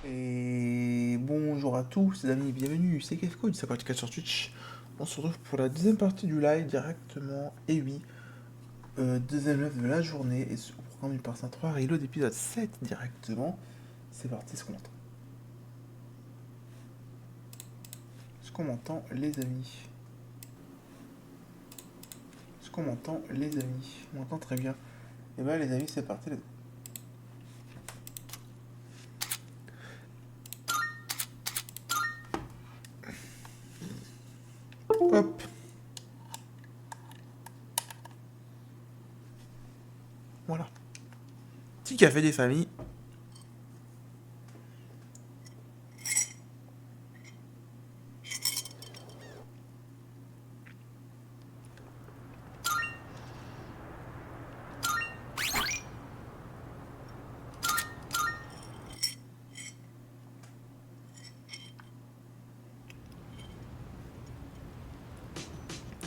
Et bonjour à tous les amis, bienvenue, c'est Kefko du 54 sur Twitch. On se retrouve pour la deuxième partie du live directement, et oui, deuxième live de la journée, et au programme du partie 3, reload épisode 7 directement. C'est parti, est-ce qu'on m'entend? Est-ce qu'on m'entend les amis? Est-ce qu'on m'entend les amis? On m'entend très bien. Et bah les amis, c'est parti. Hop. Voilà. Petit café des familles.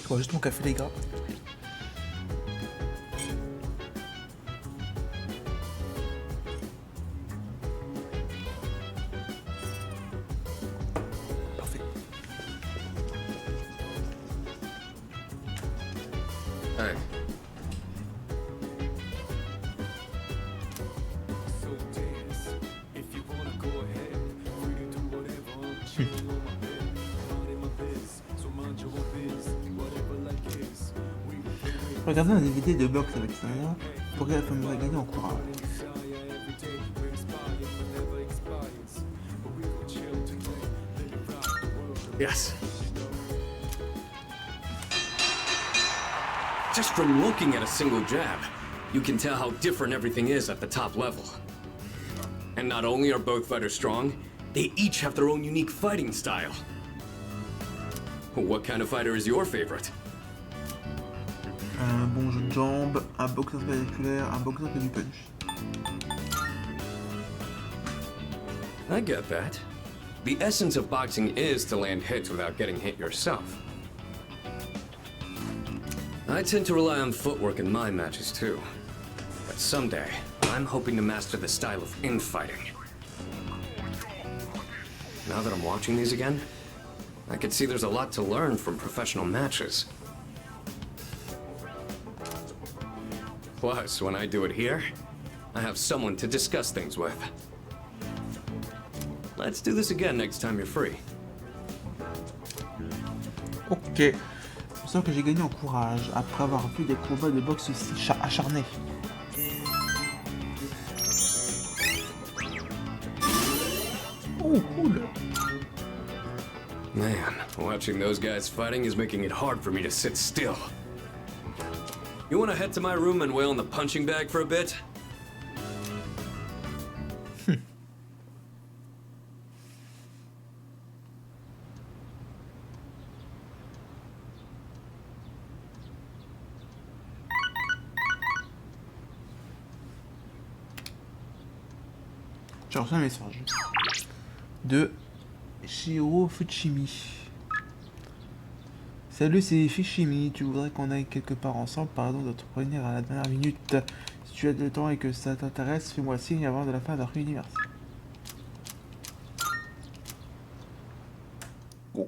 Je bois juste mon café les gars. Parfait. Hey. Regardez un DVD de boxe avec ça pour que la femme va gagner en courage. Yes. Just from looking at a single jab, you can tell how different everything is at the top level. And not only are both fighters strong, they each have their own unique fighting style. What kind of fighter is your favorite? Un bon jeu de jambes, un boxeur spectaculaire, un boxeur qui a du punch. I get that. The essence of boxing is to land hits without getting hit yourself. I tend to rely on footwork in my matches too. But someday, I'm hoping to master the style of infighting. Now that I'm watching these again, I can see there's a lot to learn from professional matches. Plus, when I do it here, I have someone to discuss things with. Let's do this again next time you're free. Ok. Je sens que j'ai gagné en courage après avoir vu des combats de boxe si acharnés. Oh, cool. Man, watching those guys fighting is making it hard for me to sit still. You want to head to my room and wail on the punching bag for a bit? J'ai reçu un message de Shiro Fuchimi. Salut, c'est Fuchimi. Tu voudrais qu'on aille quelque part ensemble, pardon de te prévenir à la dernière minute. Si tu as le temps et que ça t'intéresse, fais-moi signe avant de la fin de notre univers. Oh.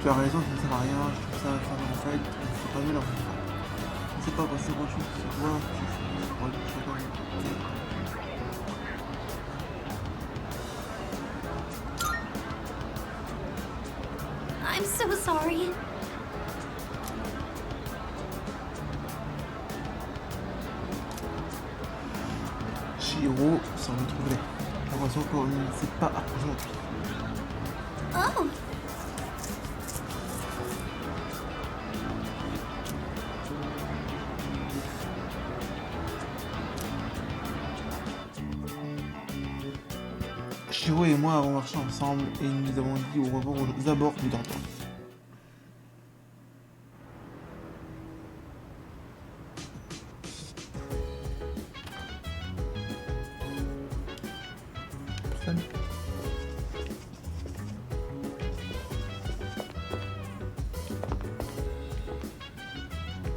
Tu as raison, ça ne sert à rien, je trouve ça à faire en fait, c'est pas mieux leur faire. Je sais pas, c'est bon, tu vois, I'm so sorry. Shiro s'en retrouvait. Heureusement qu'on ne s'est pas aujourd'hui. Oh. Zoro et moi avons marché ensemble et nous avons dit au revoir aux abords du dortoir. Personne.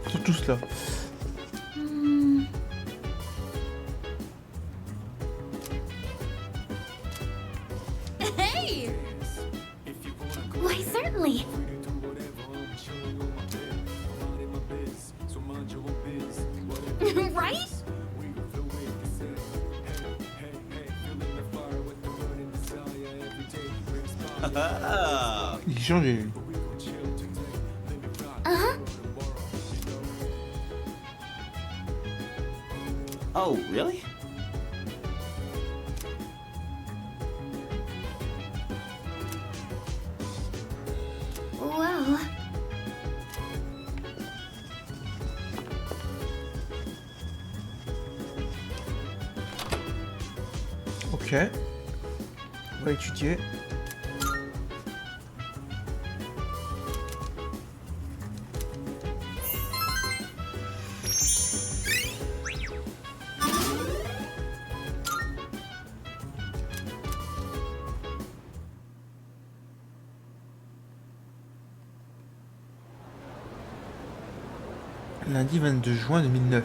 Ils sont tous là. Hey! Why, certainly. Right? Il change. Uh-huh. Oh, really? Well, Ok. On va étudier. Lundi 22 juin 2009.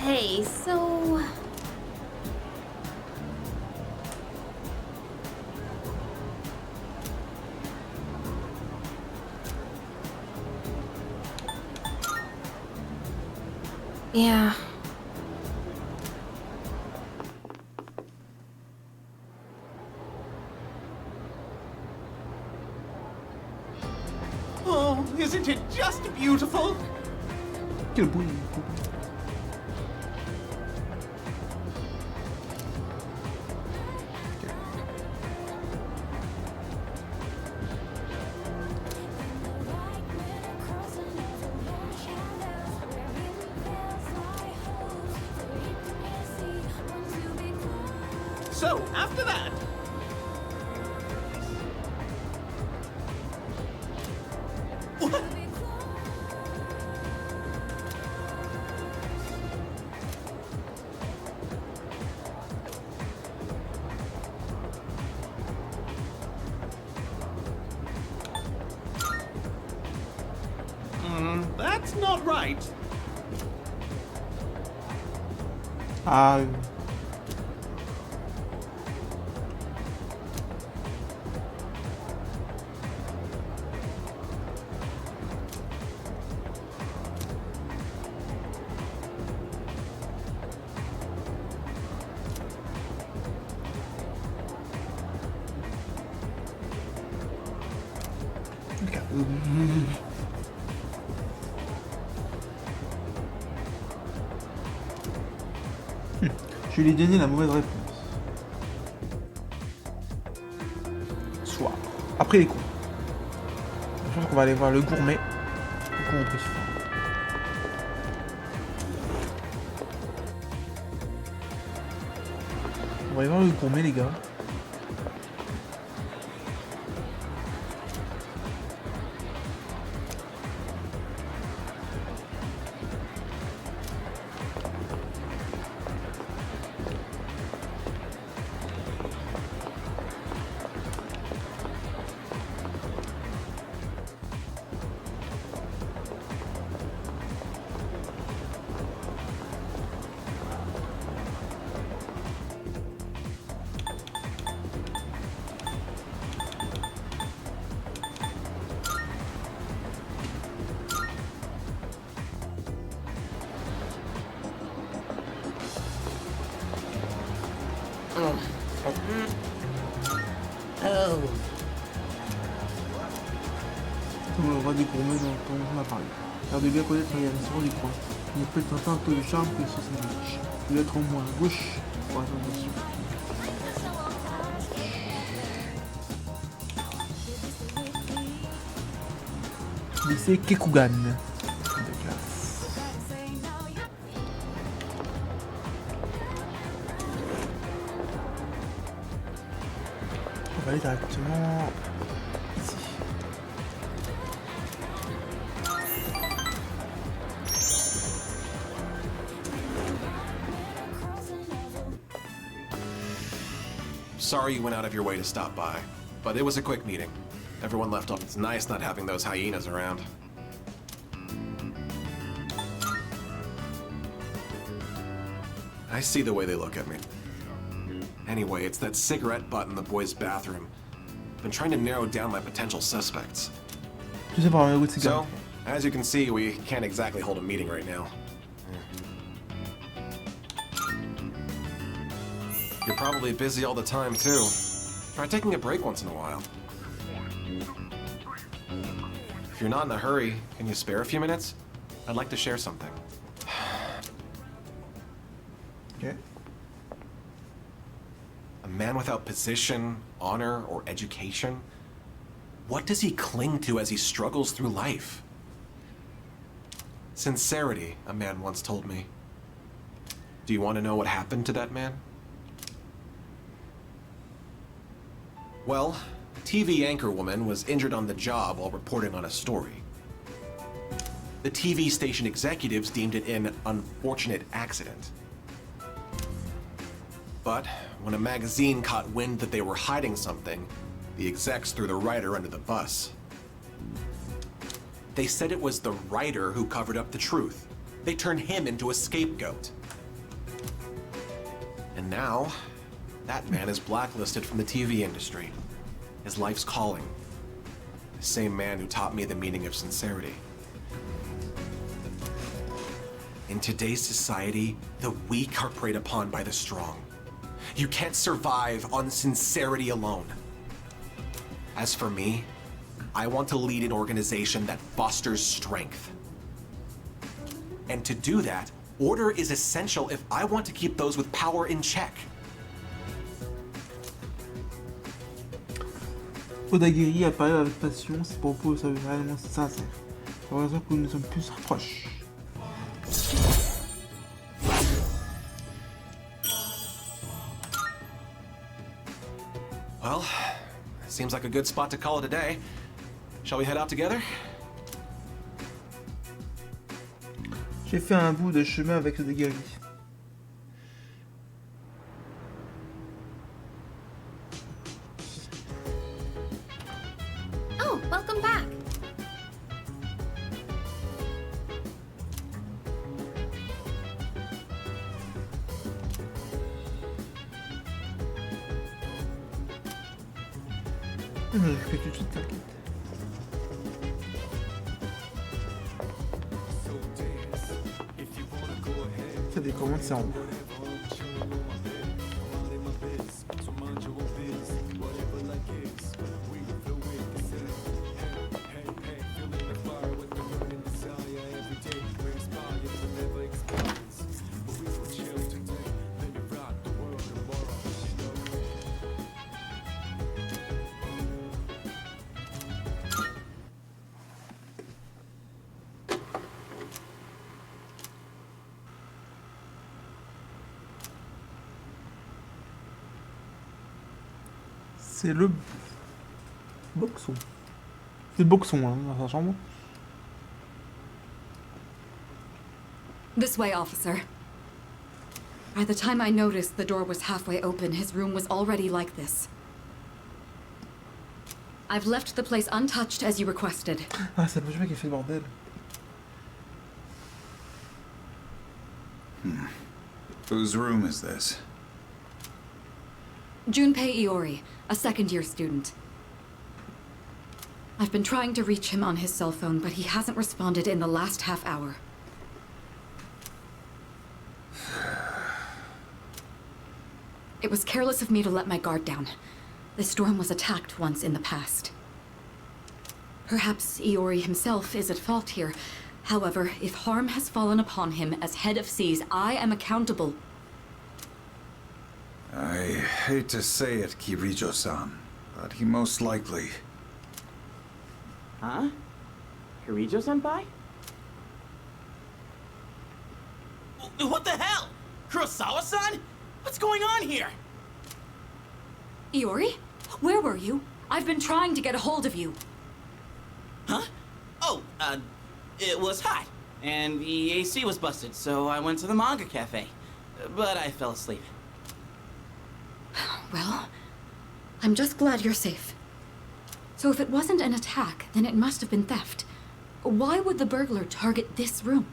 hey, so... Yeah. Oh, isn't it just beautiful? Quel bruit. So, after that... What? That's not right. Ah. Ok. Je lui ai donné la mauvaise réponse. Soir. Après les cours. Je pense qu'on va aller voir le gourmet. Du coup, on peut se faire. On va aller voir le gourmet, les gars. Comme le roi des gourmets dont on a parlé. L'air de bien connaître l'organisation du coin. Il peut tenter un peu de charme que ce sandwich. Il doit être au moins à gauche pour la tentation. Lycée Kekugan. De classe. aller directement ici. Sorry you went out of your way to stop by, but it was a quick meeting. Everyone left off. It's nice not having those hyenas around. I see the way they look at me. Anyway, it's that cigarette butt in the boys' bathroom. I've been trying to narrow down my potential suspects. Je sais pas, mais So, as you can see, we can't exactly hold a meeting right now. You're probably busy all the time, too. Try taking a break once in a while. If you're not in a hurry, can you spare a few minutes? I'd like to share something. Okay. A man without position, honor, or education? What does he cling to as he struggles through life? Sincerity, a man once told me. Do you want to know what happened to that man? Well, a TV anchorwoman was injured on the job while reporting on a story. The TV station executives deemed it an unfortunate accident. But when a magazine caught wind that they were hiding something, the execs threw the writer under the bus. They said it was the writer who covered up the truth. They turned him into a scapegoat. And now, that man is blacklisted from the TV industry. His life's calling. The same man who taught me the meaning of sincerity. In today's society, the weak are preyed upon by the strong. You can't survive on sincerity alone. As for me, I want to lead an organization that fosters strength. And to do that, order is essential if I want to keep those with power in check. Odaguerri a parlé avec passion, ses propos sont réellement sincères. C'est la raison que nous sommes plus proches. Well, seems like a good spot to call it a day. Shall we head out together? J'ai fait un bout de chemin avec Odaguerri. Oh, welcome back. Je fais tout de suite, t'inquiète. Ça des commandes, c'est en haut. C'est le boxon. C'est le boxon, hein, dans sa chambre. This way, officer. By the time I noticed the door was halfway open, his room was already like this. I've left the place untouched as you requested. Ah, c'est le mec qui fait le bordel. Whose room is this? Junpei Iori, a second-year student. I've been trying to reach him on his cell phone, but he hasn't responded in the last half hour. It was careless of me to let my guard down. This dorm was attacked once in the past. Perhaps Iori himself is at fault here. However, if harm has fallen upon him as head of SEAS, I am accountable. I hate to say it, Kirijo-san, but he most likely... Huh? Kirijo-senpai? What the hell? Kurosawa-san? What's going on here? Iori? Where were you? I've been trying to get a hold of you. Huh? Oh, it was hot. And the AC was busted, so I went to the manga cafe. But I fell asleep. Well, I'm just glad you're safe. So if it wasn't an attack, then it must have been theft. Why would the burglar target this room?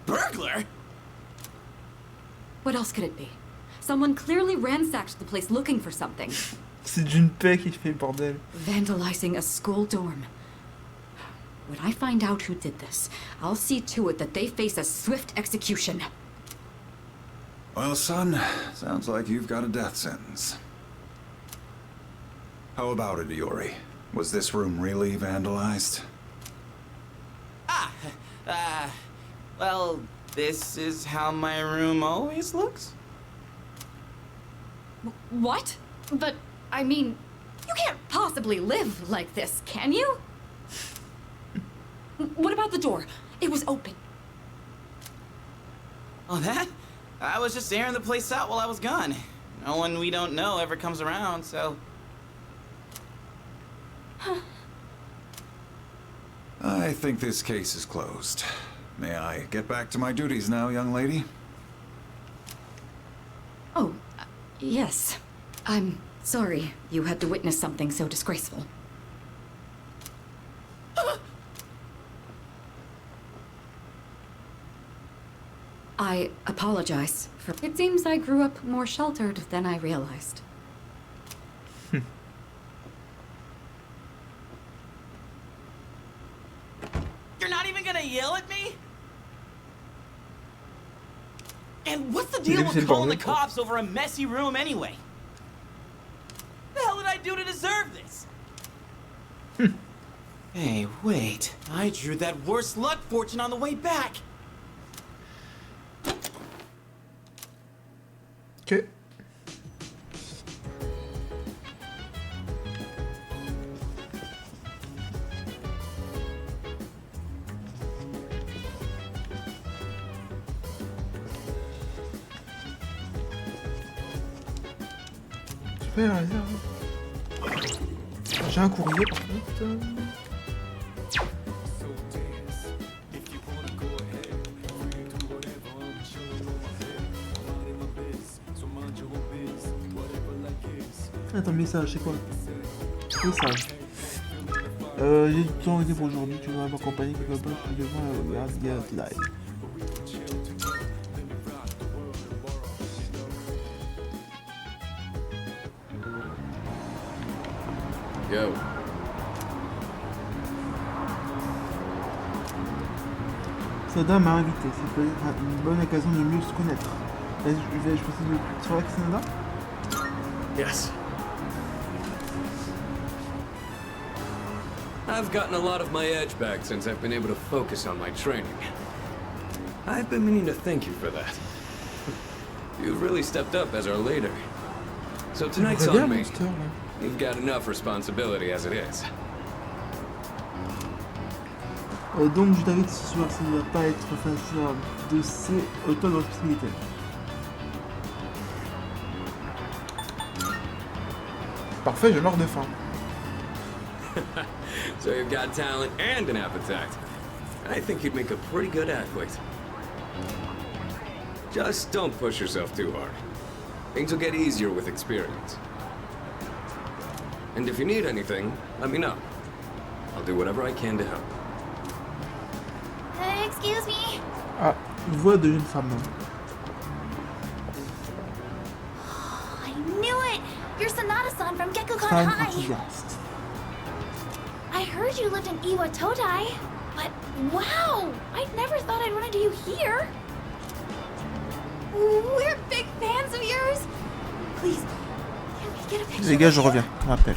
Burglar? What else could it be? Someone clearly ransacked the place looking for something. C'est Junpei qui fait le bordel. Vandalizing a school dorm. When I find out who did this, I'll see to it that they face a swift execution. Well, son, sounds like you've got a death sentence. How about it, Iori? Was this room really vandalized? Well, this is how my room always looks. What? But, I mean, you can't possibly live like this, can you? What about the door? It was open. Oh, that? I was just airing the place out while I was gone. No one we don't know ever comes around, so... I think this case is closed. May I get back to my duties now, young lady? Oh, yes. I'm sorry you had to witness something so disgraceful. I apologize for... It seems I grew up more sheltered than I realized. You're not even gonna yell at me? And what's the deal with calling the cops over a messy room anyway? The hell did I do to deserve this? Hey, wait. I drew that worst luck fortune on the way back. Ok. Super la réserve. J'ai un courrier par contre. Attends, message, c'est quoi? Message. J'ai du temps arrêté pour aujourd'hui, tu vas m'accompagner quelque part, je suis devant la Gaz Live. Yo. Sa dame m'a invité, c'est peut-être une bonne occasion de mieux se connaître. Est-ce que je peux sur la Canada? Yes. I've gotten a lot of my edge back since I've been able to focus on my training. I've been meaning to thank you for that. You've really stepped up as our leader. So tonight's on me. You've got enough responsibility as it is. Donc je t'invite ce soir, ça ne va pas être facile de ces autant de responsabilités. Parfait, je meurs de faim. So you've got talent and an appetite. I think you'd make a pretty good athlete. Just don't push yourself too hard. Things will get easier with experience. And if you need anything, let me know. I'll do whatever I can to help. Excuse me. Ah, voix de jeune femme. I knew it. You're Sanada-san from Gekukan Fan High. enthousiaste. I heard you lived in Iwa Todai, but wow, I never thought I'd run into you here. We're big fans of yours. Please, can we get a picture? Les gars, je reviens, rappel.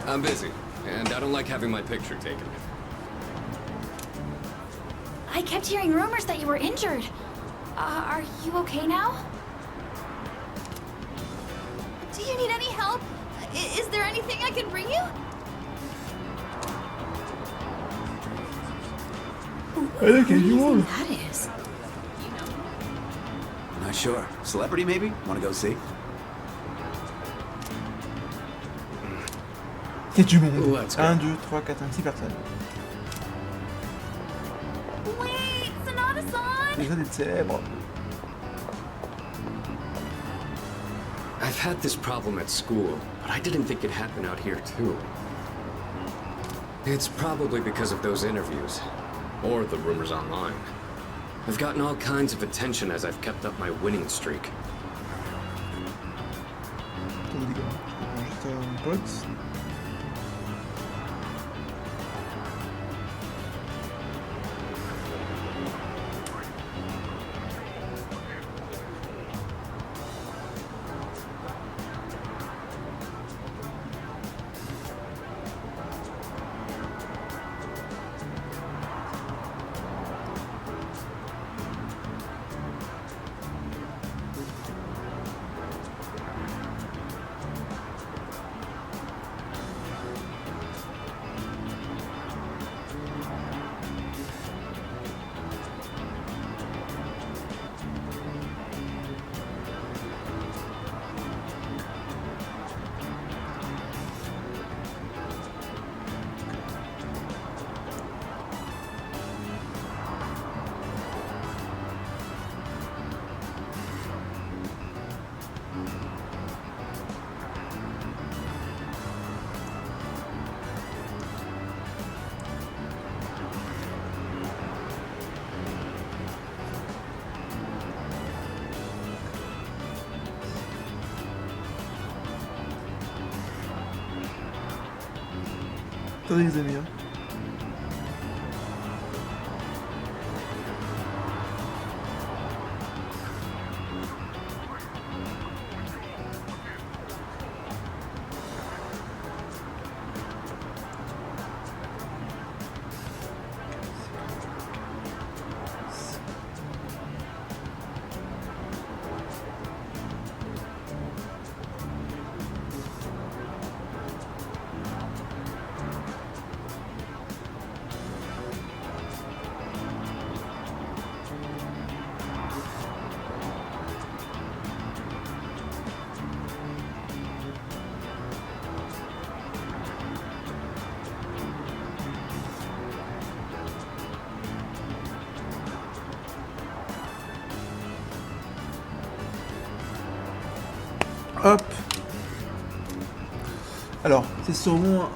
I'm busy, and I don't like having my picture taken. I kept hearing rumors that you were injured. Are you okay now? Do you need any help? Is there anything I can bring you? Elle est Who do you quasiment. think that is? Not sure. Celebrity, maybe? Want to go see? Il y a du monde. Let's go. 1, 2, 3, 4, 5, 6 personnes. Wait, Sonata-san! Déjà d'être célèbre. I've had this problem at school, but I didn't think it'd happen out here too. It's probably because of those interviews, or the rumors online. I've gotten all kinds of attention as I've kept up my winning streak. Attends, les gars. Je vais juste un pote. Attendez les amis. Hein. Hop. Alors, c'est sûrement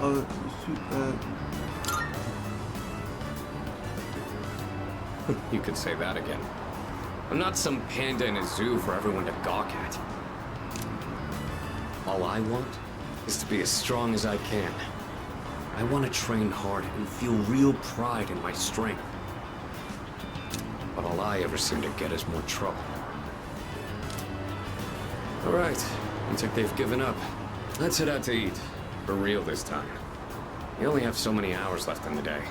You could say that again. I'm not some panda in a zoo for everyone to gawk at. All I want is to be as strong as I can. I want to train hard and feel real pride in my strength. But all I ever seem to get is more trouble. All right, looks like they've given up. Let's head out to eat. For real this time. You only have so many hours left in the day.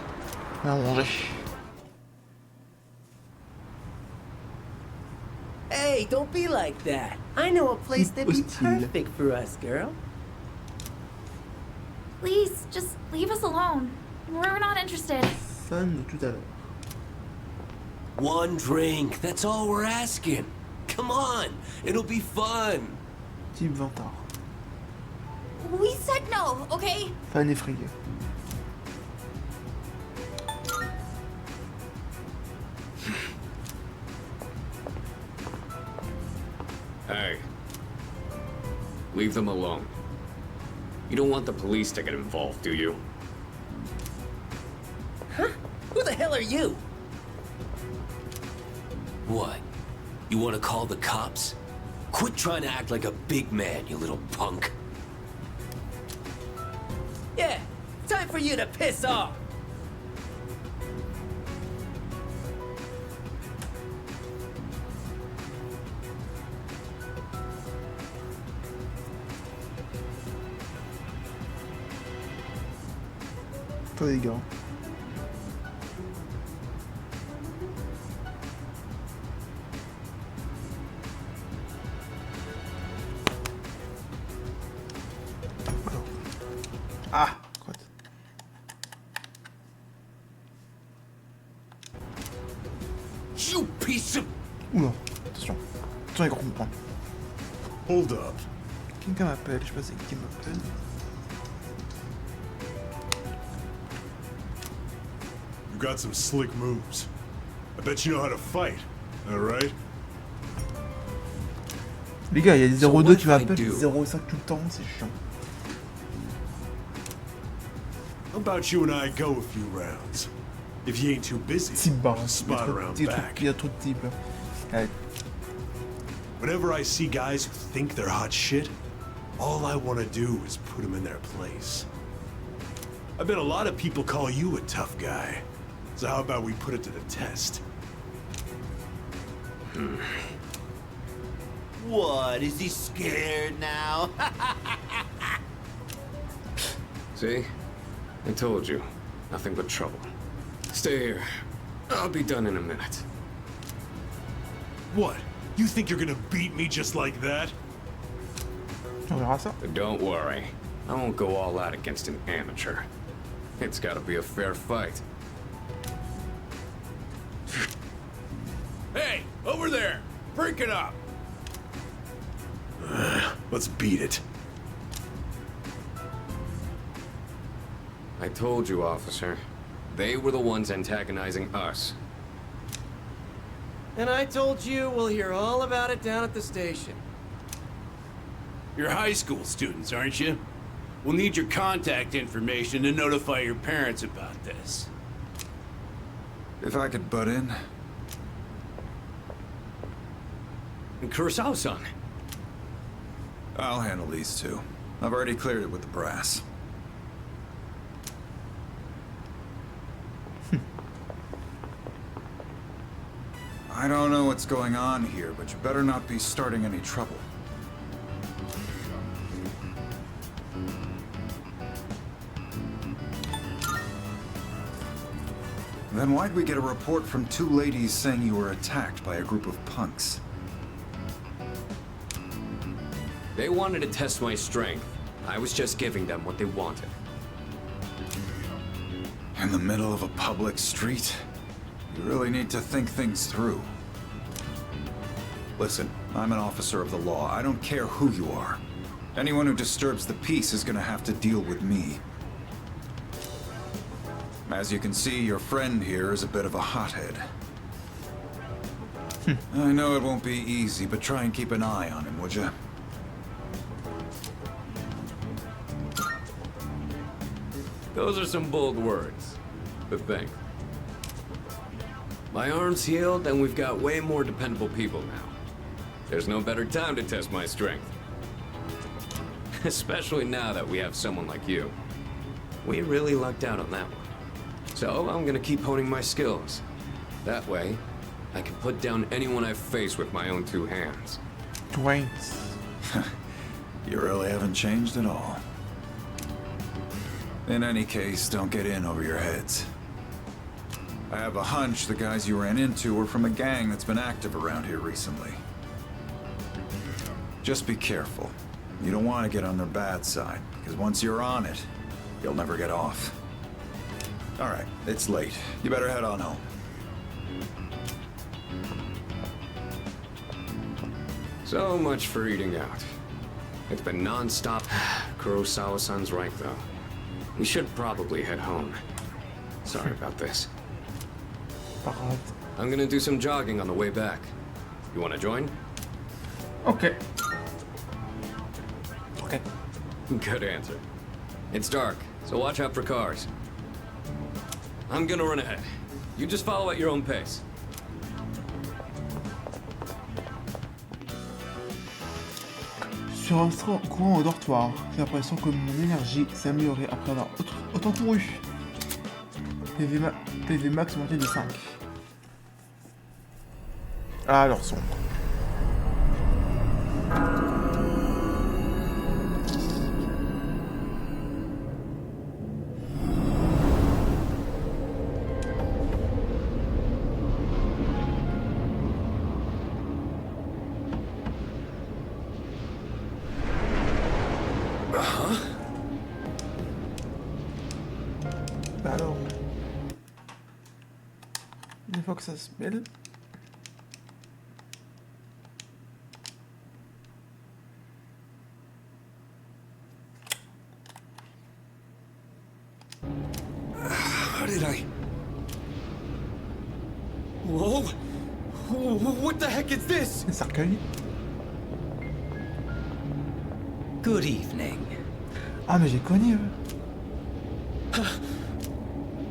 Hey, don't be like that. I know a place that'd be Hostile. perfect for us, girl. Please, just leave us alone. We're not interested. fan de tout à l'heure. One drink, that's all we're asking. Come on, it'll be fun. Type Vantard. We said no, okay? Fan effrayé. Hey. Leave them alone. You don't want the police to get involved, do you? Huh? Who the hell are you? What? You want to call the cops? Quit trying to act like a big man, you little punk. Yeah, time for you to piss off. pas les gars. Ah, quoi. You piece of... Oula, attention. Attention, les gros points. Hold up. Quelqu'un m'appelle, je sais pas c'est qui m'appelle. You got some slick moves. I bet you know how to fight, alright? Les gars, il y a des So 02 what qui if I m'appellent, des do? 05 tout le temps, c'est chiant. How about you and I go a few rounds? If you ain't too busy, Type barre, spot around back. il y a trop de types là. Allez. Whenever I see guys who think they're hot shit, all I want to do is put them in their place. I bet a lot of people call you a tough guy. So how about we put it to the test? What? Is he scared now? See? I told you. Nothing but trouble. Stay here. I'll be done in a minute. What? You think you're gonna beat me just like that? On verra ça. But don't worry. I won't go all out against an amateur. It's gotta be a fair fight. Hey, over there! Break it up! Let's beat it. I told you, officer. They were the ones antagonizing us. And I told you we'll hear all about it down at the station. You're high school students, aren't you? We'll need your contact information to notify your parents about this. If I could butt in. And Kurosawa-san. I'll handle these two. I've already cleared it with the brass. I don't know what's going on here, but you better not be starting any trouble. Then why'd we get a report from two ladies saying you were attacked by a group of punks? They wanted to test my strength. I was just giving them what they wanted. In the middle of a public street? You really need to think things through. Listen, I'm an officer of the law. I don't care who you are. Anyone who disturbs the peace is gonna have to deal with me. As you can see, your friend here is a bit of a hothead. I know it won't be easy, but try and keep an eye on him, would you? Those are some bold words. But think. My arm's healed, and we've got way more dependable people now. There's no better time to test my strength. Especially now that we have someone like you. We really lucked out on that one. So I'm gonna keep honing my skills. That way, I can put down anyone I face with my own two hands. Twains. You really haven't changed at all. In any case, don't get in over your heads. I have a hunch the guys you ran into were from a gang that's been active around here recently. Just be careful. You don't want to get on their bad side, because once you're on it, you'll never get off. All right, it's late. You better head on home. So much for eating out. It's been non-stop. Kurosawa-san's right, though. We should probably head home. Sorry about this. Pas grave. I'm gonna do some jogging on the way back. You wanna join? Ok. Ok. Good answer. It's dark, so watch out for cars. I'm gonna run ahead. You just follow at your own pace. Je suis rentré en courant au dortoir. J'ai l'impression que mon énergie s'est améliorée après avoir autant couru. PV max monté de 5. Ah, alors sombre. fois que ça se mêle. How did I... Whoa! What the heck is this? Un cercueil. Good evening. Ah mais j'ai connu.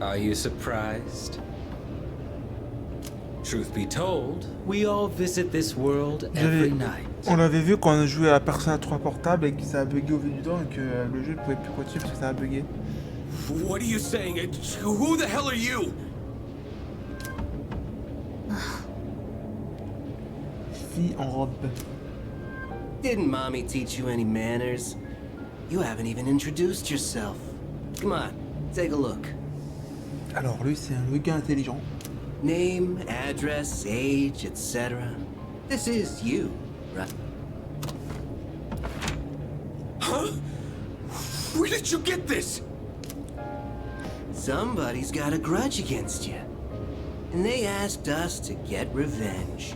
Are you surprised? Truth be told, we all visit this world every night. On l'avait vu quand on jouait à Persona 3 portable et que ça a bugué au fil du temps et que le jeu ne pouvait plus continuer parce que ça a bugué. What are you saying? Who the hell are you? Fille en robe. Didn't Mommy teach you any manners? You haven't even introduced yourself. Come on, take a look. Alors lui c'est un gars intelligent. Name, address, age, etc. This is you, right? Huh? Where did you get this? Somebody's got a grudge against you. And they asked us to get revenge.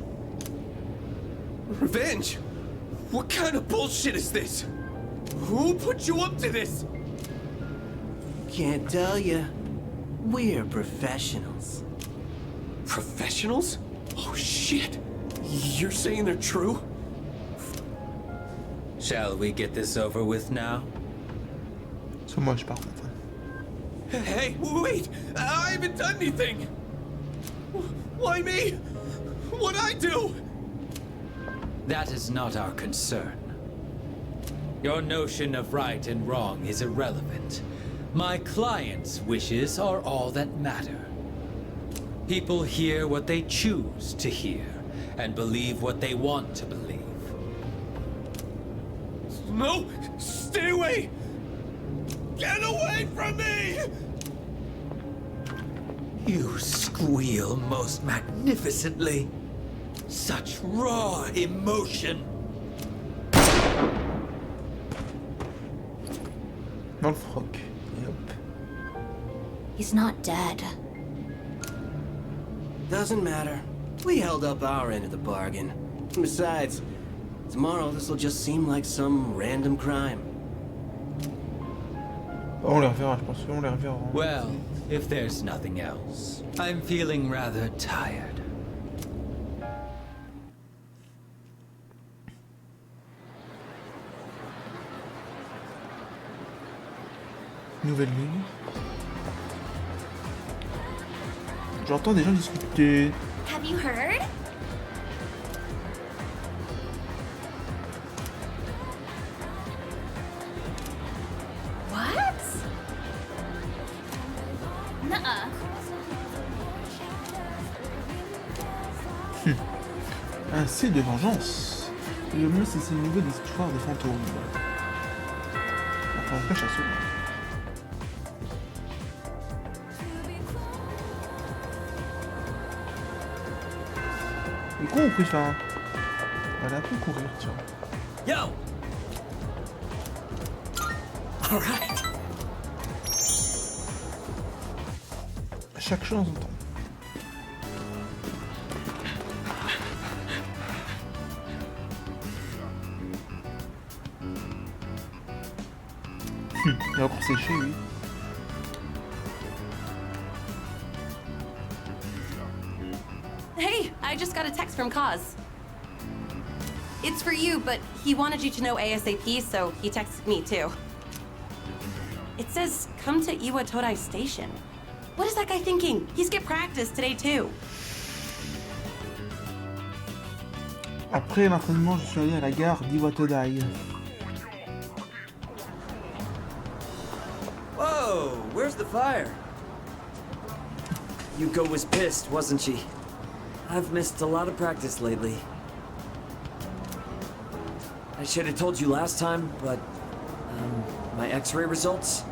Revenge? What kind of bullshit is this? Who put you up to this? Can't tell you. We're professionals. Professionals? Oh shit. You're saying they're true? Shall we get this over with now? C'est moche par contre. Hey, wait! I haven't done anything! Why me? What'd I do? That is not our concern. Your notion of right and wrong is irrelevant. My client's wishes are all that matter. People hear what they choose to hear, and believe what they want to believe. No! Stay away! Get away from me! You squeal most magnificently. Such raw emotion. Dans le froc. Et hop. He's not dead. Doesn't matter. We held up our end of the bargain. Besides, tomorrow this'll just seem like some random crime. On les reverra, je pense qu'on les reverra. Well, if there's nothing else, I'm feeling rather tired. Nouvelle ligne. J'entends des gens discuter. Have you heard? What? Nuh-uh. Un site de vengeance. Le mieux c'est le niveau d'histoire des fantômes. Enfin, on cache à sauver. Et quoi on peut faire? On va un peu courir, tiens. Yo! Alright. Chaque chose en son temps. Il a encore séché, lui. Hey, I just got a text from Kaz. It's for you, but he wanted you to know ASAP, so he texted me too. It says, come to Iwa Todai Station. What is that guy thinking? He skipped practice today too. Après l'entraînement, je suis allé à la gare d'Iwa Todai. Whoa, where's the fire? Yuko was pissed, wasn't she? I've missed a lot of practice lately. I should have told you last time, but... my x-ray results?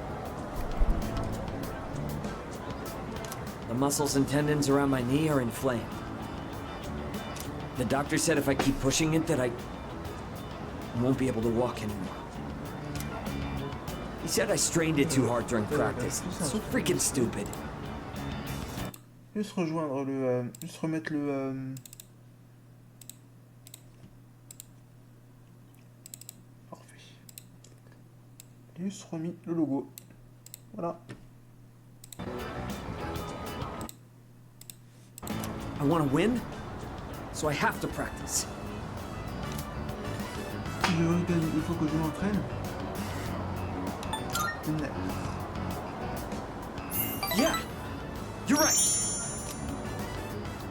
The muscles and tendons around my knee are inflamed. The doctor said if I keep pushing it that I won't be able to walk anymore. He said I strained it too hard during practice. So freaking stupid. Juste rejoindre le... juste remettre le... Parfait. J'ai juste remis le logo. Voilà. I want to win, so I have to practice. Si je veux gagner, il faut que je m'entraîne. Yeah, you're right.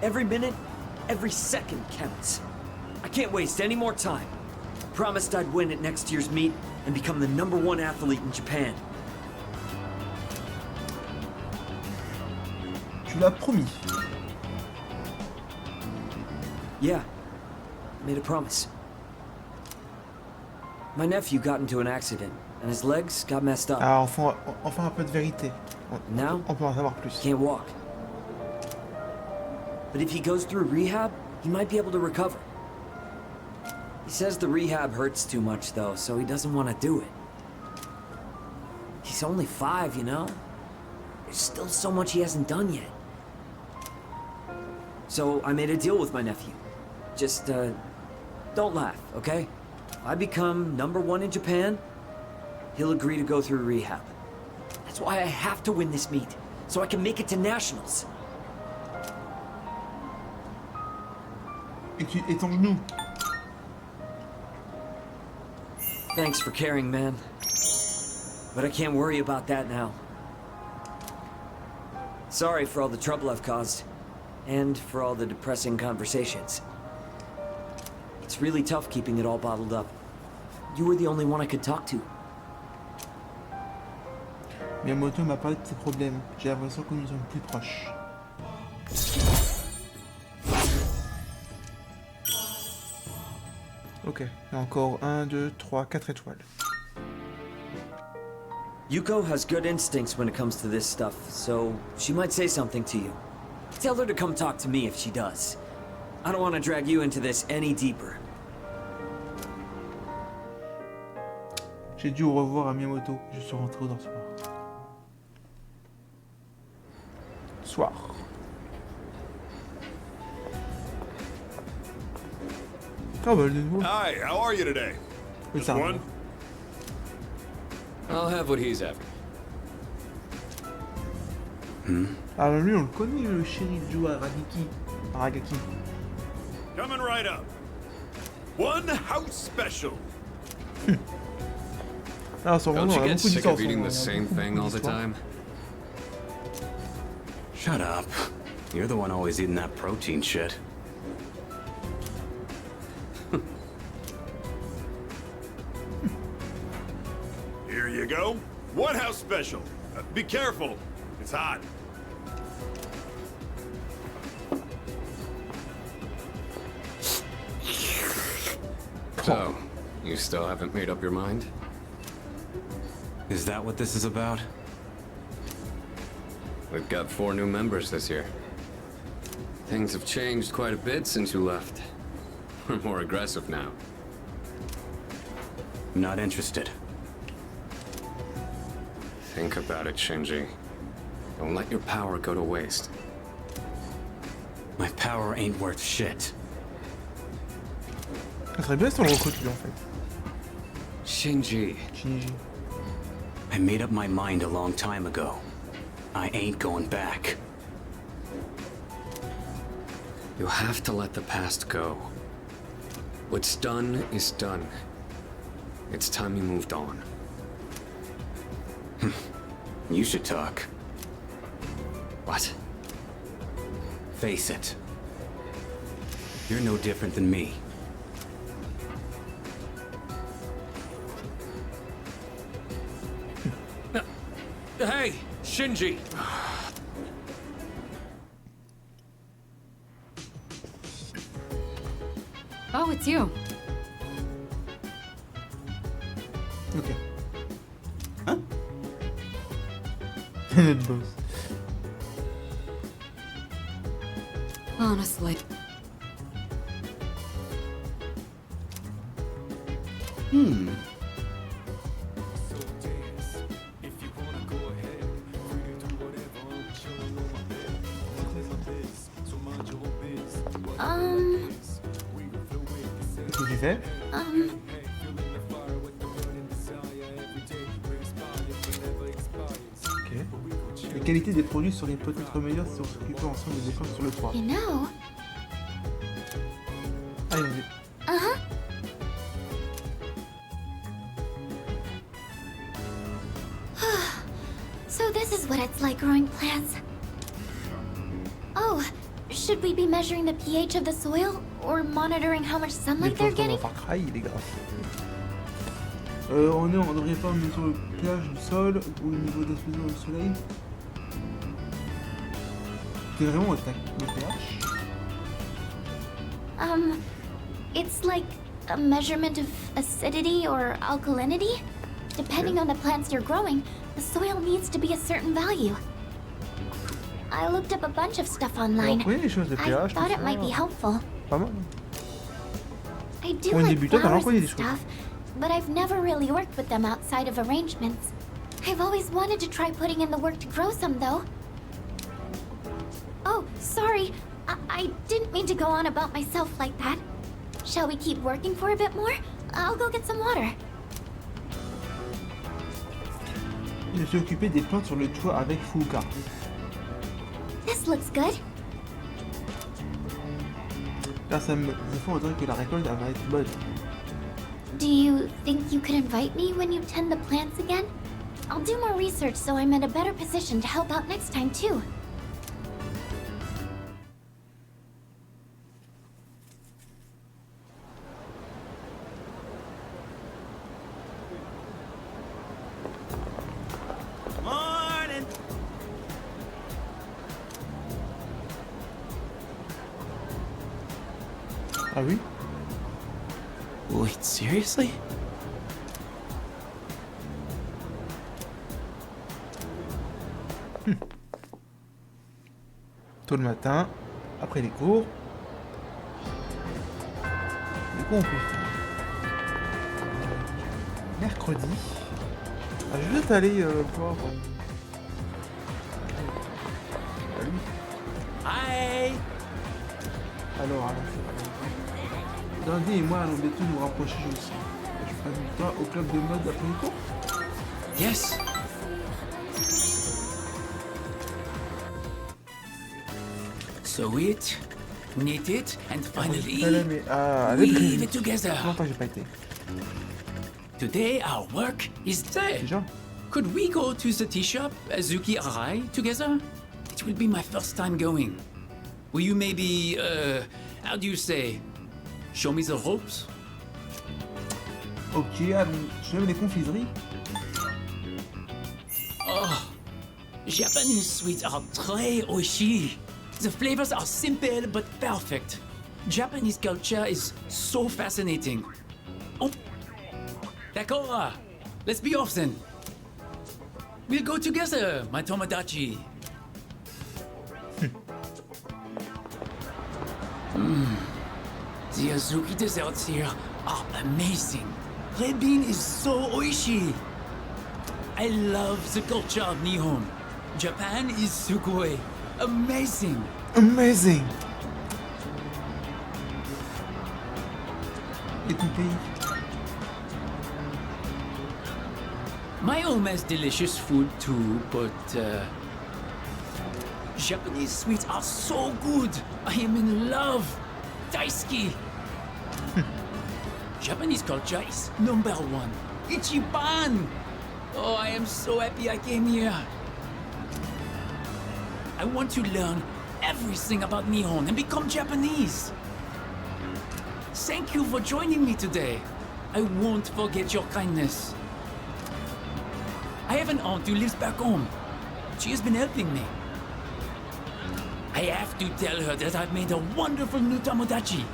Every minute, every second counts. I can't waste any more time. I promised I'd win at next year's meet and become the #1 athlete in Japan. Tu l'as promis. Yeah, I made a promise. My nephew got into an accident, and his legs got messed up. Ah, enfin un peu de vérité. Now, on peut en savoir plus. He can't walk. But if he goes through rehab, he might be able to recover. He says the rehab hurts too much, though, so he doesn't want to do it. He's only 5, you know? There's still so much he hasn't done yet. So I made a deal with my nephew. Just, don't laugh, okay? If I become #1 in Japan, he'll agree to go through rehab. That's why I have to win this meet, so I can make it to nationals. Et ton genou. Thanks for caring, man. But I can't worry about that now. Sorry for all the trouble I've caused, and for all the depressing conversations. It's really tough keeping it all bottled up. You were the only one I could talk to. Miyamoto m'a parlé de ses problèmes. J'ai l'impression que nous sommes plus proches. Ok, et encore 1, 2, 3, 4 étoiles. Yuko has good instincts when it comes to this stuff, so she might say something to you. Tell her to come talk to me if she does. I don't want to drag you into this any deeper. J'ai dit au revoir à Miyamoto. Je suis rentré au dortoir. Soir. Ah bah, de nouveau. Hi, how are you today? Oui, Just ça one? I'll have what he's after. Ah bah lui on le connaît, le shérif Joe Aragaki. Coming right up. One house special. Ah, son Don't nom, you il a get beaucoup sick of d'histoires, eating the son- same thing all the d'histoires. time? Shut up. You're the one always eating that protein shit. Here you go. One house special. Be careful. It's hot. So, you still haven't made up your mind? Is that what this is about? We've got 4 new members this year. Things have changed quite a bit since you left. We're more aggressive now. Not interested. Think about it, Shinji. Don't let your power go to waste. My power ain't worth shit. Ça serait bien si on le recrute lui en fait. Shinji. Shinji. I made up my mind a long time ago. I ain't going back. You have to let the past go. What's done is done. It's time you moved on. You should talk. What? Face it. You're no different than me. Hey, Shinji! Oh, it's you. Ok. Notre boss. Honestly. fait. Ok. La qualité des produits serait peut-être meilleure si on s'occupait ensemble des dépenses sur le toit. You know. Allez, vas-y. Uh-huh. So this is what it's like growing plants. Oh, should we be measuring the pH of the soil or monitoring how much sunlight they're getting? Les gars. On devrait pas mesurer le pH du sol ou le niveau d'exposition au soleil. C'est vraiment le pH? It's like a measurement of acidity or alkalinity. Depending on the plants you're growing, the soil needs to be a certain value. I looked up a bunch of stuff online. I thought it might be helpful. Pas mal. I do like flowers and stuff, but I've never really worked with them outside of arrangements. I've always wanted to try putting in the work to grow some, though. Oh, sorry. I didn't mean to go on about myself like that. Shall we keep working for a bit more? I'll go get some water. Je me suis occupé des plantes sur le toit avec Fuka. This looks good. Là, des fois, on dirait que la récolte va être bonne. Do you think you could invite me when you tend the plants again? I'll do more research so I'm in a better position to help out next time, too. Morning. Ah oui? Wait, seriously? Tôt le matin, après les cours. Du coup, on peut faire mercredi. Ah, je vais juste aller voir. Salut. Hi. Alors, Dandy et moi allons bientôt nous rapprocher aussi. Je passe du temps au club de mode après les cours. Yes. Sew it, knit it, and finally weave it together. Longtemps que j'ai pas été. Today our work is done. Could we go to the tea shop, Azuki Arai, together? It will be my first time going. Will you maybe, how do you say, show me the ropes? Ok, j'aime les confiseries. Oh, Japanese sweets are très oishi. The flavors are simple but perfect. Japanese culture is so fascinating. Oh, d'accord. Let's be off then. We'll go together, my Tomodachi. The Azuki desserts here are amazing. Red bean is so oishi. I love the culture of Nihon. Japan is sugoi. Amazing. Amazing. Et ton pays? My home has delicious food too, but Japanese sweets are so good. I am in love. Daisuki. Japanese culture is #1. Ichiban. Oh, I am so happy I came here. I want to learn everything about Nihon and become Japanese. Thank you for joining me today. I won't forget your kindness. I have an aunt who lives back home. She has been helping me. I have to tell her that I've made a wonderful new Tomodachi.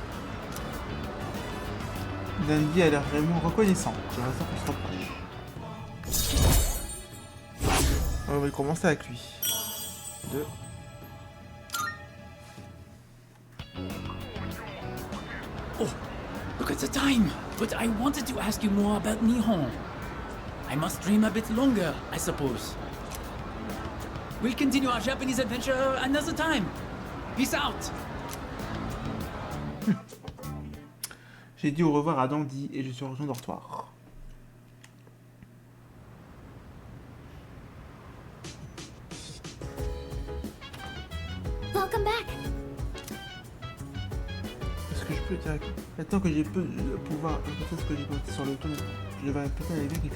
Dandy a l'air vraiment reconnaissant. J'aimerais ça qu'on se rapproche. On va commencer avec lui. 2. Oh, look at the time. But I wanted to ask you more about Nihon. I must dream a bit longer, I suppose. We'll continue our Japanese adventure another time. Peace out. J'ai dit au revoir à Dandy et je suis retourné au dortoir. Welcome back. Est-ce que je peux dire maintenant que j'ai peu de pouvoir répéter ce que j'ai pensé sur le ton, je vais répéter à la vérifier.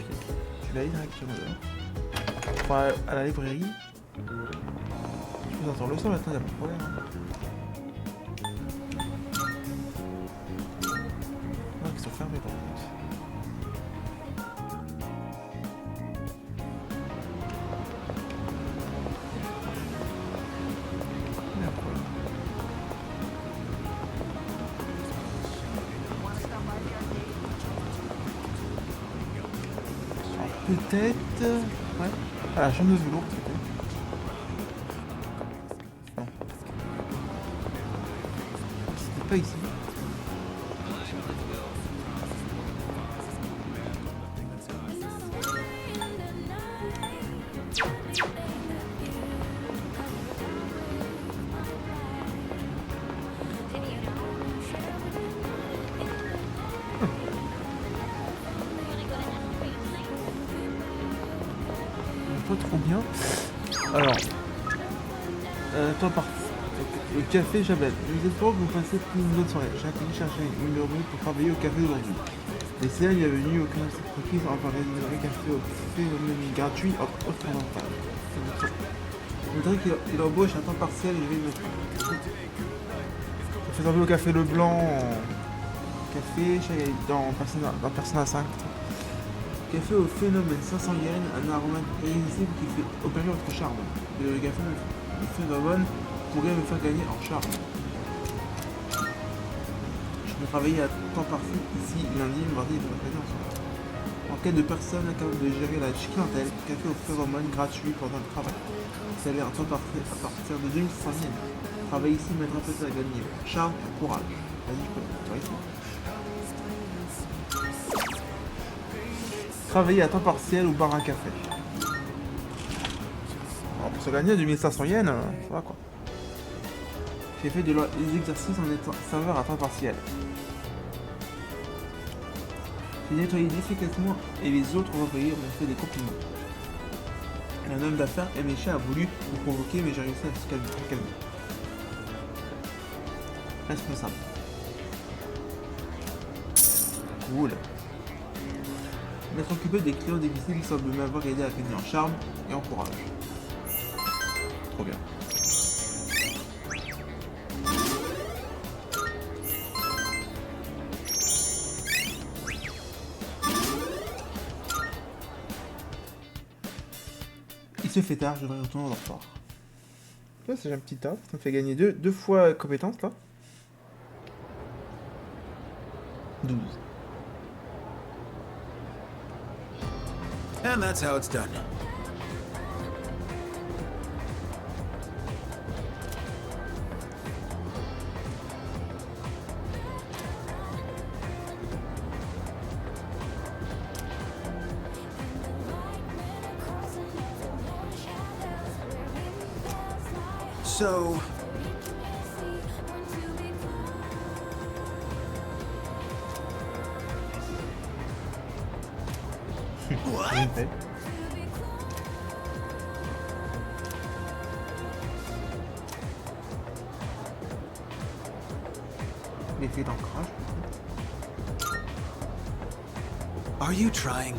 Je vais aller directement dehors. Enfin, à la librairie. Je peux sortir le son maintenant, il n'y a pas de problème. Ah, ils sont fermés par contre. Peut-être... Ouais. Ah, la chambre de velours, peut-être. Non. C'était pas ici. Pas trop bien. Alors, toi partie. Le café Jabel. Nous espérons que vous passez une bonne soirée. J'ai attendu chercher une heure pour travailler au café aujourd'hui. Les CA n'y a venu aucune surprise en parler de café au phénomène gratuit autre avantage. Je voudrais qu'il embauche à temps partiel et je vais me ça fait travailler au café Leblanc café dans Persona 5. Café au phénomène 500 yens, un arôme irrésistible qui fait opérer votre charme. Le café me fait bonne pourrait me faire gagner en charme. Je peux travailler à temps partiel ici, lundi, mardi et mercredi ensemble. En quête de personnes capables de gérer la clientèle, café au phéromone gratuit pendant le travail. Salaire à temps partiel à partir de 2500 yens. Travailler ici mettra peut-être à gagner. Charme et courage. Vas-y, je peux. Tu vois ici. Travailler à temps partiel au bar à café. Alors pour se gagner 2500 yens, ça va quoi. J'ai fait des exercices en étant serveur à temps partiel. J'ai nettoyé efficacement et les autres employés m'ont fait des compliments. Un homme d'affaires et méchant a voulu me provoquer mais j'ai réussi à se calmer. Responsable. Cool. M'être occupé des clients difficiles semble m'avoir aidé à gagner en charme et en courage. Trop bien. Il se fait tard, je devrais retourner au dortoir. Là, c'est un petit tas, ça me fait gagner deux fois compétence là. 12. And that's how it's done. So... What? L'effet d'ancrage. Are you trying?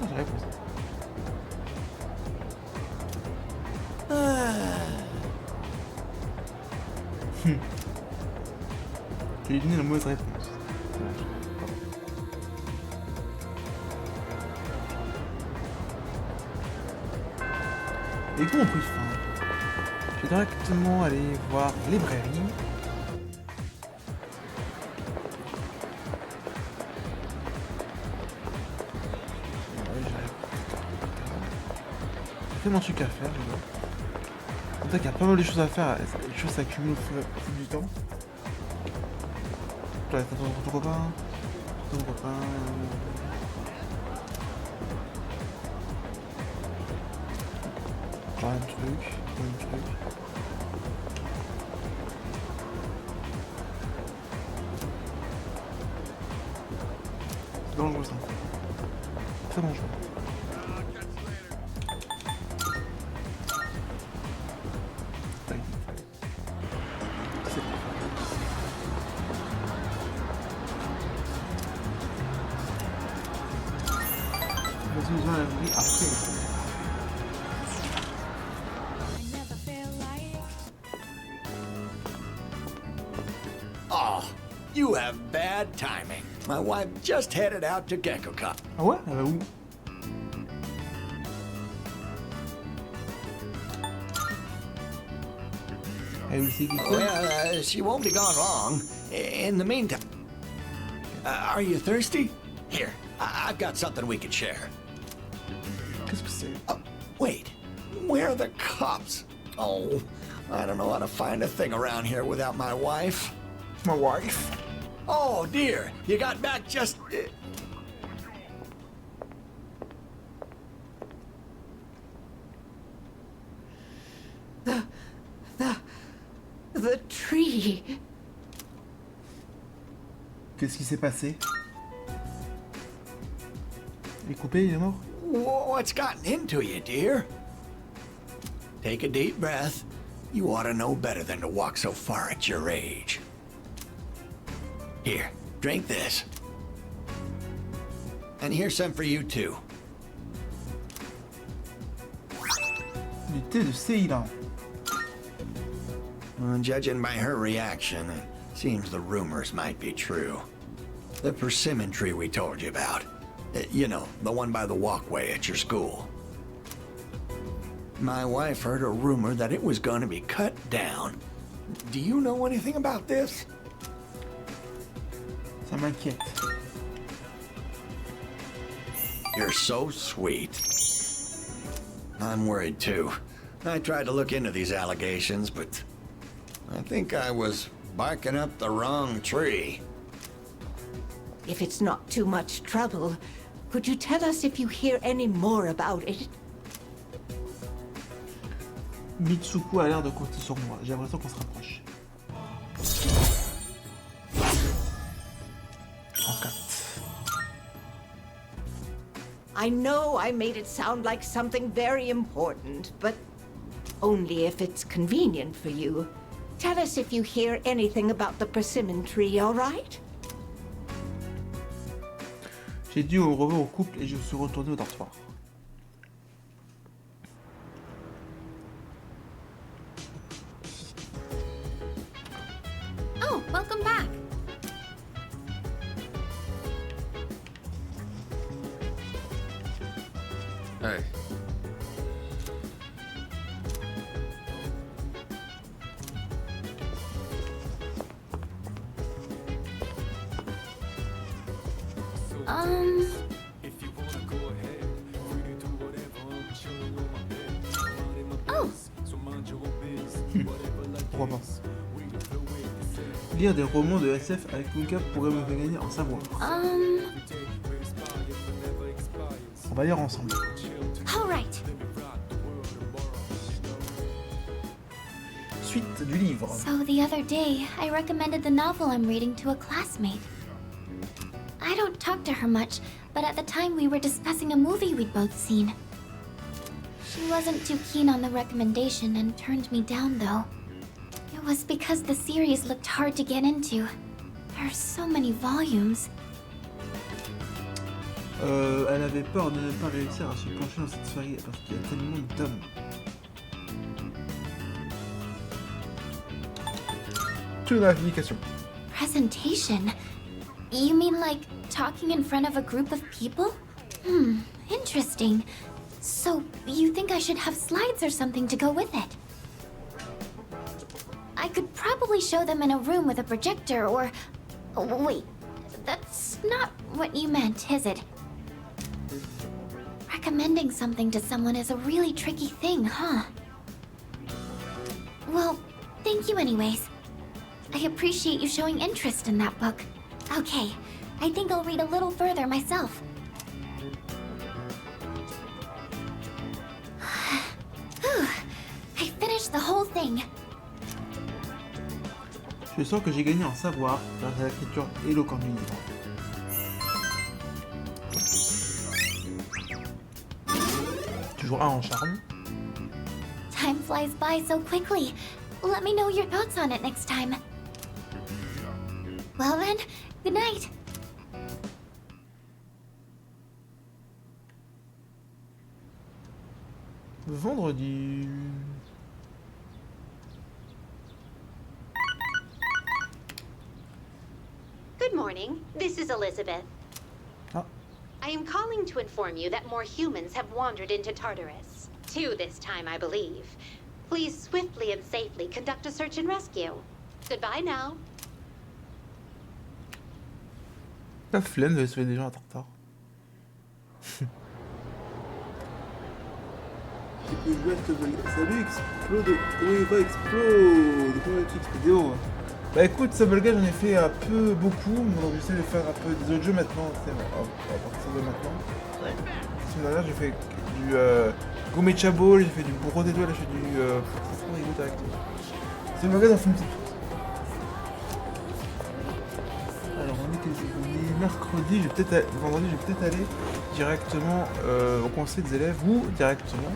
J'ai réponse. Je lui ai donné la mauvaise réponse. Et coup, on pris fin. Je vais directement aller voir librairie. tellement de trucs à faire, les gars. En fait, il y a pas mal de choses à faire, les choses s'accumulent au fil du temps. Toi, t'as ton copain. Ton copain. Genre un truc. C'est dangereux ça. Très dangereux. Oh, you have bad timing. My wife just headed out to GeckoCon. Ah ouais? Elle va où? Well, she won't be gone long. In the meantime, are you thirsty? Here, I've got something we can share. Qu'est-ce que c'est? Oh, wait, where are the cops? Oh, I don't know how to find a thing around here without my wife. My wife? Oh dear, you got back just... The tree. Qu'est-ce qui s'est passé? Il est coupé, il est mort? What's gotten into you, dear? Take a deep breath. You ought to know better than to walk so far at your age. Here, drink this. And here's some for you, too. Du thé de Ceylan. Judging by her reaction, it seems the rumors might be true. The persimmon tree we told you about. You know, the one by the walkway at your school. My wife heard a rumor that it was going to be cut down. Do you know anything about this? Ça m'inquiète. You're so sweet. I'm worried too. I tried to look into these allegations, but I think I was barking up the wrong tree. If it's not too much trouble, could you tell us if you hear any more about it? Mitsuko a l'air de compter sur moi. J'ai l'impression qu'on se rapproche. En 4. I know I made it sound like something very important, but only if it's convenient for you. Tell us if you hear anything about the persimmon tree, all right? J'ai dit au revoir au couple et je suis retourné au dortoir. Oh, welcome back. Hey. Oh. Pourquoi pas? Lire des romans de SF avec Luca pourrait me faire gagner en savoir. On va lire ensemble. All right. Suite du livre. So the other day, I recommended the novel I'm reading to a classmate. I don't talk to her much, but at the time we were discussing a movie we'd both seen. She wasn't too keen on the recommendation and turned me down, though. It was because the series looked hard to get into. There are so many volumes. Elle avait peur de ne pas réussir à se pencher dans cette série parce qu'il y a tellement de tomes. Tu as l'application. Presentation? You mean like talking in front of a group of people? Interesting. So, you think I should have slides or something to go with it? I could probably show them in a room with a projector or... Oh, wait, that's not what you meant, is it? Recommending something to someone is a really tricky thing, huh? Well, thank you anyways. I appreciate you showing interest in that book. Okay, I think I'll read a little further myself. Whew, I finished the whole thing. Je sens que j'ai gagné en savoir grâce à l'écriture éloquente du livre. Toujours un en charme. Time flies by so quickly. Let me know your thoughts on it next time. Well then, good night. Vendredi. Good morning. This is Elizabeth. Ah. I am calling to inform you that more humans have wandered into Tartarus. 2 this time, I believe. Please swiftly and safely conduct a search and rescue. Goodbye now. La flemme de sauver des gens à Tartare. Salut Explode. Oui, pas Explode. Vidéo. Bah écoute, Sabelga j'en ai fait un peu beaucoup, donc j'essaie de faire un peu des autres jeux maintenant. À partir de maintenant. Ouais. La semaine dernière j'ai fait du Gourmet Chabot, j'ai fait du Bourreau des Doigts, là j'ai fait du c'est le magasin, on fait une petite chose. Alors on est quel jour ? On est mercredi, vendredi je vais peut-être aller directement au conseil des élèves ou directement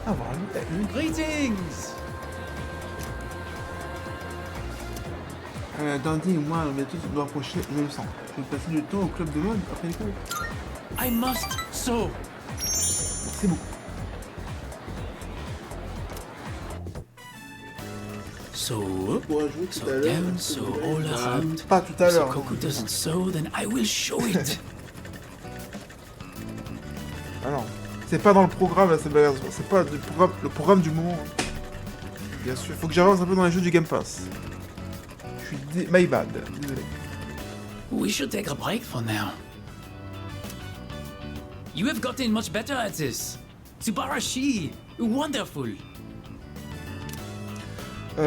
avoir lui. Greetings! Dandy et moi, bientôt tu dois approcher, je le sens. Je vais passer du temps au club de mode après l'école. I must sew. C'est beaucoup. So, so down, so all around. Pas tout à l'heure. If Coco doesn't sew, then I will show it. Ah non, c'est pas dans le programme là, c'est pas le programme du moment. Hein. Bien sûr, faut que j'avance un peu dans les jeux du Game Pass. Je suis my bad, désolé. We should take a break for now. You have gotten much better at this. Subarashi, wonderful. Tu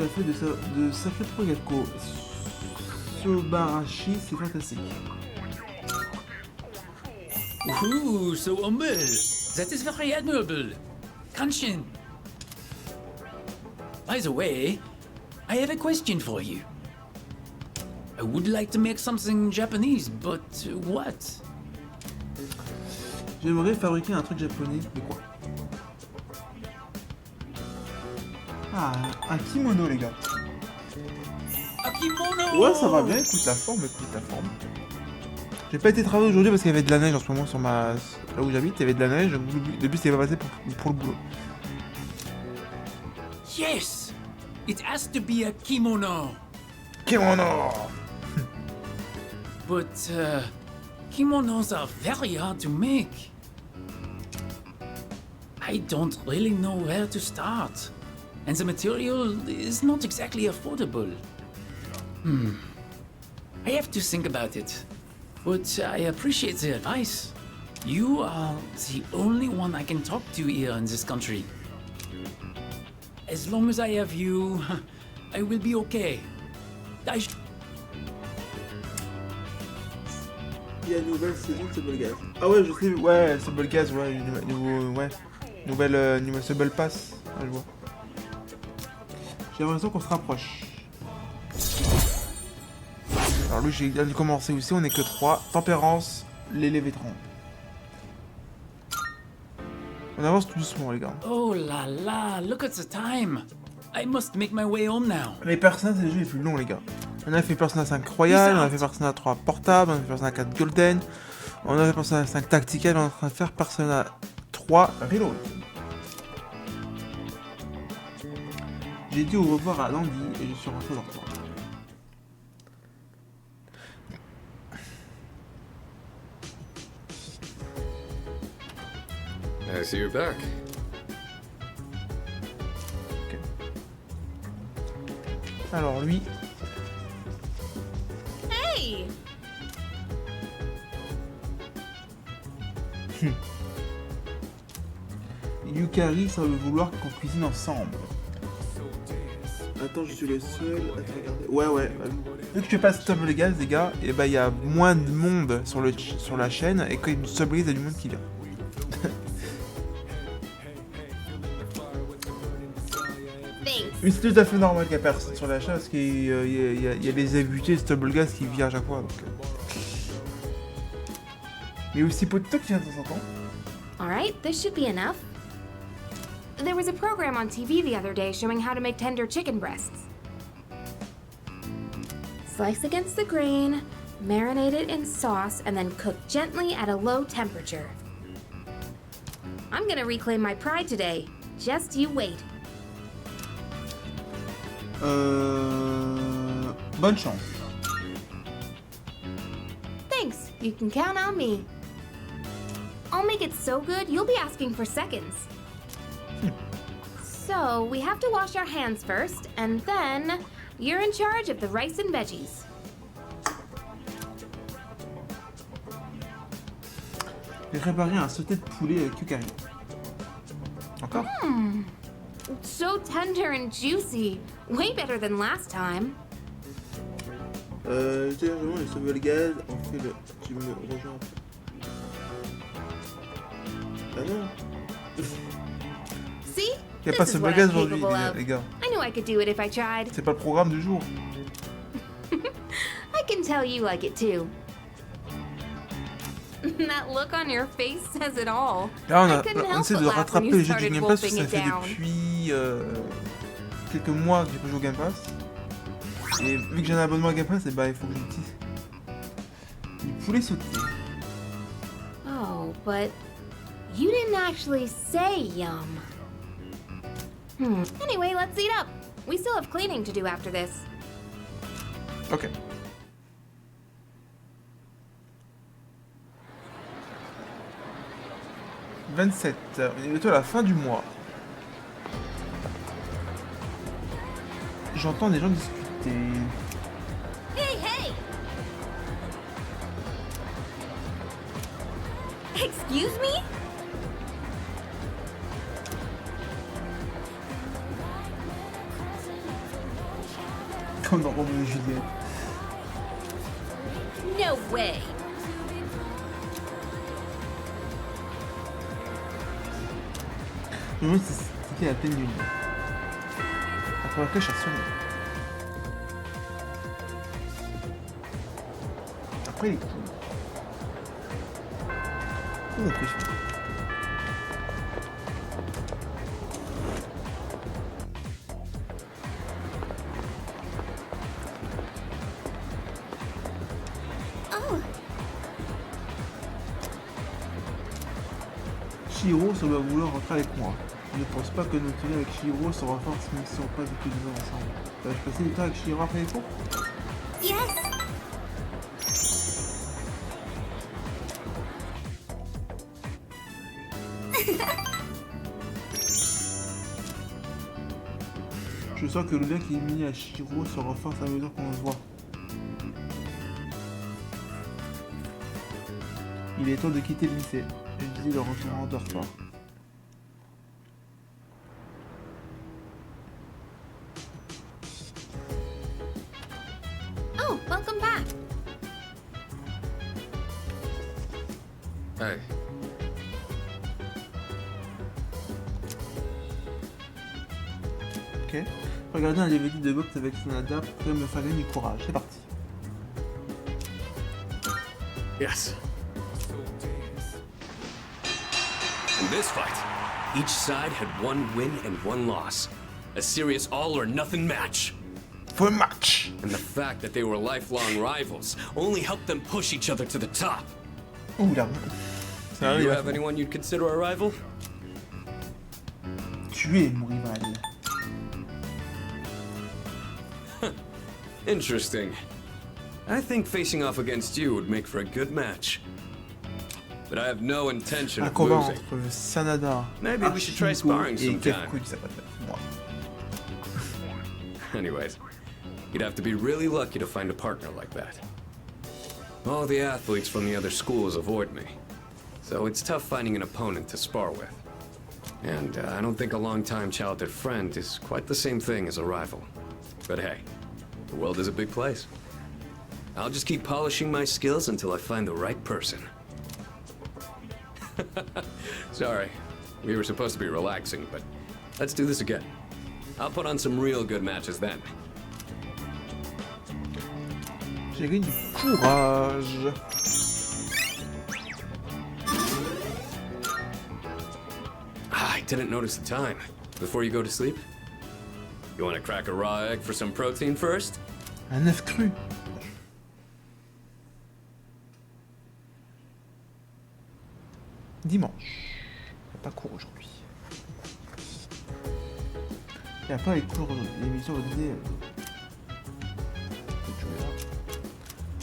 as fait de sacrés progrès, Ko. Subarashi, c'est fantastique. Ooh, so humble. That is very admirable. Kanshin. By the way, I have a question for you. I would like to make something Japanese, but what? J'aimerais fabriquer un truc japonais, mais quoi? Ah, un kimono, les gars. Un kimono! Ouais, ça va bien, écoute la forme, J'ai pas été travailler aujourd'hui parce qu'il y avait de la neige en ce moment sur là où j'habite, il y avait de la neige, donc le but c'était pas passé pour le boulot. Yes! It has to be a kimono! Kimono! But, kimonos are very hard to make. I don't really know where to start. And the material is not exactly affordable. I have to think about it. But I appreciate the advice. You are the only one I can talk to here in this country. As long as I have you, I will be okay. Il y a une nouvelle saison de Sebelgaz. Ah ouais, je sais, ouais, Sebelgaz, ouais, nouvelle Sebel Pass, je vois. J'ai l'impression qu'on se rapproche. Alors lui, j'ai dû commencer aussi, on est que 3. Tempérance, les vétérans. On avance tout doucement, les gars. Oh là là, look at the time. I must make my way home now. Les Persona, c'est les jeux les plus longs, les gars. On a fait Persona 5 Royal, on a fait Persona 3 Portable, on a fait Persona 4 Golden, on a fait Persona 5 Tactical, on est en train de faire Persona 3 Reload. J'ai dit au revoir à Landy et je suis rentré dans le tour. I see you're back. Okay. Alors lui... Hey! Yukari semble vouloir qu'on cuisine ensemble. Attends, je suis le seul. Attends, regardez. Ouais. Vu que je fais pas Stable Gaz, les gars, et bah il y a moins de monde sur la chaîne, et quand il y a une Stable Gaz, il y a du monde qui vient. Mais c'est tout à fait normal qu'il y a personne sur la chaîne parce qu'il y a les habitués de Stable Gaz qui viennent à chaque fois. Donc, Mais aussi Poto qui vient de temps en temps. Alright, this should be enough. There was a program on TV the other day showing how to make tender chicken breasts. Slice against the grain, marinate it in sauce, and then cook gently at a low temperature. I'm gonna reclaim my pride today. Just you wait. Bonne chance. Thanks, you can count on me. I'll make it so good, you'll be asking for seconds. So, we have to wash our hands first, and then you're in charge of the rice and veggies. J'ai préparé un sauté de poulet avec Yukari. Encore? So tender and juicy. Way better than last time. J'ai vraiment les sauver le gaz, on fait le... Tu me rejoins. Ah non. See? Il n'y a pas sauver le gaz aujourd'hui, les gars. I knew I could do it if I tried. C'est pas le programme du jour. I can tell you like it too. That look on your face says it all. Là, on essaie de rattraper les jeux du Game Pass parce que ça fait depuis quelques mois que j'ai pas joué au Game Pass. Et vu que j'ai un abonnement au Game Pass, et bah il faut que j'utilise du poulet sauté. Oh, but you didn't actually say yum. Anyway, let's eat up. We still have cleaning to do after this. Ok. On est bientôt à la fin du mois. J'entends des gens discuter. Hey, hey! Excuse me? Comme dans Roméo et Juliette. No way! Mais moi, c'était à peine une. La première flèche a sonné. Après, il est cool. Oh, on peut faire. Shiro semble vouloir rentrer avec moi. Je ne pense pas que notre lien avec Shiro se renforce même si on passe depuis 2 ans ensemble. Vas-je passer du temps avec Shiro après les cours? Yes! Je sens que le lien qui est mis à Shiro se renforce à mesure qu'on se voit. Il est temps de quitter le lycée. Je dis le retour en dortoir. Oh, welcome back. Hey. Ok. Regardez un DVD de boxe avec Sanada pour me faire gagner du courage. C'est parti. Yes. In this fight, each side had 1 win and 1 loss. A serious all-or-nothing match. For match. And the fact that they were lifelong rivals only helped them push each other to the top. Ouh là. Do you have anyone you'd consider a rival? Tu es mon rival. Interesting. I think facing off against you would make for a good match. But I have no intention of losing. Entre Sanada, Maybe we should try sparring sometime. Moi. Anyways, you'd have to be really lucky to find a partner like that. All the athletes from the other schools avoid me. so it's tough finding an opponent to spar with. And I don't think a long-time childhood friend is quite the same thing as a rival. But hey, the world is a big place. I'll just keep polishing my skills until I find the right person. Sorry, we were supposed to be relaxing, but let's do this again. I'll put on some real good matches then. J'ai gagné du courage. I didn't notice the time. Before you go to sleep? You want to crack a raw egg for some protein first? Un œuf cru. Dimanche. Il n'y a pas cours aujourd'hui. Il n'y a pas les cours aujourd'hui. L'émission vous disait.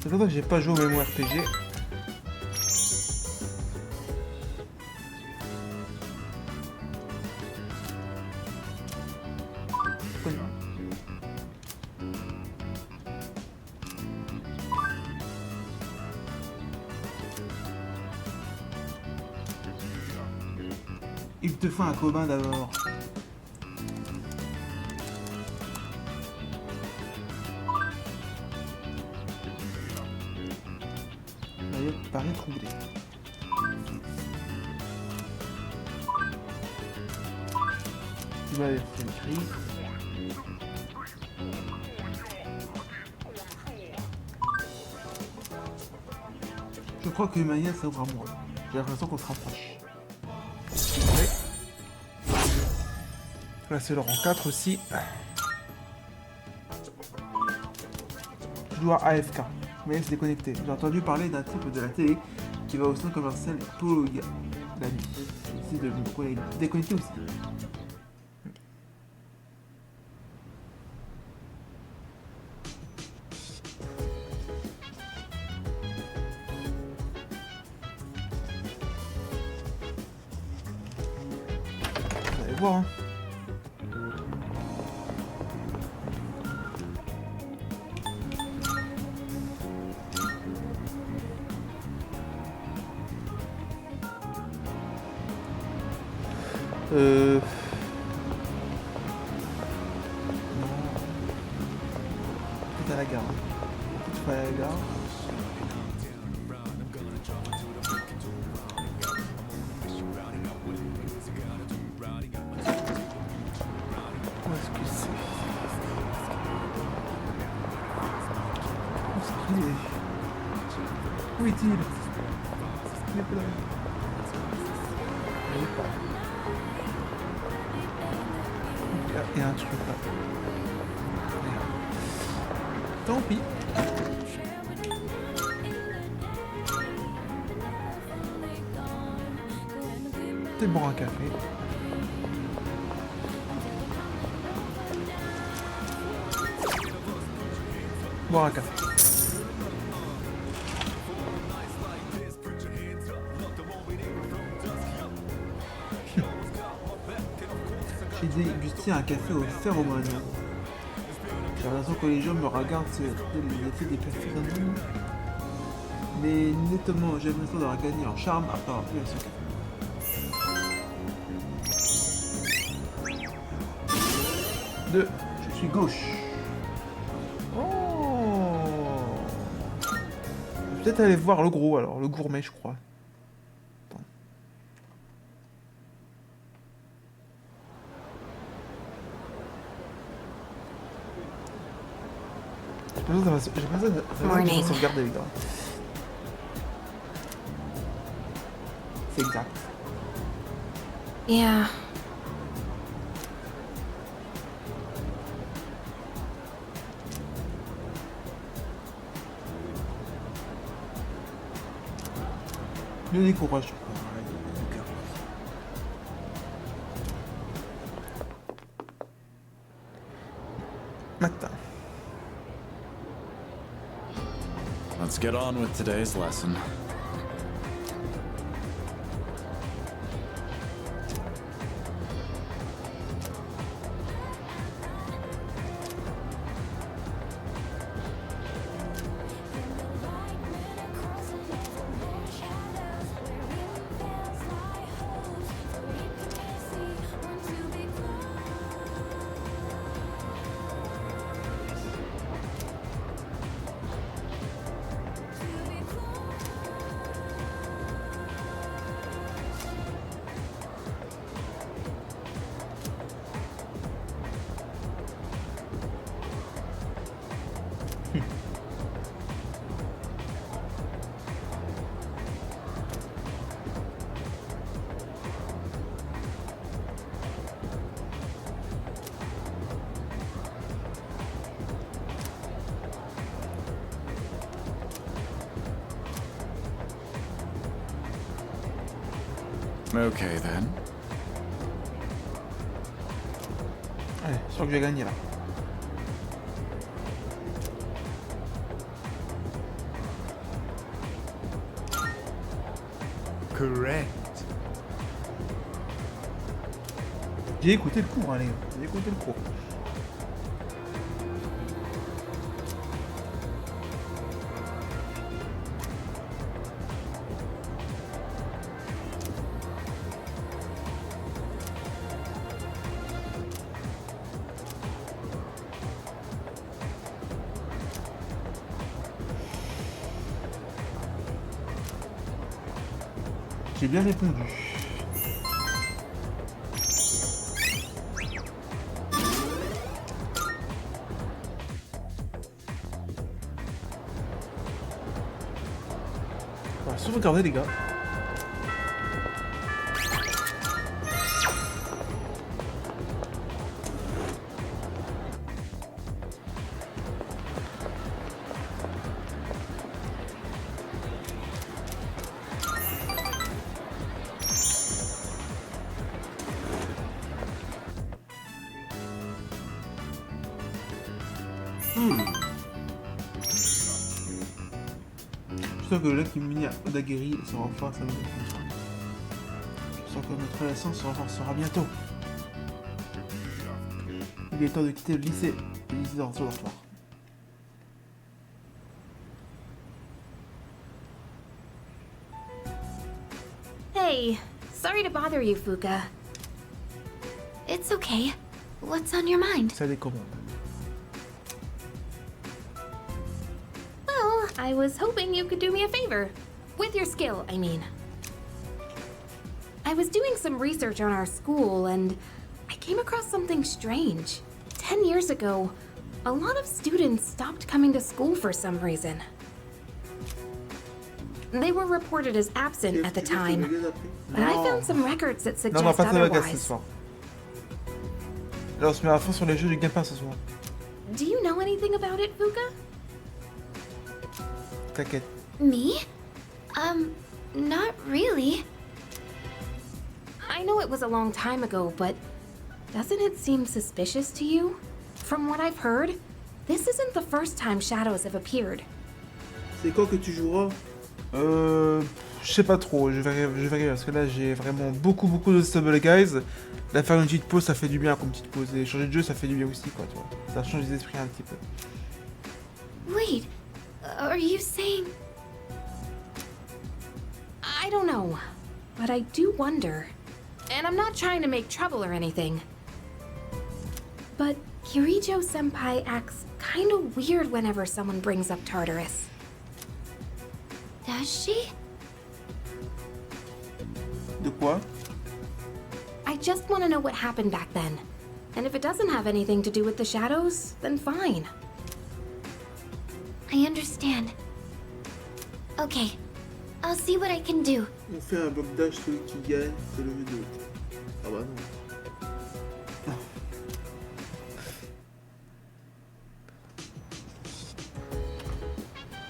C'est pour ça que j'ai pas joué au MMORPG. Il te fait un commun d'abord. Il paraît troublé. Tu vas faire une crise. Je crois que Maya ça ouvre à moi. J'ai l'impression qu'on se rapproche. Là c'est le rang 4 aussi. Je dois AFK. Mais c'est déconnecté. J'ai entendu parler d'un type de la télé qui va au centre commercial tôt la nuit. J'essaie de me déconnecter aussi. Vous allez voir, hein. Non. Tout à la gare. Tout à la gare. Où est-ce que c'est? Où est-ce qu'il est? Où est-il? Il est pas là. Il est pas là. Il y a un truc là. Tant pis. Peut-être boire un café. Boire un café. J'ai dégusté un café au phéromone. J'ai l'impression que les gens me regardent sur les effets des phéromones. Mais nettement, j'ai l'impression d'avoir gagné en charme après avoir fait ce café. Deux, je suis gauche. Oh. Je vais peut-être aller voir le gros alors, le gourmet je crois. J'ai pas ça de sauvegarder les gars. C'est exact. Yeah. Le décourage. Matin. Let's get on with today's lesson. Okay then. Allez, je crois que j'ai gagné là. Correct. J'ai écouté le cours, hein, les gars. J'ai écouté le cours. J'ai bien répondu. On va sauvegarder les gars. Je sens que le lac qui me mène à Daguerre sera enfin sa nouvelle contrat. Je sens que notre relation se renforcera bientôt. Il est temps de quitter le lycée et l'lycée dans le dortoir. Hey, sorry to bother you, Fuka. It's okay. What's on your mind? Ça décommande. Well, I was hoping you could do me a favor. With your skill, I mean. I was doing some research on our school, and I came across something strange. 10 years ago, a lot of students stopped coming to school for some reason. They were reported as absent at the time, but I found some records that Non, on va suggest pas faire ce otherwise. soir. Là, on se met à fond sur les jeux du Game Pass ce soir. Do you know anything about it, Fuka? T'inquiète. Me? Not really. I know it was a long time ago, but doesn't it seem suspicious to you? From what I've heard, this isn't the first time shadows have appeared. C'est quand que tu joueras? Je sais pas trop, je verrai parce que là j'ai vraiment beaucoup de Stable Guys. Là faire une petite pause ça fait du bien comme petite pause et changer de jeu ça fait du bien aussi quoi, tu vois. Ça change les esprits un petit peu. Wait, are you saying... I don't know, but I do wonder. And I'm not trying to make trouble or anything. But Kirijo-senpai acts kind of weird whenever someone brings up Tartarus. Does she? De quoi? I just want to know what happened back then. And if it doesn't have anything to do with the shadows, then fine. I understand. Okay, I'll see what I can do. On fait un bloc dash, celui qui gagne, c'est le jeu de l'autre. Ah bah non.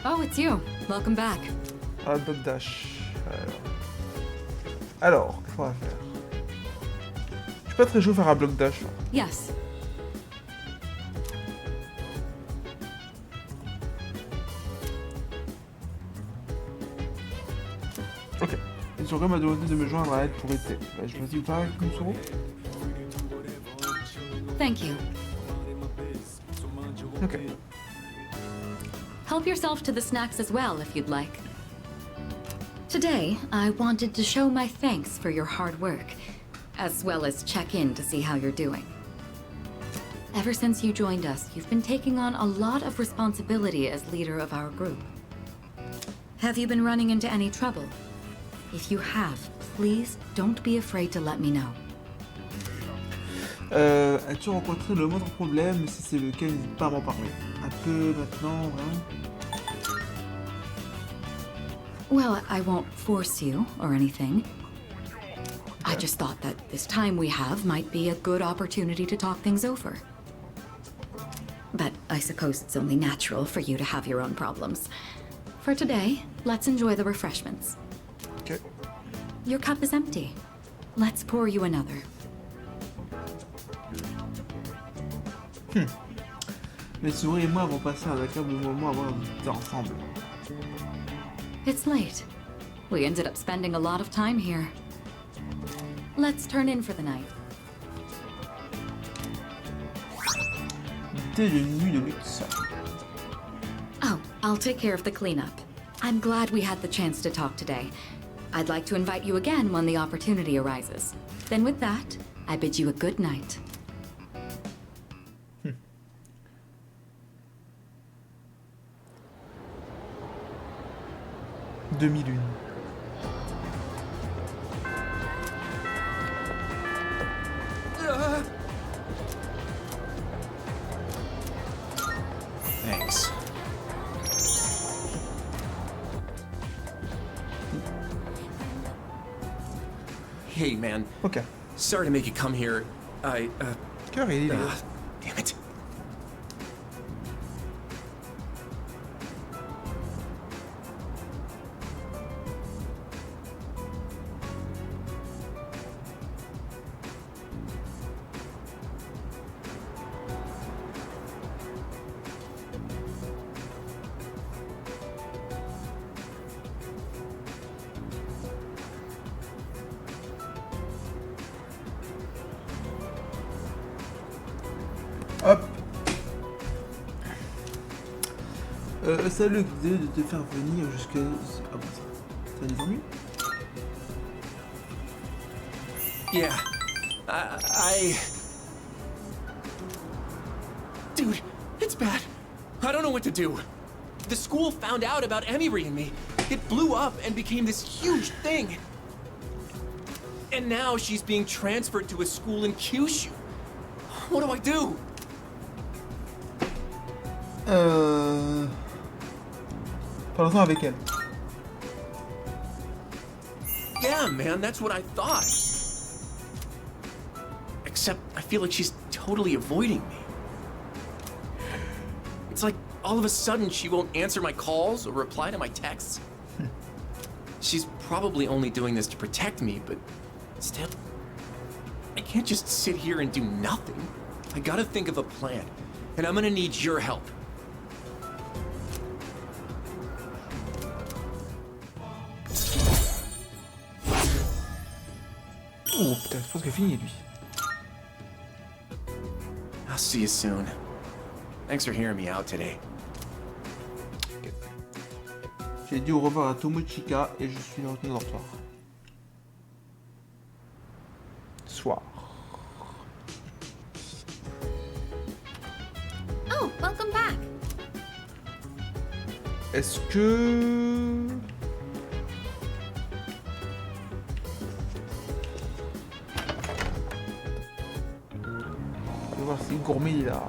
Oh, it's you. Welcome back. Ah, bloc dash. Alors, qu'est-ce qu'on va faire? Je suis pas très chaud faire un bloc dash. Yes. Ok. Isoro m'a demandé de me joindre à elle pour été. Bah, je choisis pas avec Isoro. Thank you. Ok. Help yourself to the snacks as well, if you'd like. Today, I wanted to show my thanks for your hard work, as well as check in to see how you're doing. Ever since you joined us, you've been taking on a lot of responsibility as leader of our group. Have you been running into any trouble? If you have, please don't be afraid to let me know. As-tu rencontré le moindre problème? Si c'est le cas, n'hésite pas à m'en parler. Un peu maintenant, vraiment. Well, I won't force you or anything. I just thought that this time we have might be a good opportunity to talk things over. But I suppose it's only natural for you to have your own problems. For today, let's enjoy the refreshments. Okay. Your cup is empty. Let's pour you another. Les souris et moi avons passé un agréable moment à voir nous ensemble. It's late. We ended up spending a lot of time here. Let's turn in for the night. Dès le nuit de luxe. Oh, I'll take care of the cleanup. I'm glad we had the chance to talk today. I'd like to invite you again when the opportunity arises. Then with that, I bid you a good night. Demi-lune. Thanks. Hey, man. Okay. Sorry to make you come here. Damn it. Hop. Salut, désolé de te faire venir jusque... Ah bon, ça les ennuie? Yeah. I... Dude, it's bad. I don't know what to do. The school found out about Emiry and me. It blew up and became this huge thing. And now she's being transferred to a school in Kyushu. What do I do? Parlons avec elle. Yeah, man, that's what I thought. Except I feel like she's totally avoiding me. It's like all of a sudden she won't answer my calls or reply to my texts. She's probably only doing this to protect me, but still, I can't just sit here and do nothing. I gotta think of a plan, and I'm gonna need your help. Oh putain, je pense qu'il est fini lui. I'll see you soon. Thanks for hearing me out today. J'ai dit au revoir à Tomochika et je suis retourné dans le dortoir. Soir. Oh, welcome back. Est-ce que... On va voir si Gourmet il est là.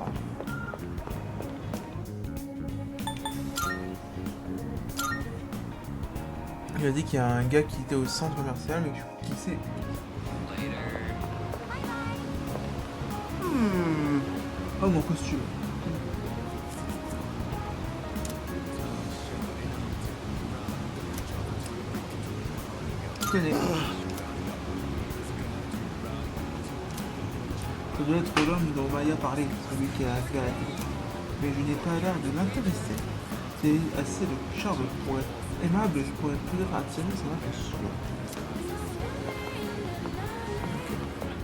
Il a dit qu'il y a un gars qui était au centre commercial, mais qui sait. Oh, mon costume. Tenez. Ça doit être l'homme dont Maya parlait, celui qui a affaire à la télé. Mais je n'ai pas l'air de m'intéresser. C'est assez de charme pour être aimable, je pourrais peut-être attirer son attention.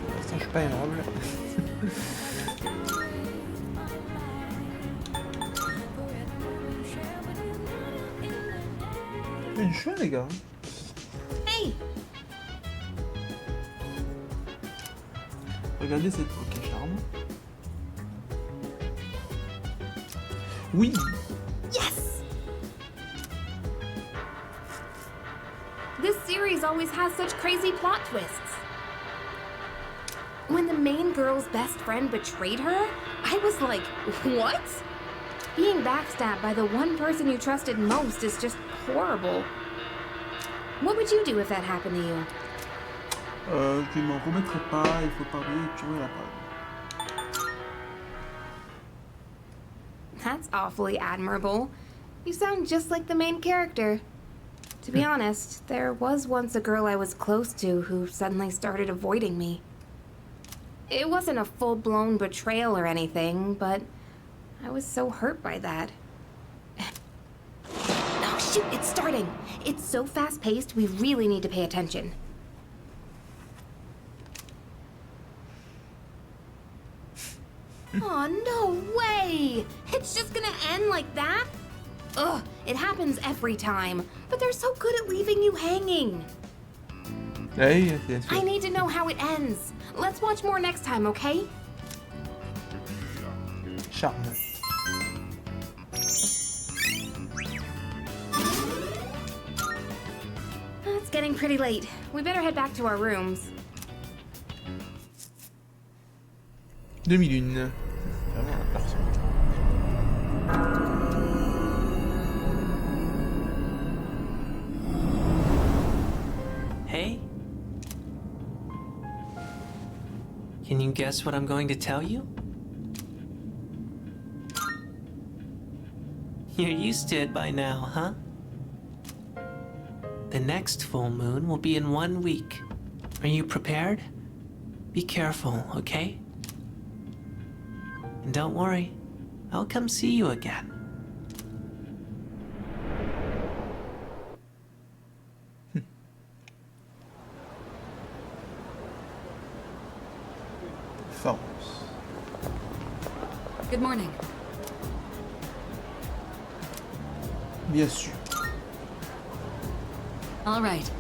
Pour l'instant, je suis pas aimable. Une chouette, les gars. Hey! Regardez cette... Ok, charme. Oui! Yes! This series always has such crazy plot twists. When the main girl's best friend betrayed her, I was like, what? Being backstabbed by the one person you trusted most is just horrible. What would you do if that happened to you? Je ne m'en remettrai pas, il faut pardonner et tuer la panne. That's awfully admirable. You sound just like the main character. To be honest, there was once a girl I was close to who suddenly started avoiding me. It wasn't a full-blown betrayal or anything, but I was so hurt by that. Oh shoot, it's starting! It's so fast-paced, we really need to pay attention. Oh, no way! It's just gonna end like that? Ugh, it happens every time, but they're so good at leaving you hanging. Hey, yes. I need to know how it ends. Let's watch more next time, okay? Charme. It's getting pretty late. We better head back to our rooms. Demi-lune. Vraiment la personne. Hey? Can you guess what I'm going to tell you? You're used to it by now, huh? The next full moon will be in 1 week. Are you prepared? Be careful, okay? And don't worry, I'll come see you again. Force. Good morning. Bien sûr. All right.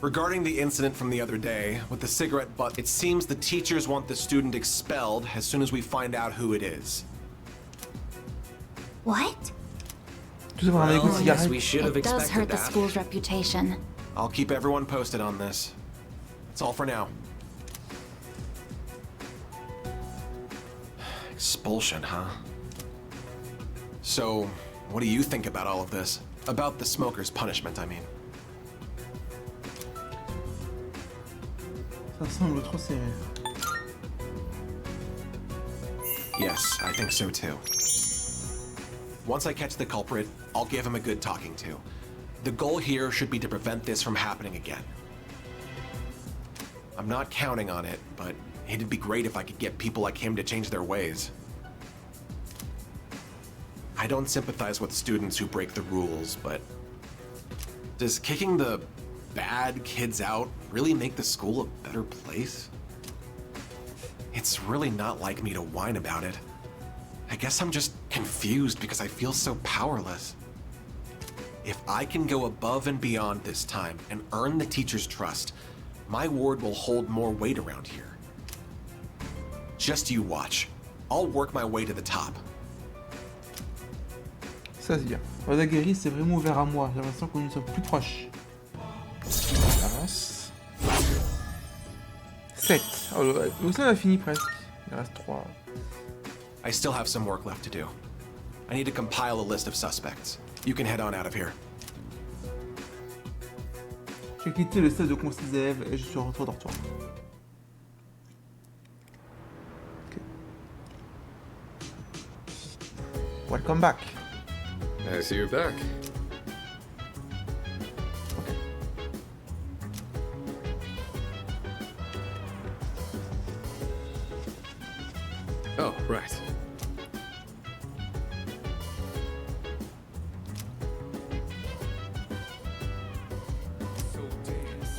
Regarding the incident from the other day, with the cigarette butt, it seems the teachers want the student expelled as soon as we find out who it is. What? Well, yes, we should have It does expected hurt the that. school's reputation. I'll keep everyone posted on this. That's all for now. Expulsion, huh? So, what do you think about all of this? About the smoker's punishment, I mean. Ça semble trop serré. Yes, I think so too. Once I catch the culprit, I'll give him a good talking to. The goal here should be to prevent this from happening again. I'm not counting on it, but it'd be great if I could get people like him to change their ways. I don't sympathize with students who break the rules, but does kicking the bad kids out really make the school a better place? It's really not like me to whine about it. I guess I'm just confused because I feel so powerless. If I can go above and beyond this time and earn the teacher's trust, my word will hold more weight around here. Just you watch. I'll work my way to the top. Ça c'est bien. La guérie c'est vraiment ouvert à moi. J'ai l'impression qu'on nous sommes plus proches. Avance. 7. Oh, donc ça on a fini presque. Il reste 3. I still have some work left to do. I need to compile a list of suspects. You can head on out of here. J'ai quitté le stade de conseil des élèves et je suis en retour de retour. Okay. Welcome back. I see you're back. Oh, right.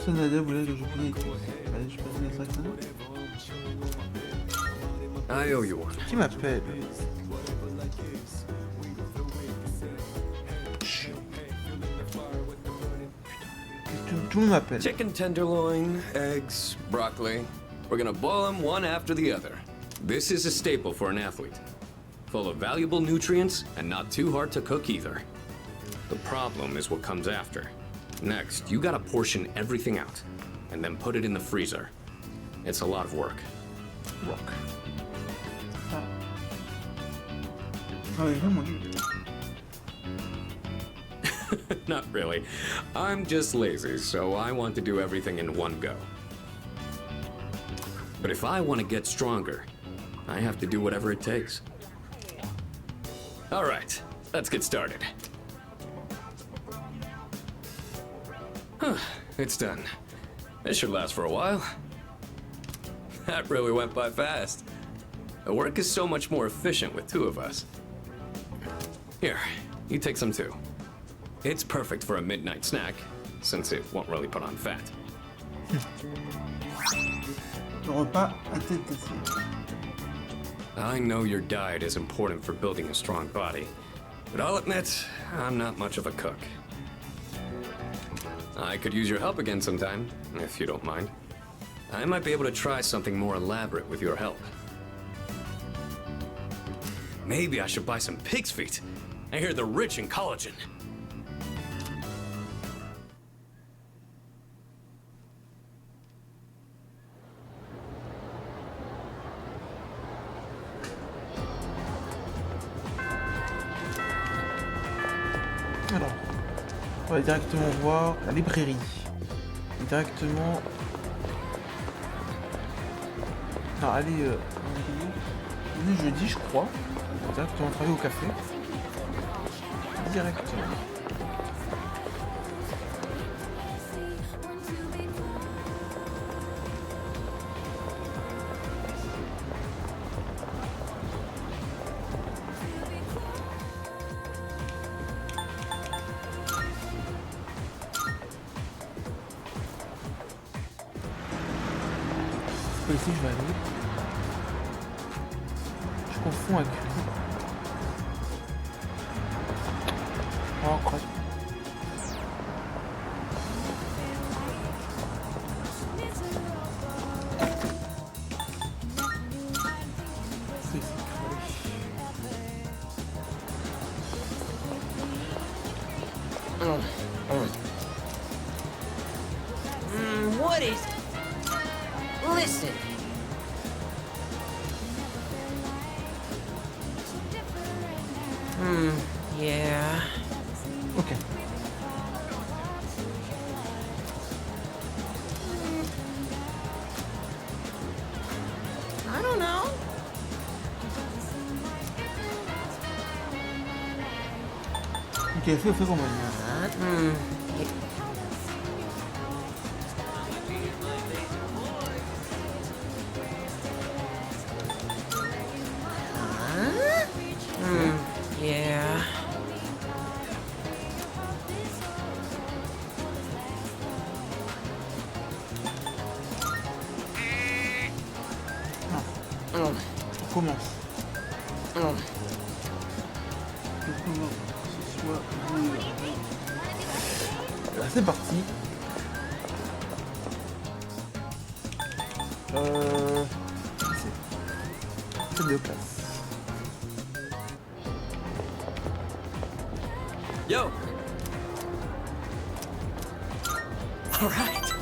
Ça Nadia voulait que je prie ici. Allez, je passe les 5 minutes. I owe you one. Qui m'appelle? Tout le monde m'appelle. Chicken tenderloin, eggs, broccoli. We're gonna boil them one after the other. This is a staple for an athlete. Full of valuable nutrients and not too hard to cook either. The problem is what comes after. Next, you gotta portion everything out and then put it in the freezer. It's a lot of work. Ah ouais, vraiment nul. Not really. I'm just lazy, so I want to do everything in one go. But if I want to get stronger, I have to do whatever it takes. All right, let's get started. Huh, it's done. This should last for a while. That really went by fast. The work is so much more efficient with two of us. Here, you take some too. It's perfect for a midnight snack, since it won't really put on fat. Le repas à tête cassée. I know your diet is important for building a strong body, but I'll admit, I'm not much of a cook. I could use your help again sometime, if you don't mind. I might be able to try something more elaborate with your help. Maybe I should buy some pig's feet. I hear they're rich in collagen. Alors, on va directement voir la librairie. Directement. Non, allez, on est jeudi, je crois. On va directement travailler au café. Directement. Ici je vais aller. Je confonds avec lui. Oh crap. What is... Listen. Yeah. Ok. I don't know. Ok, fais comment Yeah. On commence. Là, c'est parti. C'est de classe. Yo! All right.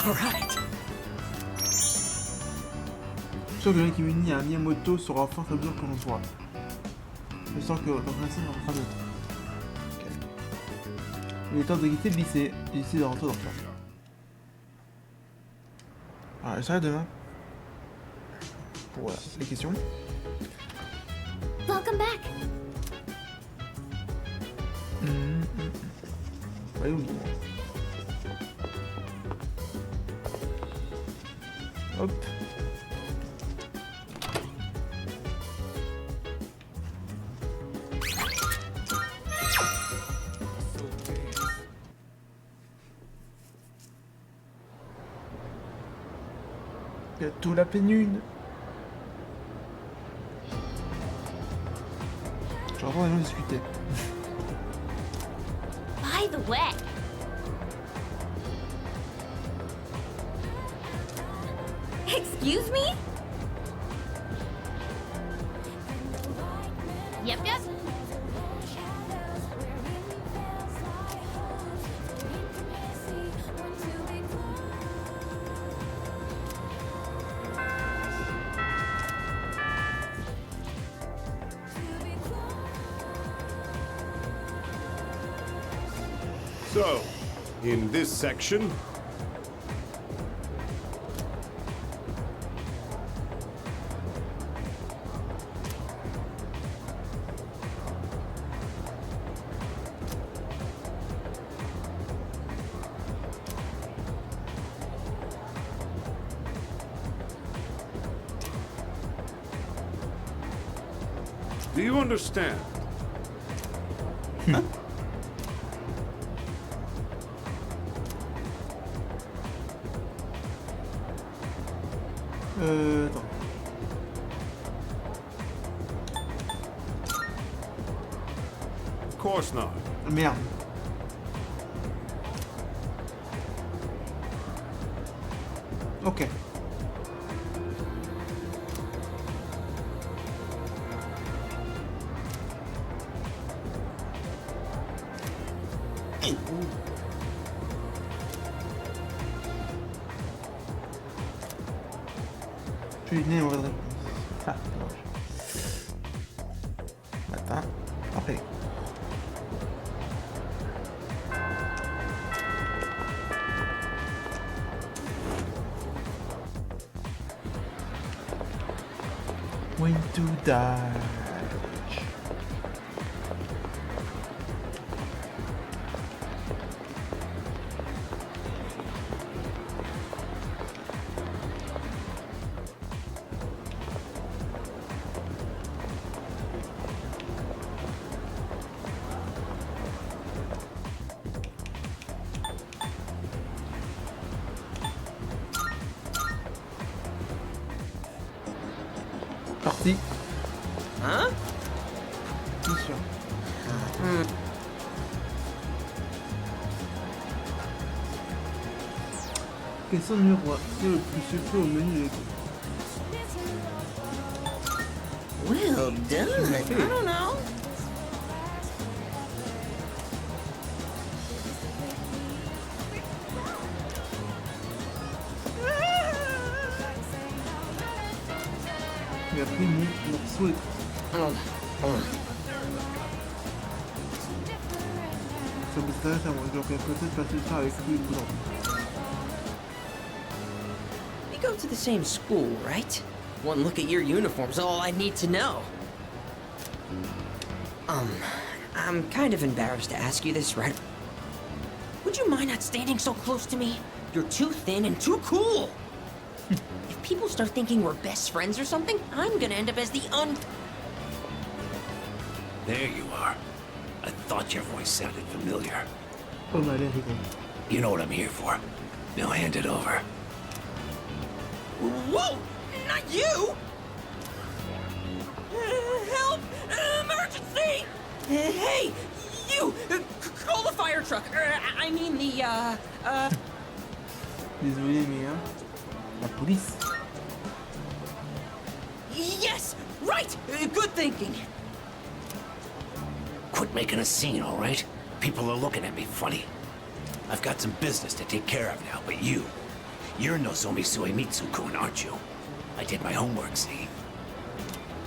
All right. Je sens que le mec qui m'unit à Miyamoto sera fort à mesure que l'on soit. Je sens que dans la scène, on fera d'autres. Il est temps de quitter le lycée. Le lycée de rentrer dans le plan. Alors, je serai demain. Pour les questions. Welcome back. Allez, où hop. Bientôt la pénurie. Je vais avoir les gens discuter. By the way. Excuse me? Yep. So, in this section, do you understand? Attends. Of course not. Merde. Ok. Je suis né en mauvaise réponse. Ah, dommage. Attends. Après. When to die. Partie. Hein? Mission. Question numéro 1. C'est le plus sucré au menu des Well done. I don't know. Il a pris mon morceau et... Ça me stresse à moi, j'aurais peut-être passé le temps avec lui ou non. We go to the same school, right? One look at your uniform's all I need to know. I'm kind of embarrassed to ask you this, right? Would you mind not standing so close to me? You're too thin and too cool. If people start thinking we're best friends or something, I'm gonna end up as the There you are. I thought your voice sounded familiar. Oh my god, You know what I'm here for. Now hand it over. Whoa! Not you! Help! Emergency! Hey! You! Call the fire truck! I mean the, Désolé, mais hein. La police. Yes! Right! Good thinking! Quit making a scene, all right? People are looking at me funny. I've got some business to take care of now, but you're Nozomi Suemitsu-kun, aren't you? I did my homework, see?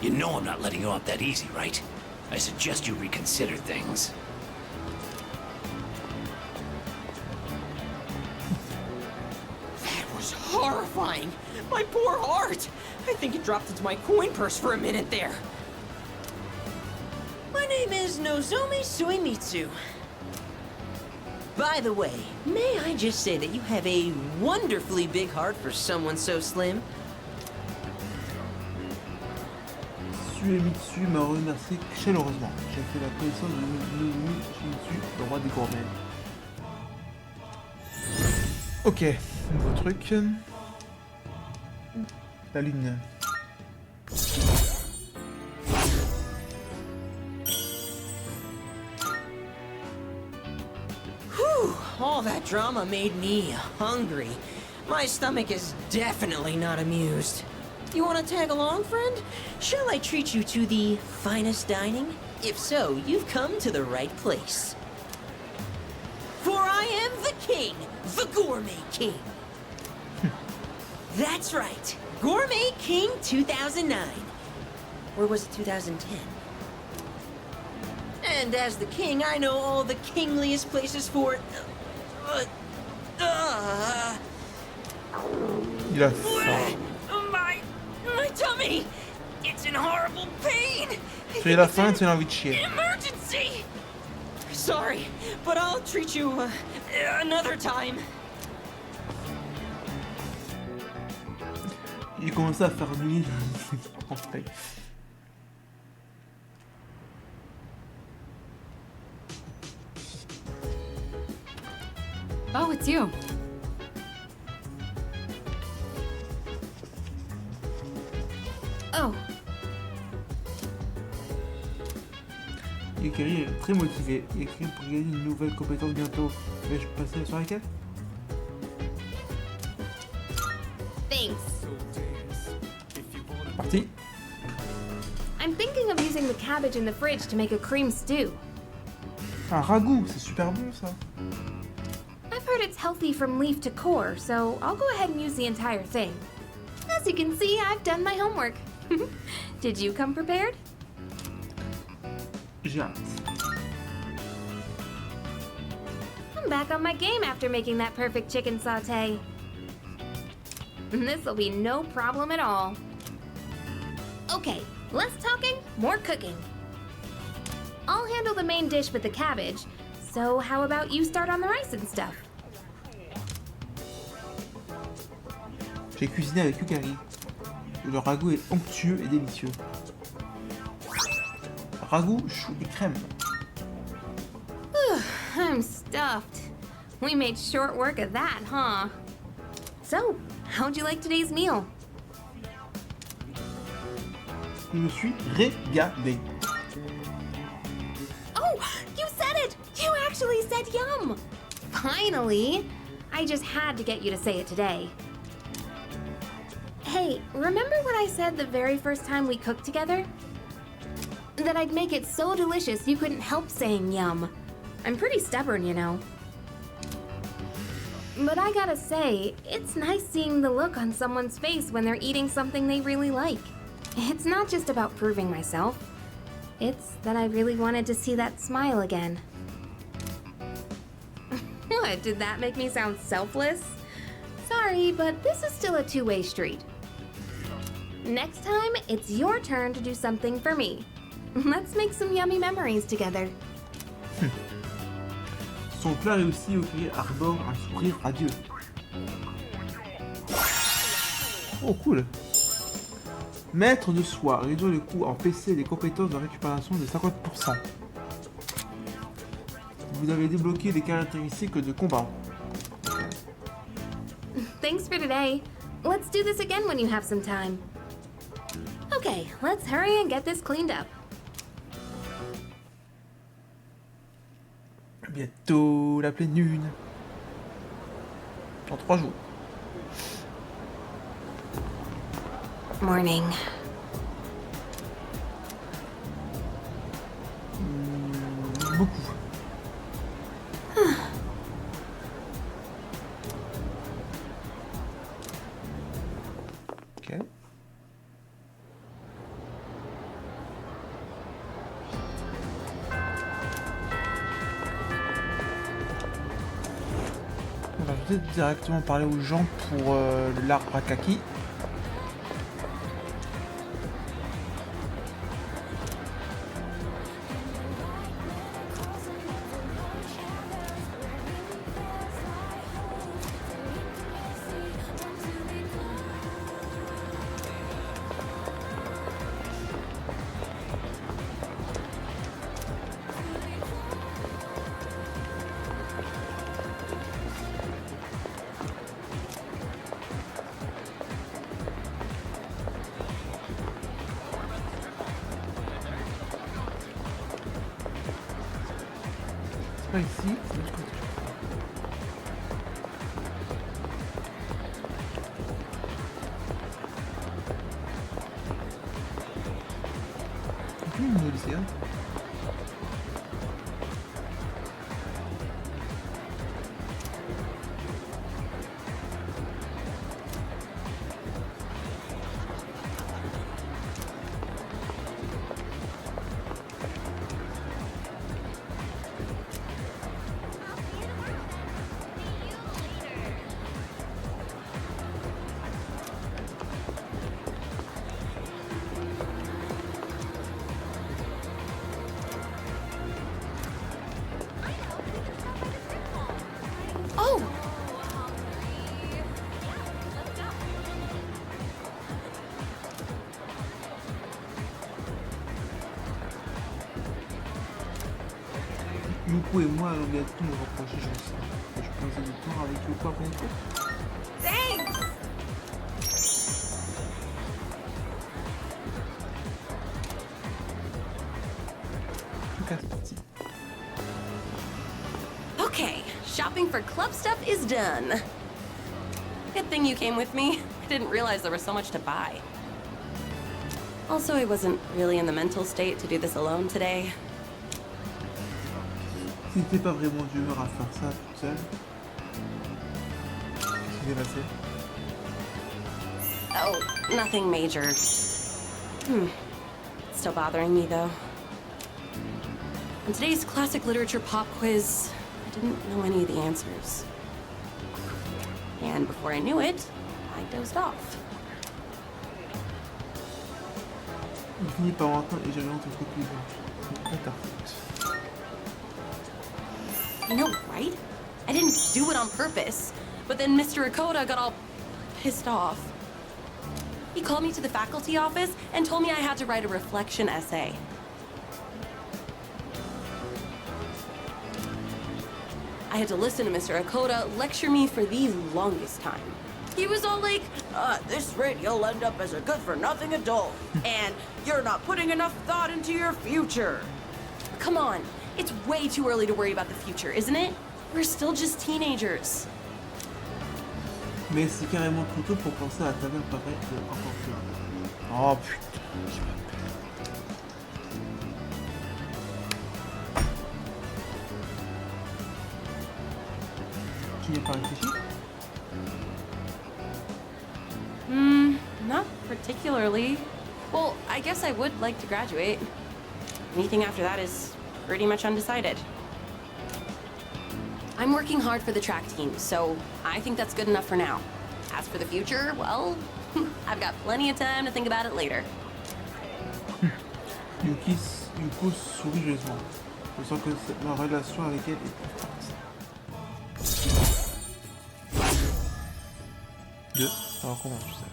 You know I'm not letting you off that easy, right? I suggest you reconsider things. That was horrifying! My poor heart! I think it dropped into my coin purse for a minute there. My name is Nozomi Suemitsu. By the way, may I just say that you have a wonderfully big heart for someone so slim? Suemitsu m'a remercié chaleureusement. J'ai fait la connaissance de Nozomi Suemitsu, le roi des gourmets. Ok, nouveau truc. La lune. All that drama made me hungry. My stomach is definitely not amused. You want to tag along, friend? Shall I treat you to the finest dining? If so, you've come to the right place. For I am the king, the Gourmet King. That's right, Gourmet King 2009. Or was it 2010? And as the king, I know all the kingliest places for... Il a faim. My tummy! It's in horrible pain! Tu as la faim, tu as envie de chier. Emergency! Sorry, but I'll treat you another time. Il commence à faire nuit. En fait. Oh, it's you. Oh. Yukari est très motivé. Il écrit pour gagner une nouvelle compétence bientôt. Vais-je passer sur laquelle? Thanks. Partie. I'm thinking of using the cabbage in the fridge to make a cream stew. Un ragoût, c'est super bon ça. I've heard it's healthy from leaf to core, so I'll go ahead and use the entire thing. As you can see, I've done my homework. Did you come prepared? J'ai hâte. I'm back on my game after making that perfect chicken sauté. This'll be no problem at all. Okay, less talking, more cooking. I'll handle the main dish with the cabbage, so how about you start on the rice and stuff? J'ai cuisiné avec Yukari. Le ragoût est onctueux et délicieux. Ragoût, chou et crème. I'm stuffed. We made short work of that, huh? So, how'd you like today's meal? Je me suis régalé. Oh, you said it! You actually said yum! Finally! I just had to get you to say it today. Hey, remember what I said the very first time we cooked together? That I'd make it so delicious you couldn't help saying yum. I'm pretty stubborn, you know. But I gotta say, it's nice seeing the look on someone's face when they're eating something they really like. It's not just about proving myself. It's that I really wanted to see that smile again. What, did that make me sound selfless? Sorry, but this is still a two-way street. Next time, it's your turn to do something for me. Let's make some yummy memories together. Son plat réussi, Yukari arbore un sourire radieux. Oh, cool. Maître de soi, réduire le coût en PC et les compétences de récupération de 50%. Vous avez débloqué les caractéristiques de combat. Thanks for today. Let's do this again when you have some time. Okay, let's hurry and get this cleaned up. Bientôt la pleine lune. Dans 3 jours. Morning. Beaucoup. Ok. On va peut-être directement parler aux gens pour l'arbre à kaki. Pas ici, c'est de l'autre côté. Yuko et moi, on vient tout me reprocher, je sais. Je passais du temps avec Yuko après les cours. Thanks! Ok, c'est parti. Okay, shopping for club stuff is done. Good thing you came with me. I didn't realize there was so much to buy. Also, I wasn't really in the mental state to do this alone today. Si t'es pas vraiment d'humeur à faire ça toute seule, qu'est-ce qui s'est passé? Oh, nothing major. Still bothering me, though. On today's classic literature pop quiz, I didn't know any of the answers. And before I knew it, I dozed off. Il finit par entendre et j'avais entre conclusion. C'est pas ta faute. I know, right? I didn't do it on purpose. But then Mr. Akoda got all pissed off. He called me to the faculty office and told me I had to write a reflection essay. I had to listen to Mr. Akoda lecture me for the longest time. He was all like, At this rate, you'll end up as a good-for-nothing adult. And you're not putting enough thought into your future. come on. It's way too early to worry about the future, isn't it? We're still just teenagers. Mais c'est carrément trop tôt pour penser à ta mère pareil encore plus. Oh putain. Tu n'y as pas réfléchi? Not particularly. Well, I guess I would like to graduate. Anything after that is pretty much undecided. I'm working hard for the track team, so I think that's good enough for now. As for the future, well, I've got plenty of time to think about it later. Yuko sourit joyeusement. Je sens que ma relation avec elle est plus forte. 2. Alors comment tu sais?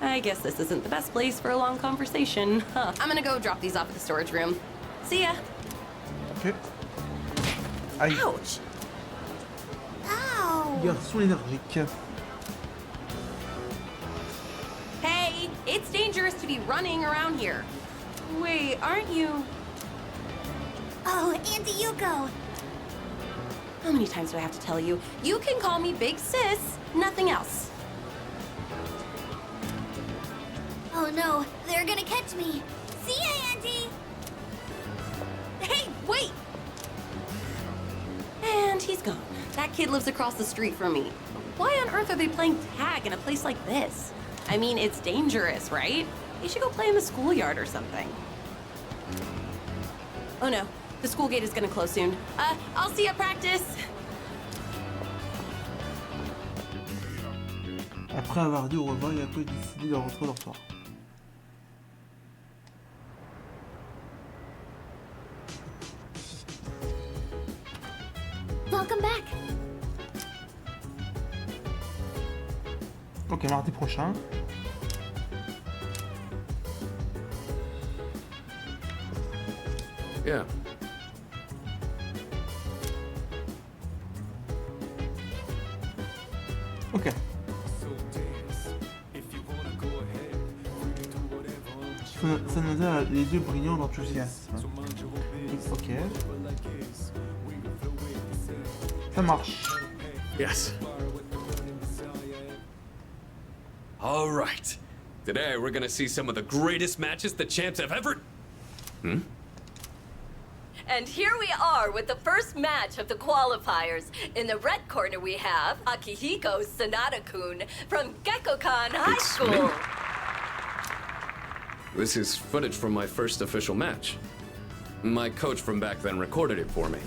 I guess this isn't the best place for a long conversation. Huh. I'm gonna go drop these off at the storage room. See ya. Ok. Aïe. Ouch. Garçon énergique. Hey, it's dangerous to be running around here. Wait, aren't you? Oh, Auntie Yuko. How many times do I have to tell you? You can call me Big Sis, nothing else. Oh no, they're gonna catch me. See ya, Auntie. Hey, wait! And he's gone. That kid lives across the street from me. Why on earth are they playing tag in a place like this? I mean, it's dangerous, right? They should go play in the schoolyard or something. Oh no, the school gate is gonna close soon. I'll see you at practice. Après avoir dit au revoir, Yuko a décidé de rentrer au dortoir. Welcome back. Ok, mardi prochain. Yeah. Ok. Ça nous a les yeux brillants d'enthousiasme. Ok. Ça marche. Yes. All right. Today we're gonna see some of the greatest matches the champs have ever... And here we are with the first match of the qualifiers. In the red corner we have Akihiko Sanada-kun from Gekkokan High It's School. me. This is footage from my first official match. My coach from back then recorded it for me.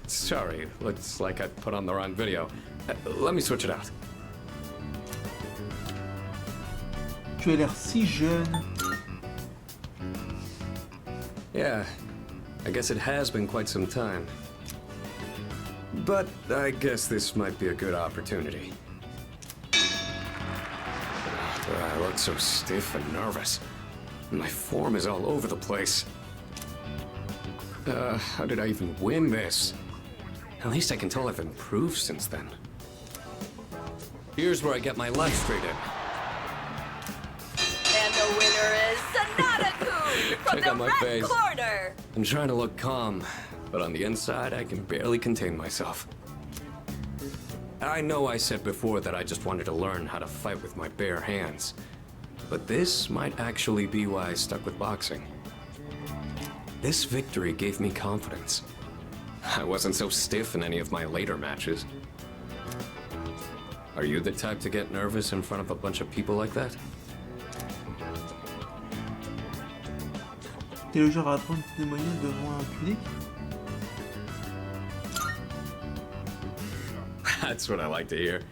Sorry, looks like I put on the wrong video. Let me switch it out. Tu as l'air si jeune. Yeah, I guess it has been quite some time. But I guess this might be a good opportunity. I look so stiff and nervous. My form is all over the place. How did I even win this? At least I can tell I've improved since then. Here's where I get my life straight in. And the winner is Sonata-kun from Check the out my red face. corner. I'm trying to look calm, but on the inside, I can barely contain myself. I know I said before that I just wanted to learn how to fight with my bare hands, but this might actually be why I stuck with boxing. This victory gave me confidence. I wasn't so stiff in any of my later matches. Are you the type to get nervous in front of a bunch of people like that? T'es le genre à prendre tes moyens devant un public? That's what I like to hear.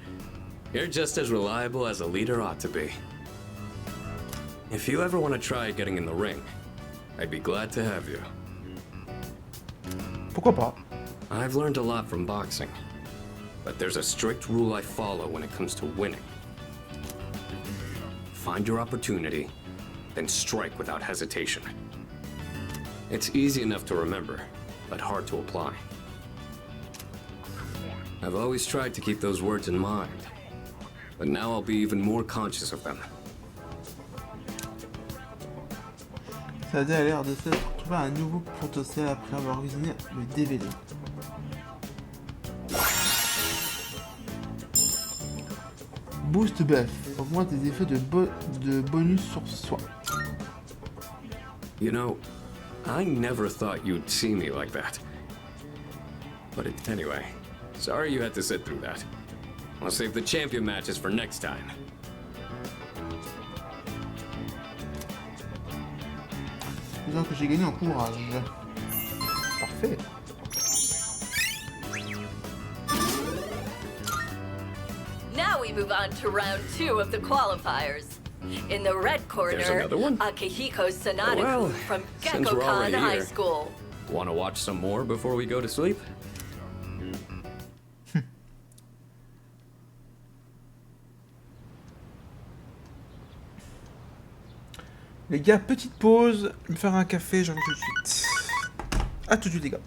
You're just as reliable as a leader ought to be. If you ever want to try getting in the ring, I'd be glad to have you. Pourquoi pas? I've learned a lot from boxing, but there's a strict rule I follow when it comes to winning. Find your opportunity, then strike without hesitation. It's easy enough to remember, but hard to apply. I've always tried to keep those words in mind, but now I'll be even more conscious of them. Sadé a l'air de s'être retrouvé un nouveau potentiel après avoir visionné le DVD. Boost buff, augmente les effets de bonus sur soi. You know, I never thought you'd see me like that. But anyway, sorry you had to sit through that. I'll save the champion matches for next time. Disons que j'ai gagné en courage. Parfait. Now we move on to round 2 of the qualifiers. In the red corner, There's another one? Akihiko Sonata Well, from since we're already Gekkokan High here. School. Want to watch some more before we go to sleep? Les gars, petite pause, me faire un café, j'en reviens tout de suite. A tout de suite les gars.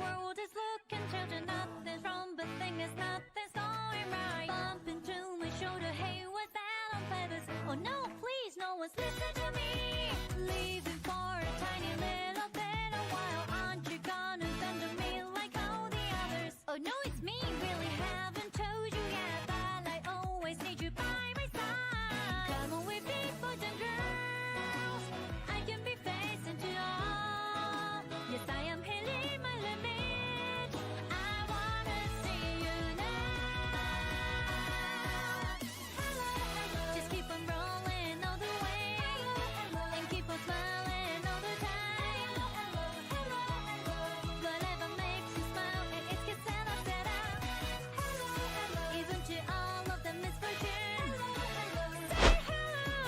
world is looking to nothing's wrong, but thing is nothing's going right. Bump into my shoulder, hey, was that on purpose? Oh no, please, no one's listening to me. Leaving for a tiny little bit a while. Aren't you gonna thunder me like all the others? Oh no, it's me, really haven't told you yet that I always need you by my side. Come on with me, boys and girls, I can be facing to all. Yes, I am hitting my limit. I wanna see you now. Just keep on rolling all the way, and keep on smiling all the time. Whatever makes you smile, it's que será, será. Even to all of the misfortunes, say hello.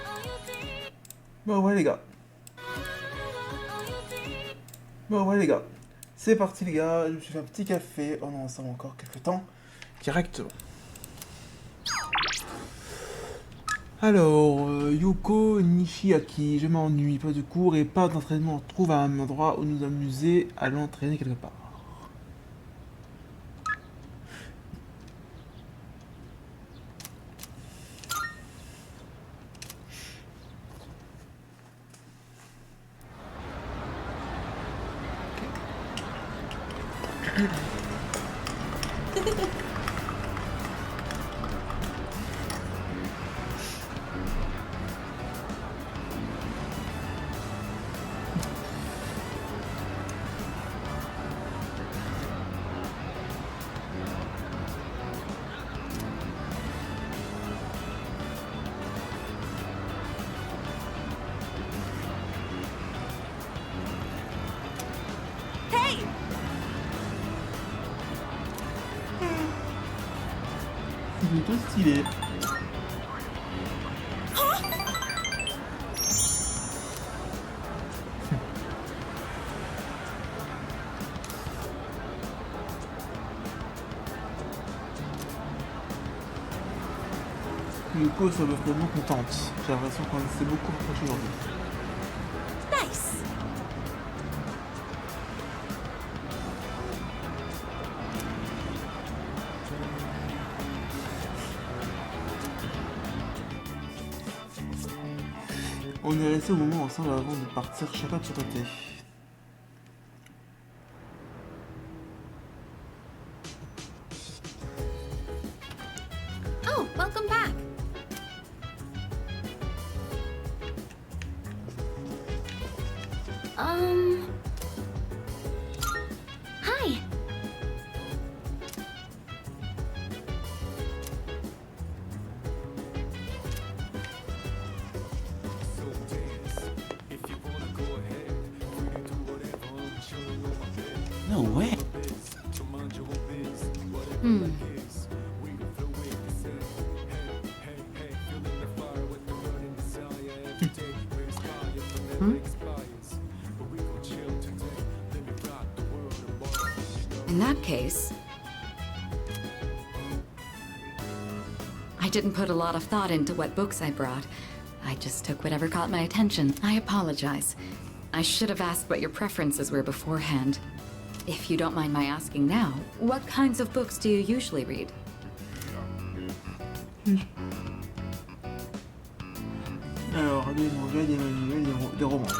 All you see. Bon ouais les gars. Bon ouais les gars. C'est parti les gars, je me suis fait un petit café, on est ensemble encore quelques temps. Directement. Alors, Yuko Nishiaki, je m'ennuie, pas de cours et pas d'entraînement. On trouve un endroit où nous amuser à l'entraîner quelque part. Hey! C'est plutôt stylé. Yuko semble vraiment contente. J'ai l'impression qu'on s'est beaucoup rapproché aujourd'hui. Nice! On est resté au moment ensemble avant de partir chacun de son côté. Oh, welcome back. Hi. No way. In that case, I didn't put a lot of thought into what books I brought. I just took whatever caught my attention. I apologize. I should have asked what your preferences were beforehand. If you don't mind my asking now, what kinds of books do you usually read? Alors, des mangas, des manuels, des romans.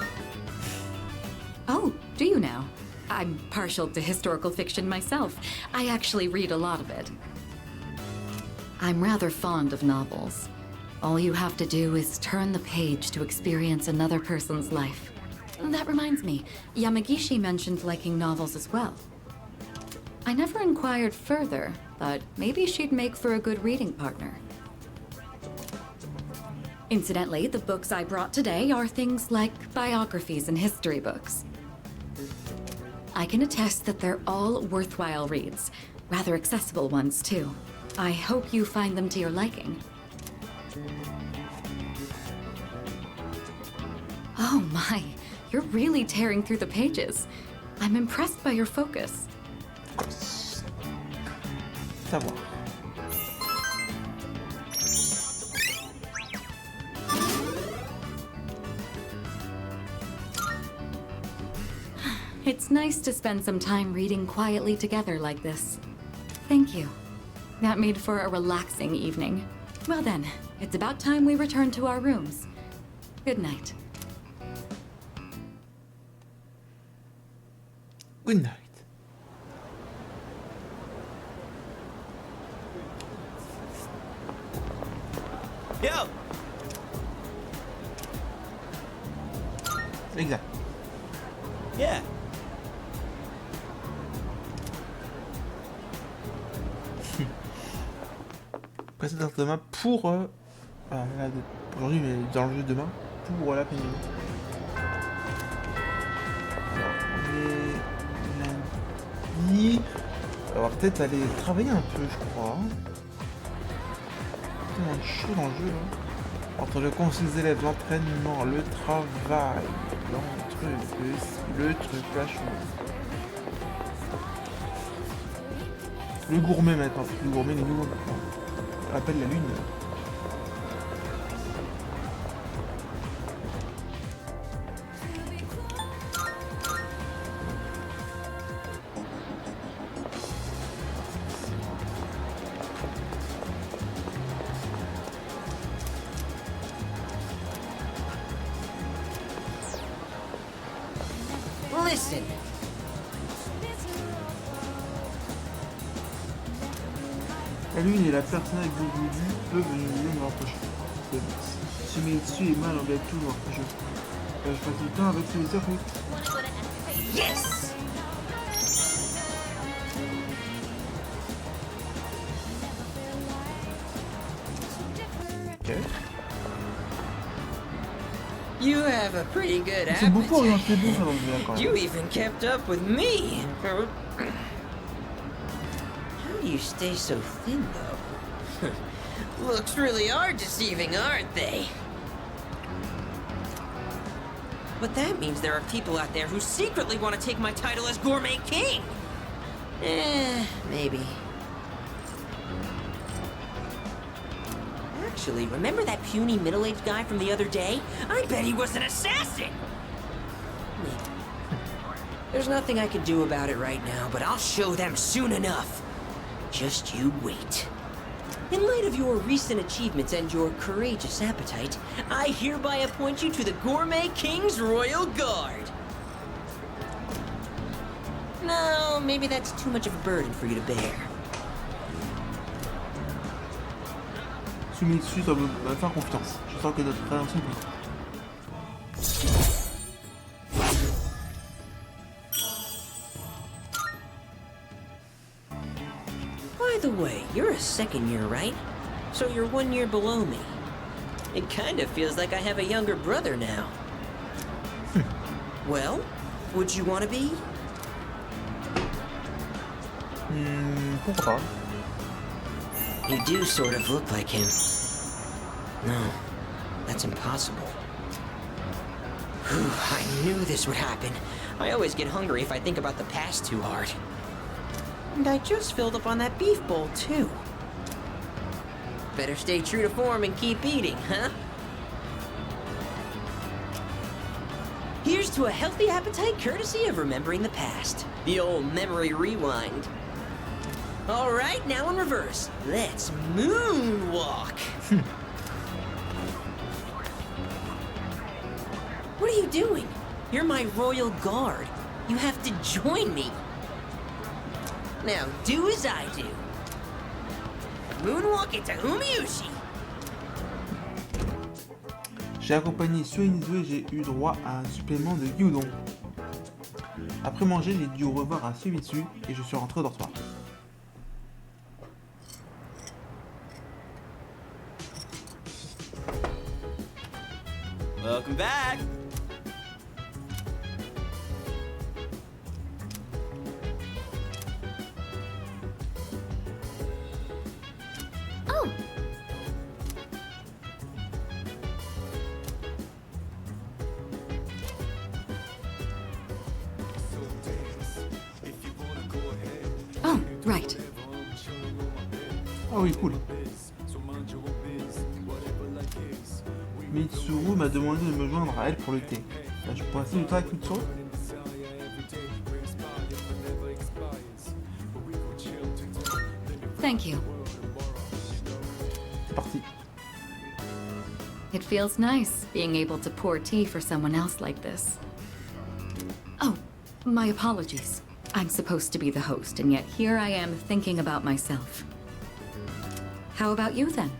Oh, do you now? I'm partial to historical fiction myself. I actually read a lot of it. I'm rather fond of novels. All you have to do is turn the page to experience another person's life. That reminds me, Yamagishi mentioned liking novels as well. I never inquired further, but maybe she'd make for a good reading partner. Incidentally, the books I brought today are things like biographies and history books. I can attest that they're all worthwhile reads, rather accessible ones too. I hope you find them to your liking. Oh my, you're really tearing through the pages. I'm impressed by your focus. Savoir. It's nice to spend some time reading quietly together like this. Thank you. That made for a relaxing evening. Well then, it's about time we return to our rooms. Good night. Good night. Yo! Exact. Yeah. Passer dans demain pour aujourd'hui, mais dans le jeu de demain pour la pénurie. Alors, on est lundi. On va peut-être aller travailler un peu, je crois. C'est tellement chaud dans le jeu là. Entre le conseil des élèves, l'entraînement, le travail, le truc, la chose. Le gourmet maintenant, le gourmet, les nouveaux maintenant. On rappelle la lune. Listen. La lune et la personne avec des débuts peuvent nous rapprocher. Ce métier est mal embête toujours. Je passe du temps avec ces heures. Yes! Ok. You have a pretty good C'est beaucoup orienté appetite. bon ça dans le jeu quand même. You even kept up with me. How do you stay so thin, though? Looks really hard deceiving, aren't they? But that means there are people out there who secretly want to take my title as Gourmet King. Maybe. Actually, remember that puny middle-aged guy from the other day? I bet he was an assassin! There's nothing I can do about it right now, but I'll show them soon enough. Just you wait. In light of your recent achievements and your courageous appetite, I hereby appoint you to the Gourmet King's Royal Guard. No, maybe that's too much of a burden for you to bear. Sumitsu doit me faire confiance. Je sens que notre relation est By the way, you're a second year, right? So you're 1 year below me. It kind of feels like I have a younger brother now. Well, would you want to be? Pourquoi pas? You do sort of look like him. No, that's impossible. Whew, I knew this would happen. I always get hungry if I think about the past too hard. And I just filled up on that beef bowl, too. Better stay true to form and keep eating, huh? Here's to a healthy appetite courtesy of remembering the past. The old memory rewind. All right, now in reverse. Let's moonwalk. What are you doing? You're my royal guard. You have to join me. Now do as I do. Moonwalk into Umiushi. J'ai accompagné Suenizu et j'ai eu droit à un supplément de gyudon. Après manger, j'ai dit au revoir à Sumitsu et je suis rentré au dortoir. Welcome back. Oh, Oh, right. Ah oui, cool. Mitsuru m'a demandé de me joindre à elle pour le thé. Là, je pourrais essayer de temps avec Mitsuru? Thank you. C'est parti. It feels nice being able to pour tea for someone else like this. Oh, my apologies. I'm supposed to be the host, and yet here I am thinking about myself. How about you then?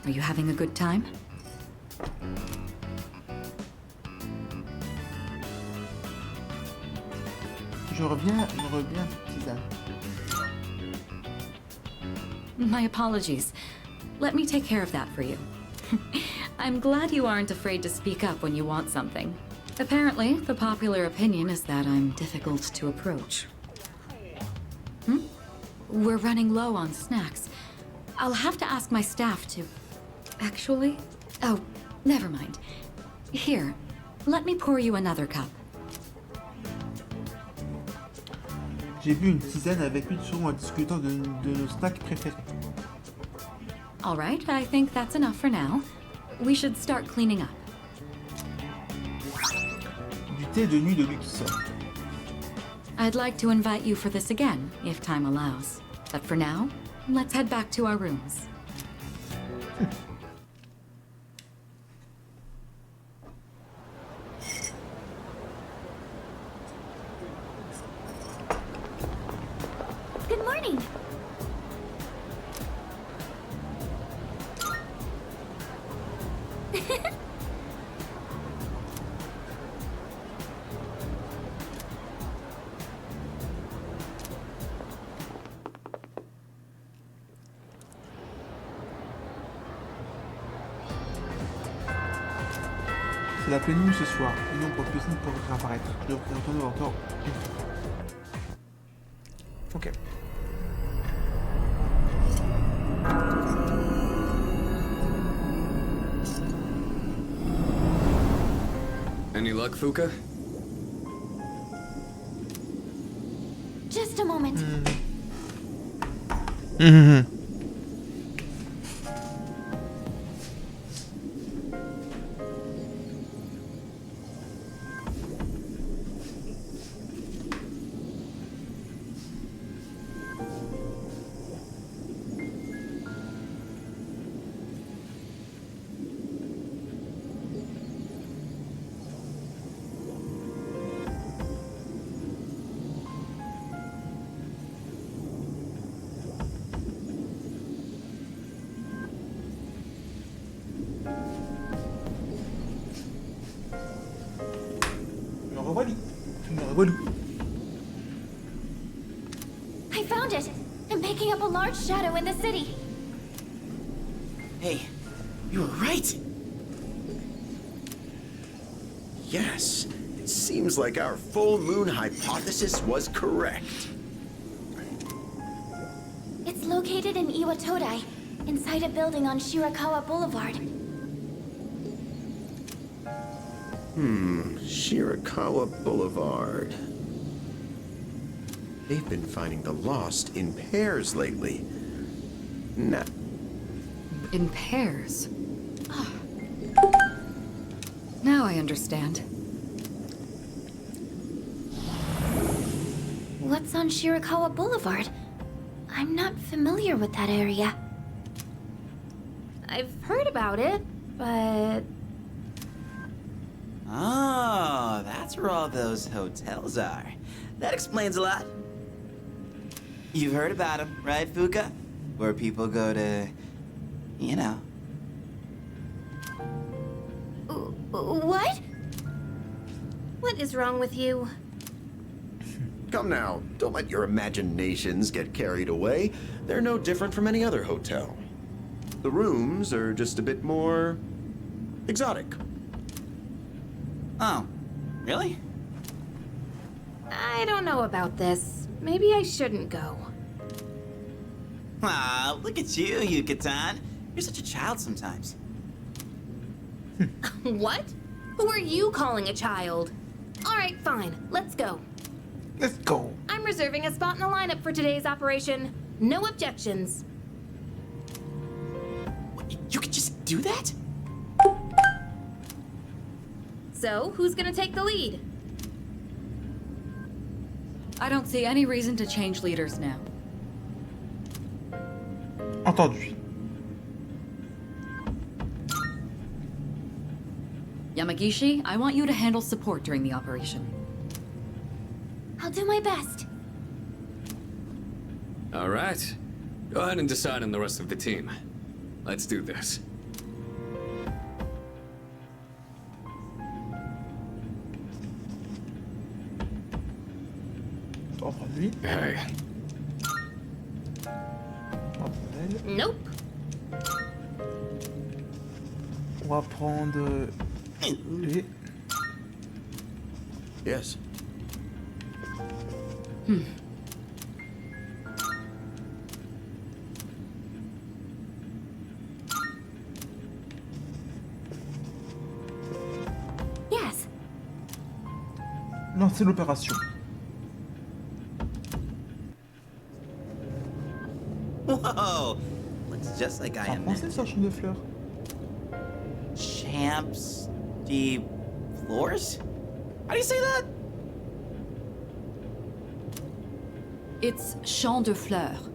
Are you having a good time? Je reviens, tisane. My apologies. Let me take care of that for you. I'm glad you aren't afraid to speak up when you want something. Apparently, the popular opinion is that I'm difficult to approach. We're running low on snacks. I'll have to ask my staff to... Actually? Oh, never mind. Here, let me pour you another cup. J'ai bu une tisane avec lui souvent en discutant de nos snacks préférés. All right, I think that's enough for now. We should start cleaning up. Du thé de nuit de luxe. I'd like to invite you for this again, if time allows. But for now, let's head back to our rooms. Good morning. C'est la pleine nuit ce soir, et non pour personne pour réapparaître. Je devrais retourner encore une fois. Ok. Any luck, Fuka? Just a moment. I found it! I'm picking up a large shadow in the city. Hey, you were right. Yes, it seems like our full moon hypothesis was correct. It's located in Iwatodai, inside a building on Shirakawa Boulevard. Shirakawa Boulevard. They've been finding the lost in pairs lately. In pairs? Ah. Now I understand. What's on Shirakawa Boulevard? I'm not familiar with that area. I've heard about it, but... Oh, that's where all those hotels are. That explains a lot. You've heard about them, right, Fuka? Where people go to, you know. What? What is wrong with you? Come now, don't let your imaginations get carried away. They're no different from any other hotel. The rooms are just a bit more exotic. Oh, really? I don't know about this. Maybe I shouldn't go. Ah, look at you, Yucatan. You're such a child sometimes. What? Who are you calling a child? All right, fine. Let's go. Let's go. I'm reserving a spot in the lineup for today's operation. No objections. You could just do that? So, who's gonna take the lead? I don't see any reason to change leaders now. Entendu. Yamagishi, I want you to handle support during the operation. I'll do my best. All right. Go ahead and decide on the rest of the team. Let's do this. On va prendre lui. Hey. On va prendre elle. Nope. On va prendre lui. Yes. Yes. Lancer l'opération. Whoa! Looks just like I En am. français, ça, champ de fleurs. Champs de floors? How do you say that? It's Champ de Fleurs.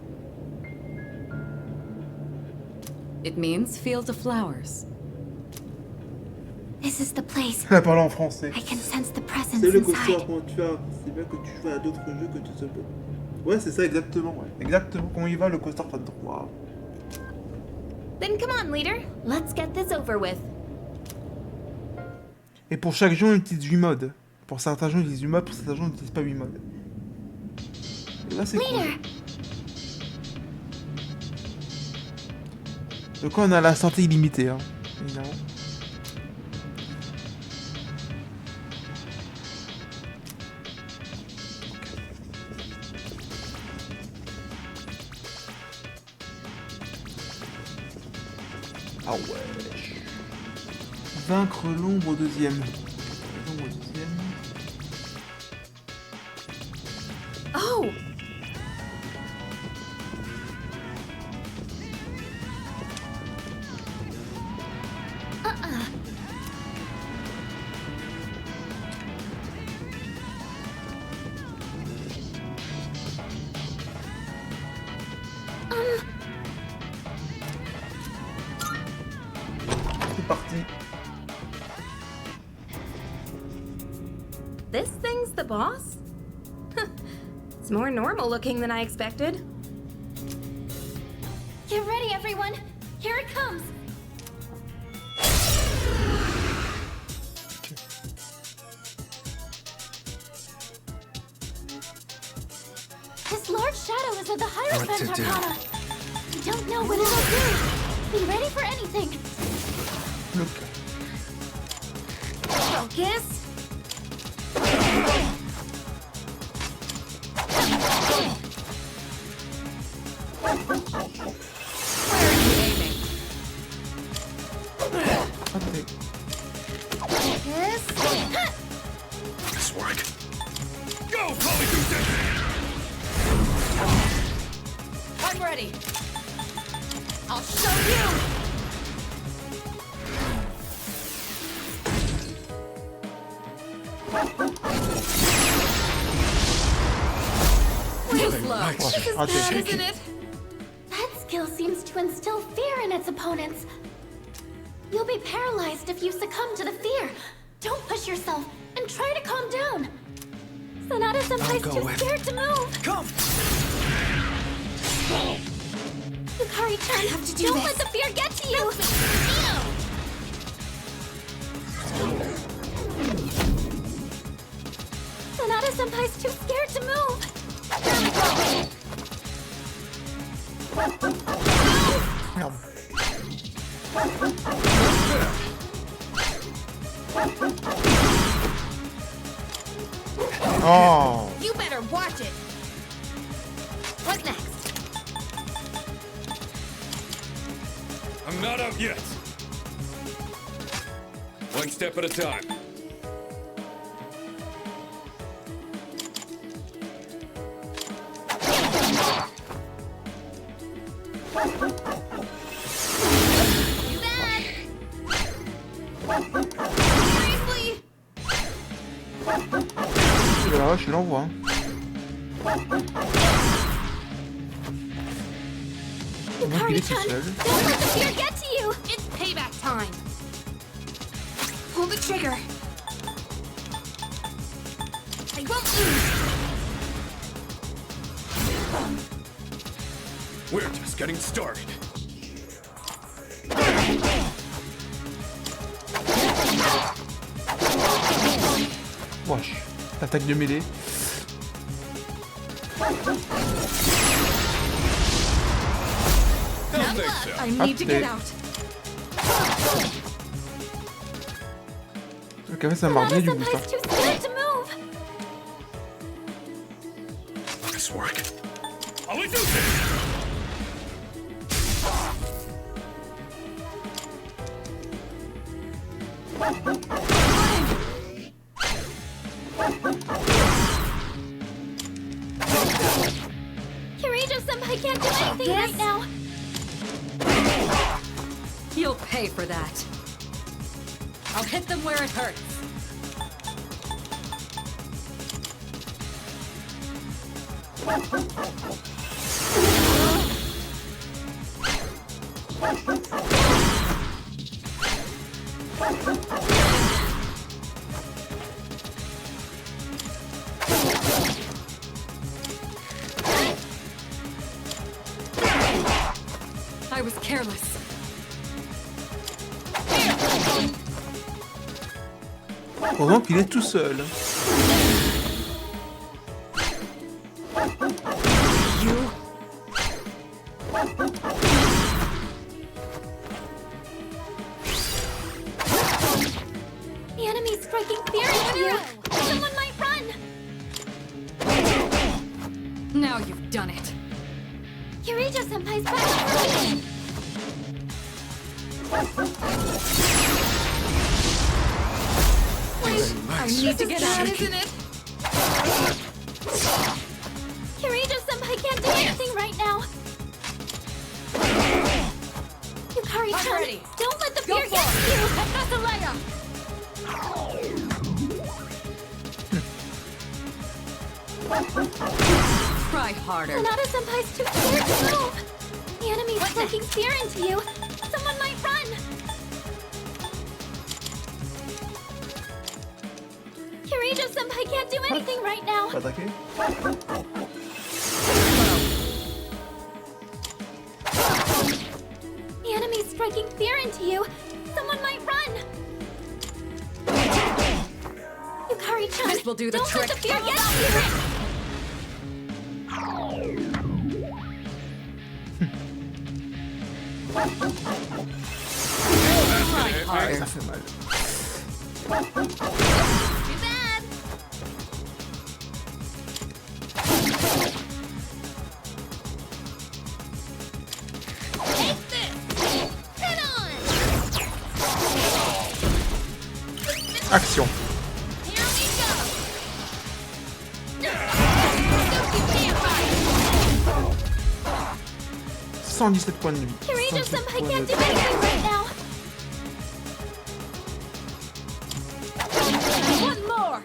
It means field of flowers. This is the place. Elle parle en français. I can sense the presence C'est le coaster inside. quand tu as. C'est bien que tu joues à d'autres jeux que tu te peux. Ouais, c'est ça, exactement. Ouais. Exactement. Comment il va le coaster pas de droit. Then come on, leader. Let's get this over with. Et pour chaque jeu, on utilise 8 modes. Pour certains jeux, on utilise 8 modes, pour certains jeux, on n'utilise pas 8 modes. Et là, c'est cool. Donc, on a la santé illimitée, hein, évidemment. Ah ouais. Vaincre l'ombre au deuxième. L'ombre au deuxième. Oh! C'est parti. This thing's the boss? It's more normal looking than I expected. Get ready, everyone. Here it comes. This large shadow is of the Hierophant What to do? Arcana. I don't know what it'll do. Be ready for anything. Look. Focus. Where are you aiming? Focus. This work. Go, Polygoose! I'm ready. I'll show you. Real slow. This is bad, isn't it? That skill seems to instill fear in its opponents. You'll be paralyzed if you succumb to the fear. Don't push yourself and try to calm down. Sonata-senpai's go too with- scared to move. Come! Yukari-chan, have to do don't this. let the fear get to you. Sonata-senpai's too scared to move. Oh. You better watch it. What next? I'm not out yet. One step at a time. You bad. Seriously? Là, je l'envoie. Hein. Donc il est tout seul. Don't let the fear get to you! It's payback time. Pull the trigger. I won't lose. We're just getting started. Wesh. Attaque de mêlée. I need to get out. Donc en fait ça marche bien du coup ça. Too scared to move! Nice work. All we do this. Kirijo-senpai can't do anything right now! You'll pay for that. I'll hit them where it hurts. I was careless. Pendant qu'il est tout seul. The enemy's striking fear into you! Someone might run! Now you've done it. Kirijo-senpai's back for me! Wait, I need to get out, isn't it? Kirijo-senpai can't do anything right now! Yukari-chan, don't let the fear get to you! Katalaya! Try harder. Sonata-senpai's too scared to move! The enemy's striking fear into you! Someone might run! Kirijo-senpai can't do anything right now! Pas attaquer. The enemy's striking fear into you! Someone might run! Yukari-chan, This will do the don't trick. let the fear get to you! Ça fait mal. Too bad! Take this! Head on! Action. Here we go! 117 points de vie. Kirijo-senpai can't do anything right now! One more!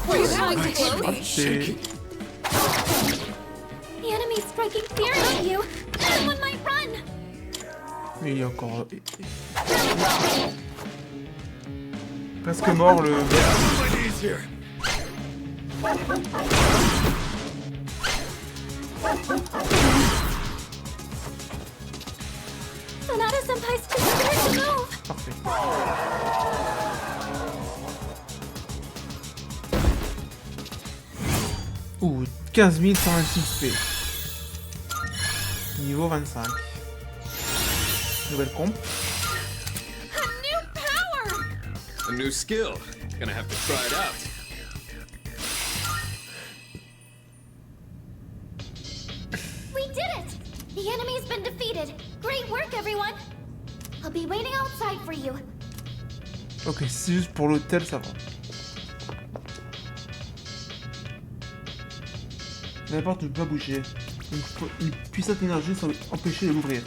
Were you trying to kill me? Raté. The enemy's striking fear into you! Someone might run! Mais il est encore... Presque mort le... Sonata-senpai's too scared to move! Parfait. Ouh, 15 126 P. Niveau 25. Nouvelle comp. A new skill. Gonna have to try it out. We did it! The enemy's been defeated! Great work, everyone! I'll be waiting outside for you. Ok, c'est juste pour l'hôtel, ça va. La porte ne peut pas bouger. Une puissante énergie semble empêcher de l'ouvrir.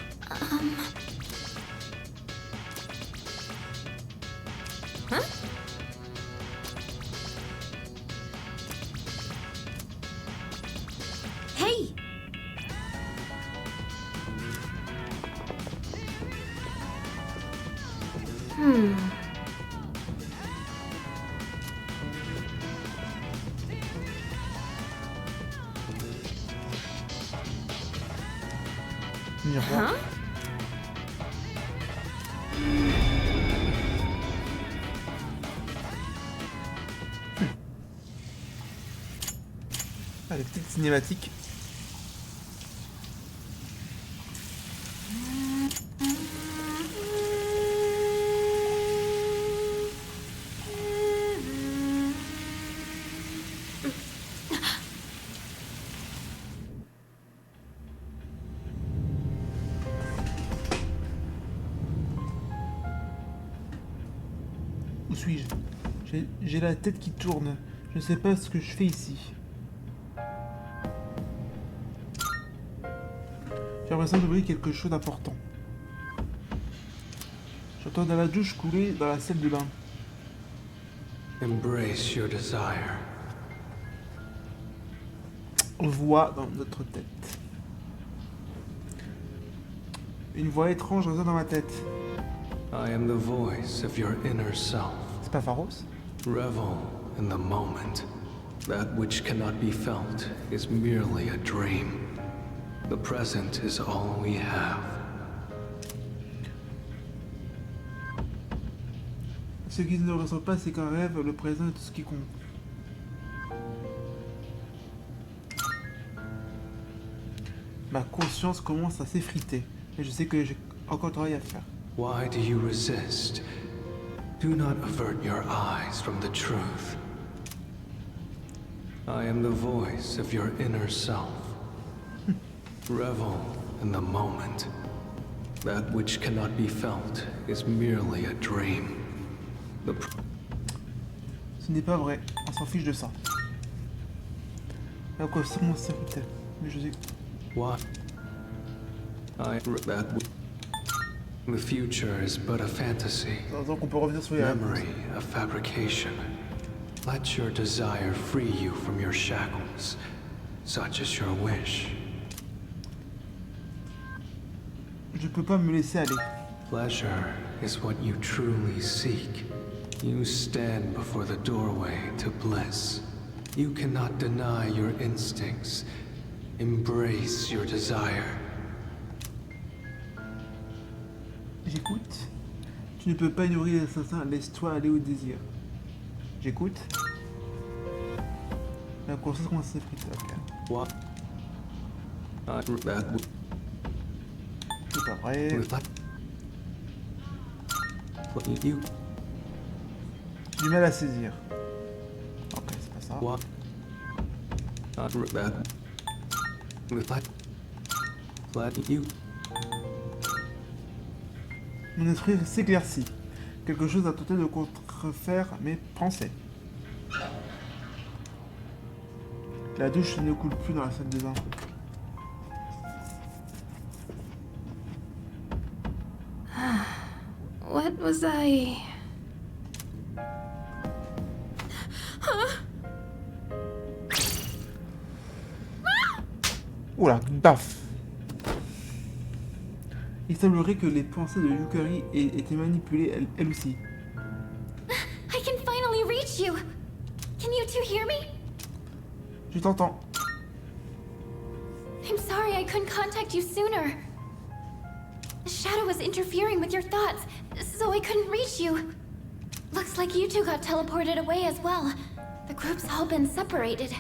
Miroir. Ah, les petites cinématiques. Où suis-je? J'ai la tête qui tourne. Je ne sais pas ce que je fais ici. J'ai l'impression d'oublier quelque chose d'important. J'entends dans la douche couler dans la salle de bain. Embrace your desire. Voix dans notre tête. Une voix étrange résonne dans ma tête. I am the voice of your inner self. C'est pas Pharos? Revel in the moment. That which cannot be felt is merely a dream. The present is all we have. Ce qui ne ressent pas, c'est qu'un rêve, le présent est tout ce qui compte. Ma conscience commence à s'effriter, et je sais que j'ai encore travail à faire. Why do you resist? Do not avert your eyes from the truth. I am the voice of your inner self. Revel in the moment. That which cannot be felt is merely a dream. Ce n'est pas vrai, on s'en fiche de ça. La conscience s'effrite, mais je sais. What? The future is but a fantasy. Donc on peut revenir sur les memory, a fabrication. Let your desire free you from your shackles, such as your wish. Je peux pas me laisser aller. Pleasure is what you truly seek. You stand before the doorway to bliss. You cannot deny your instincts. Embrace your desire. J'écoute. Tu ne peux pas ignorer les assassins, laisse-toi aller au désir. J'écoute. La conscience commence à s'effriter. Ok. What? C'est pas vrai. J'ai du mal à saisir. Ok, c'est pas ça. What? Mon esprit s'éclaircit. Quelque chose a tenté de contrefaire mes pensées. La douche ne coule plus dans la salle de bain. What was I... Oula, baf. Il semblerait que les pensées de Yukari aient été manipulées elle aussi. I can finally reach you. Can you two hear me? Je t'entends. I'm sorry I couldn't contact you sooner. The shadow was interfering with your thoughts, so I couldn't reach you. Looks like you two got teleported away as well. The group's all been separated.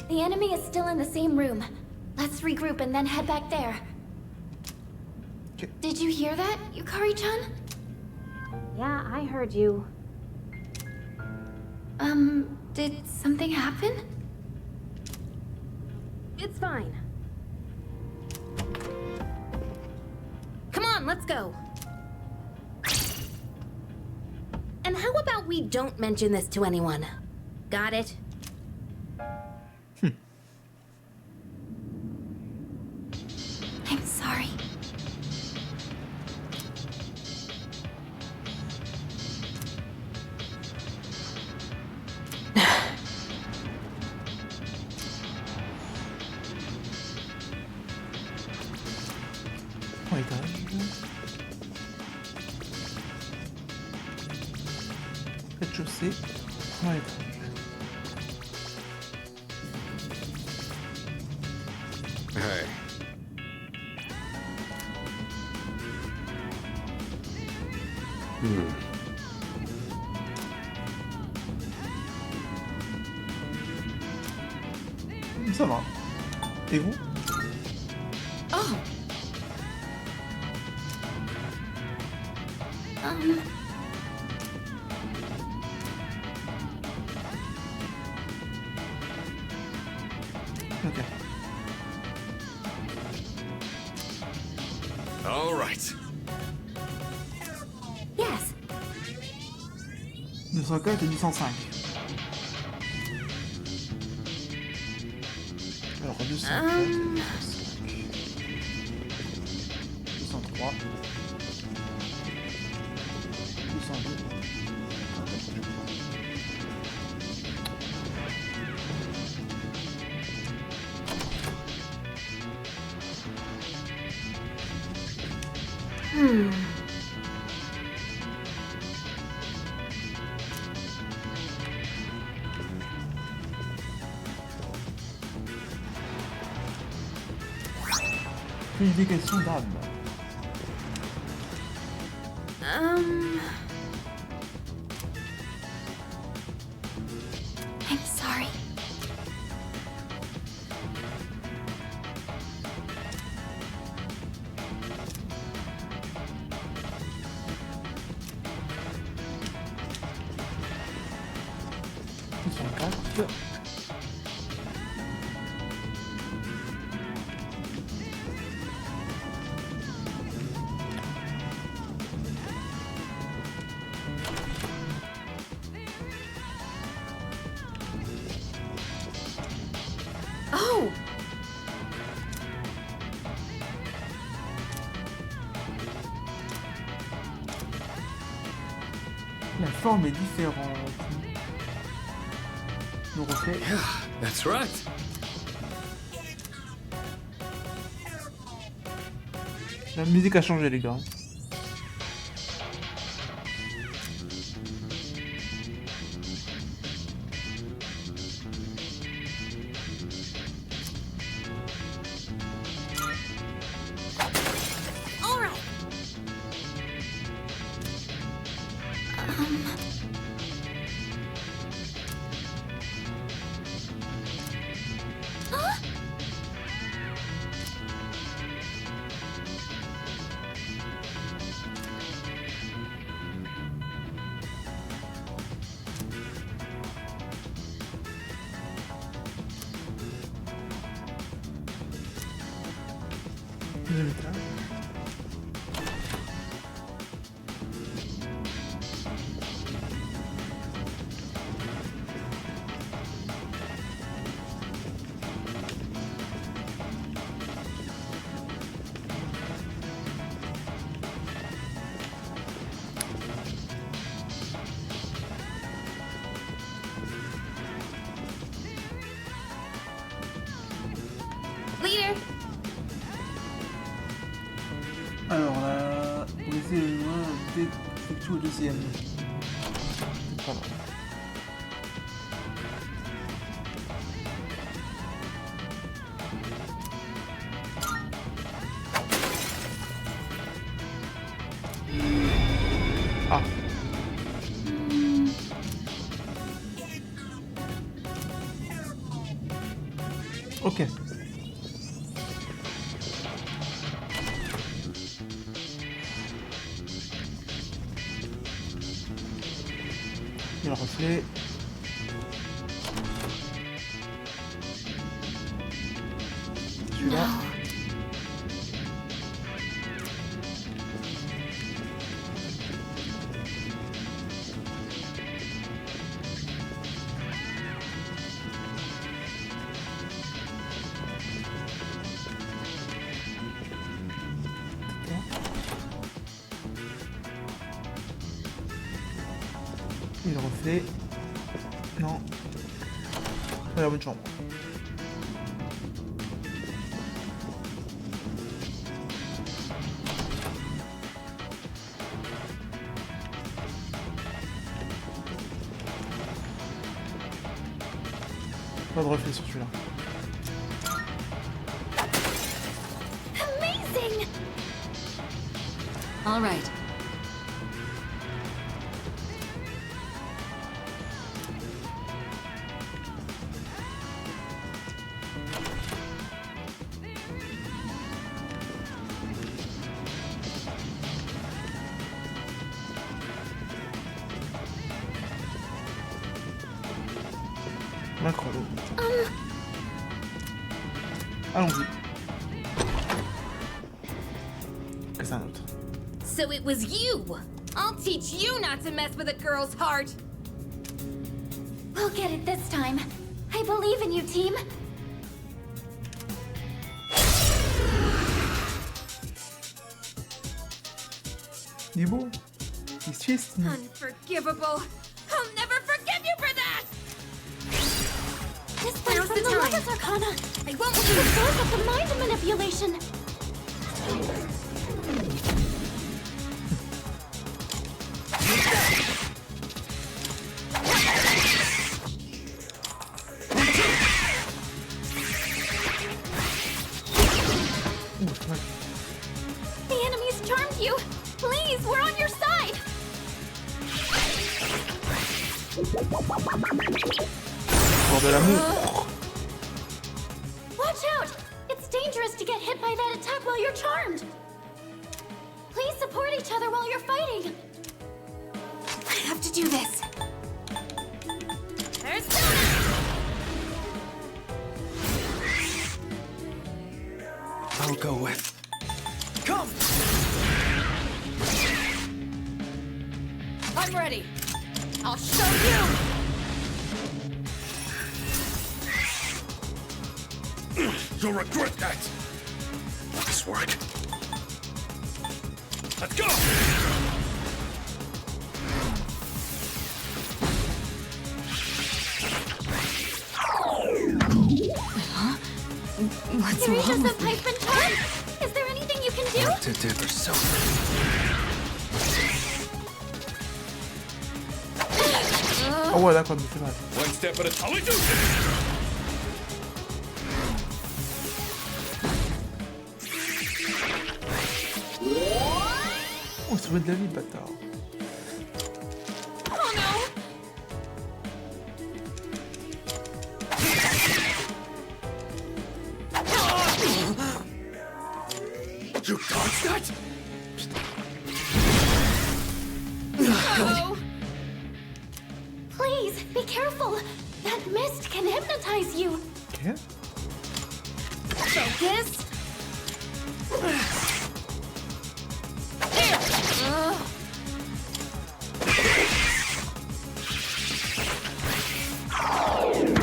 The enemy is still in the same room. Let's regroup and then head back there. Okay. Did you hear that, Yukari-chan? Yeah, I heard you. Did something happen? It's fine. Come on, let's go. And how about we don't mention this to anyone? Got it? I'm sorry. Rez-de-chaussée. Dans les trucs. Hey. Ça va. Et vous? Oh. Ok. All right. Yes. 204 et 205. Alors 204, 203, 202. Purification d'âme. I'm sorry. Ils sont 4. Oh! La forme est différente. Le reflet. That's right. La musique a changé, les gars. All right. Huh? Deuxième étage. Leader! Alors là, vous laissez le loin d'effectuer au deuxième. Pardon. Ah. Ok. Il y a le reflet. Celui-là. Et le reflet. Non. Pas la bonne chambre. Pas de reflet sur celui-là. Amazing! All right. Incroyable. Allons-y. Que c'est un autre. So it was you! I'll teach you not to mess with a girl's heart! We'll get it this time. I believe in you, team. Il est beau. Il se chiste. Unforgivable! I'll never forgive you for that! This one's from the Lotus Arcana. I won't It's the source of the mind manipulation. The enemy's charmed you. Please, we're on your side. Pour de l'amour. Watch out! It's dangerous to get hit by that attack while you're charmed. Please support each other while you're fighting. I have to do this. There's I'll go with. Come! I'm ready. I'll show you! You'll regret that! Nice work. Let's go! What's Eureka wrong with me? Senpai's been charmed. Is there anything you can do? What to do or so. Oh ouais, d'accord, mais c'est mal. One step at a time. We do Oh, c'est vrai de la vie, bâtard. Oh no! You dodged that? Oh. Please, be careful. That mist can hypnotize you. Okay. Focus!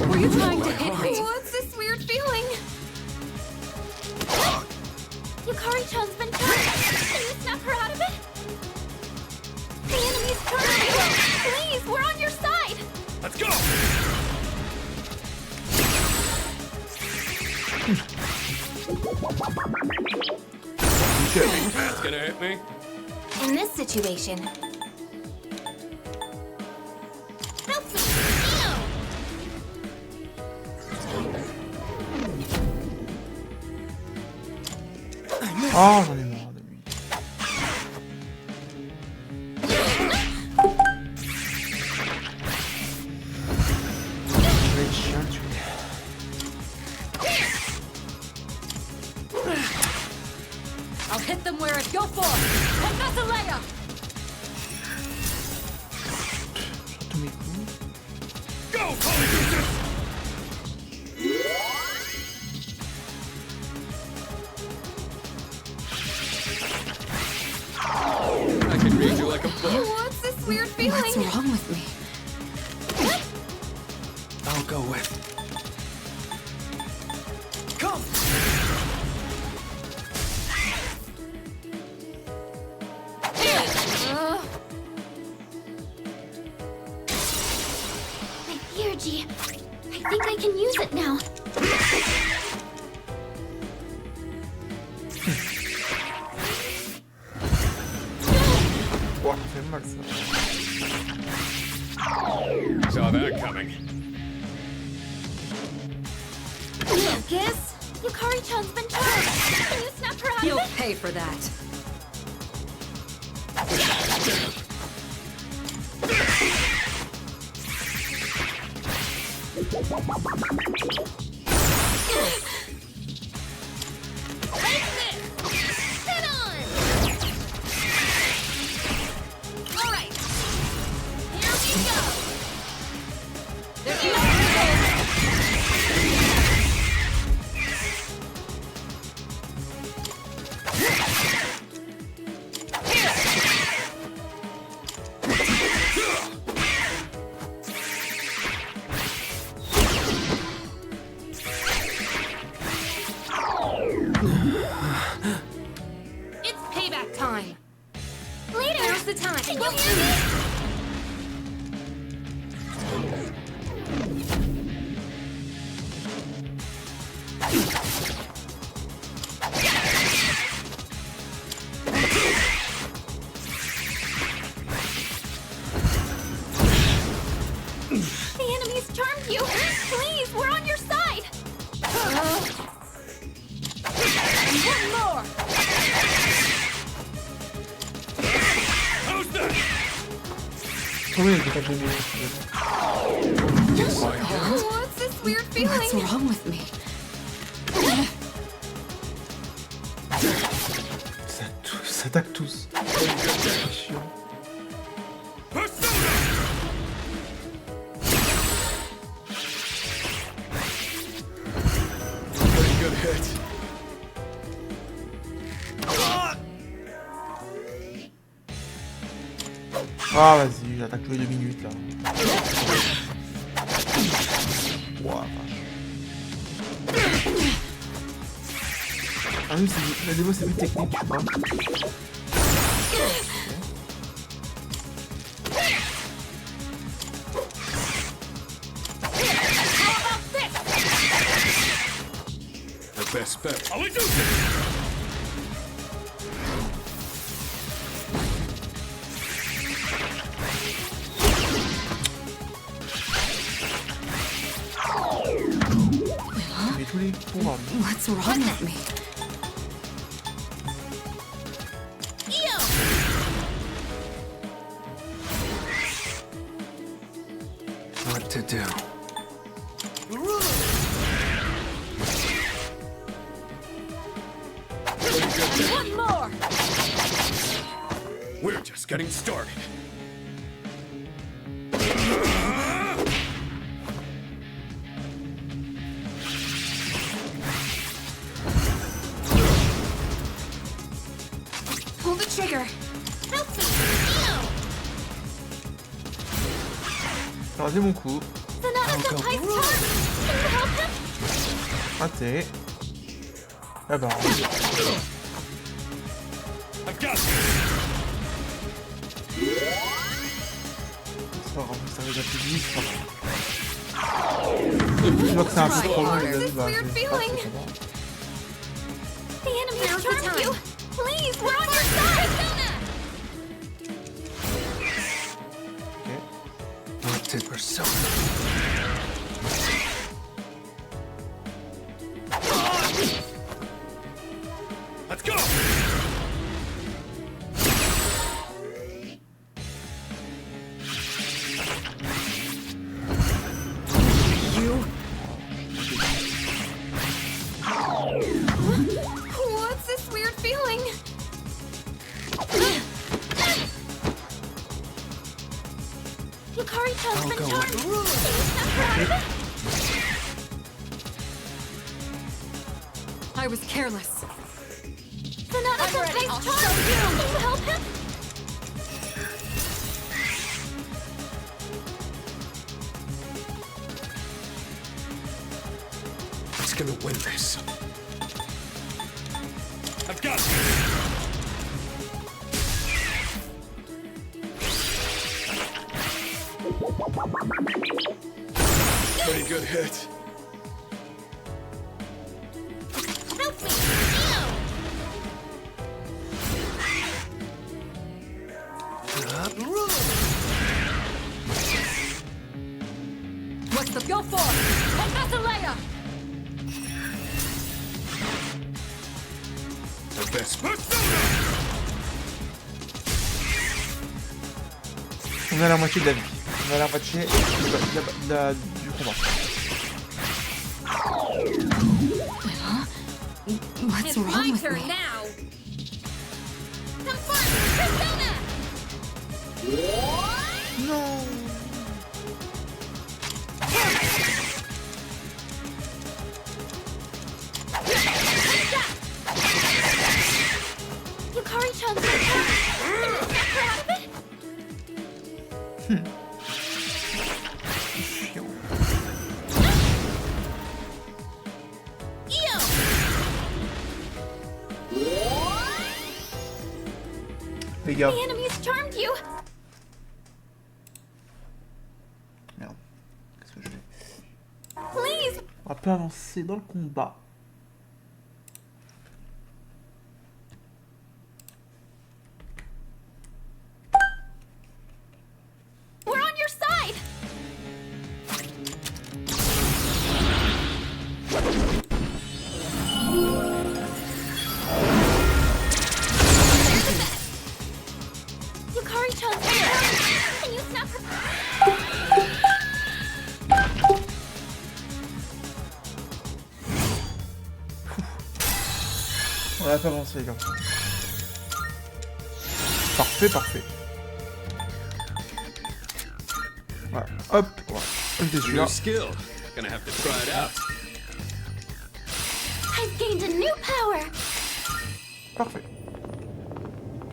Were you trying to hit me? What's this weird feeling? Yukari-chan's been charmed. Can you snap her out of it? The enemy's charmed you. Please, we're on your side. Let's go! That's gonna hit me. In this situation... Help me! Oh, j'en ai marre de lui. Il va être chiant, tu I'll hit them where it go for. Professor Sur tous mes coups. Go, Polyjuices! I can read you like a book. What's this weird feeling? What's wrong with me? I'll go with. Come! My Theurgy. I think I can use it now. Ouah, ça fait mal ça. Saw that coming. Focus! Yukari-chan's been charged! Can you snap her out You'll of it? pay for that. Head on! Alright. Here we go! There's no It's payback time. Later! Now's the time. Can you hear me? The enemy's charmed you! Please, we're on your side! One more! Combien de temps j'ai mis? What's this weird feeling? What's wrong with me? Ça attaque tous. C'est chiant. Good hit. Ah vas-y, j'attaque tous les 2 minutes là. Ouah, vache. Ah oui, la démo c'est plus technique, je crois. The best bet. Mais tous les pouvoirs. What's wrong with me? What to do? One more! We're just getting started. Pull the trigger. Help me! J'ai raté mon coup. Sonata-senpai's charmed! Can you help him? Raté. Ah bah. I've got C'est pas grave, ça va être plus vite, c'est pas grave. Je vois que c'est un peu trop long les amis, bah je vais pas, c'est bon. The enemy's charmed you! Please, we're on your side! What to Persona? Let's go! What's this weird feeling? Yukari-chan's been go charmed! Can you snap her out of it? I was careless. Sonata-senpai's charmed! Can you help him? Who's gonna win this? I've got you! Pretty good hit. Help me! What's the go for? Professor Leia! this. On a la moitié de la vie. On a la moitié du combat. What's wrong with me? Now. Come forward, Persona! No. Yukari-chan, can you snap her out of it? Les gars. The enemies charmed you. Merde. Qu'est-ce que je fais? Please. On peut avancer dans le combat. We're on your side. Yukari-chan, can you snap her? On a pas avancé les gars. Parfait, parfait. Voilà, hop, voilà. Je suis là. New skill. Gonna have to try it out. I've gained a new power. Parfait.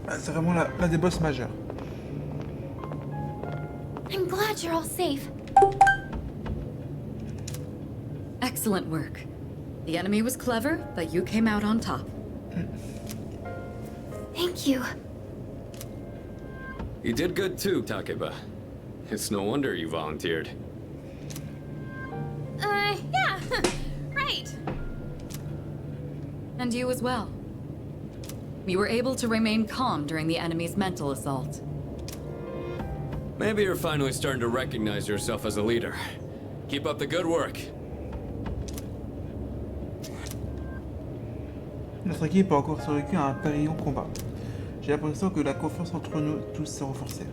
Ah, c'est vraiment l'un des boss majeurs. I'm glad you're all safe. Excellent work. The enemy was clever, but you came out on top. Thank you. You did good too, Takeba. It's no wonder you volunteered. Yeah, right. And you as well. You were able to remain calm during the enemy's mental assault. Maybe you're finally starting to recognize yourself as a leader. Keep up the good work. Notre équipe a encore survécu à un périlleux combat. J'ai l'impression que la confiance entre nous tous s'est renforcée.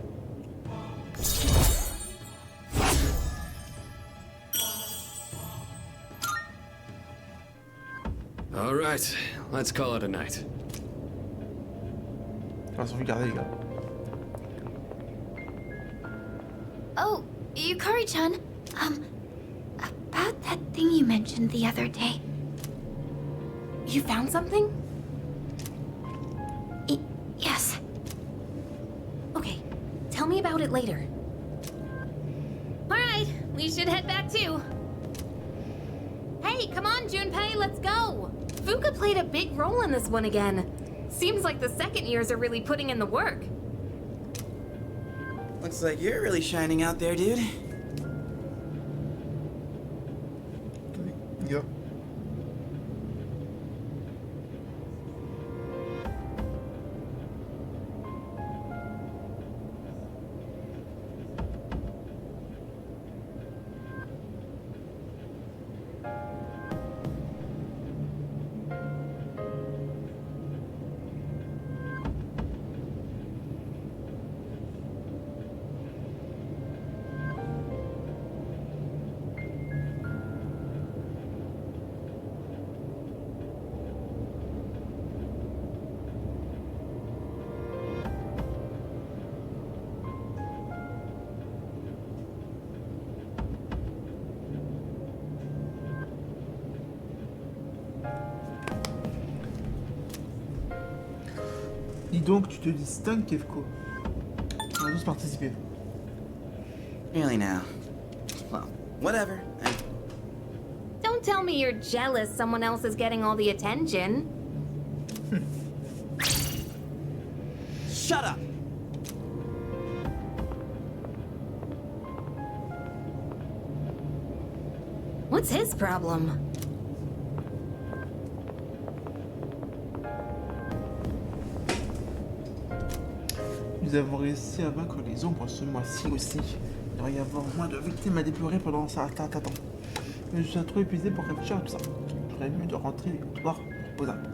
All right, let's call it a night. On va sauvegarder les gars. Oh, Yukari-chan, about that thing you mentioned the other day. You found something? Yes. Okay, tell me about it later. All right, we should head back too. Hey, come on, Junpei, let's go. Fuka played a big role in this one again. Seems like the second years are really putting in the work. Looks like you're really shining out there, dude. Yep. Dis donc, tu te distingues, Kevko. On a tous participé. Really now? Well, whatever. Don't tell me you're jealous someone else is getting all the attention. Shut up! What's his problem? Nous avons réussi à vaincre les ombres ce mois-ci aussi. Il devrait y avoir moins de victimes à déplorer pendant un certain temps. Mais je suis trop épuisé pour réfléchir à tout ça. J'aurais mieux de rentrer et voir reposable.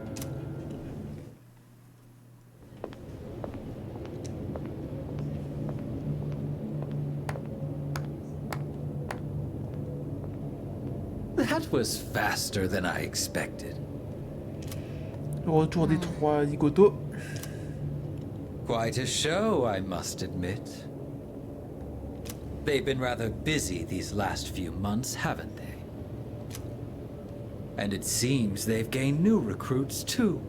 That was faster than I expected. Le retour des trois zigotos. Quite a show, I must admit. They've been rather busy these last few months, haven't they? And it seems they've gained new recruits, too.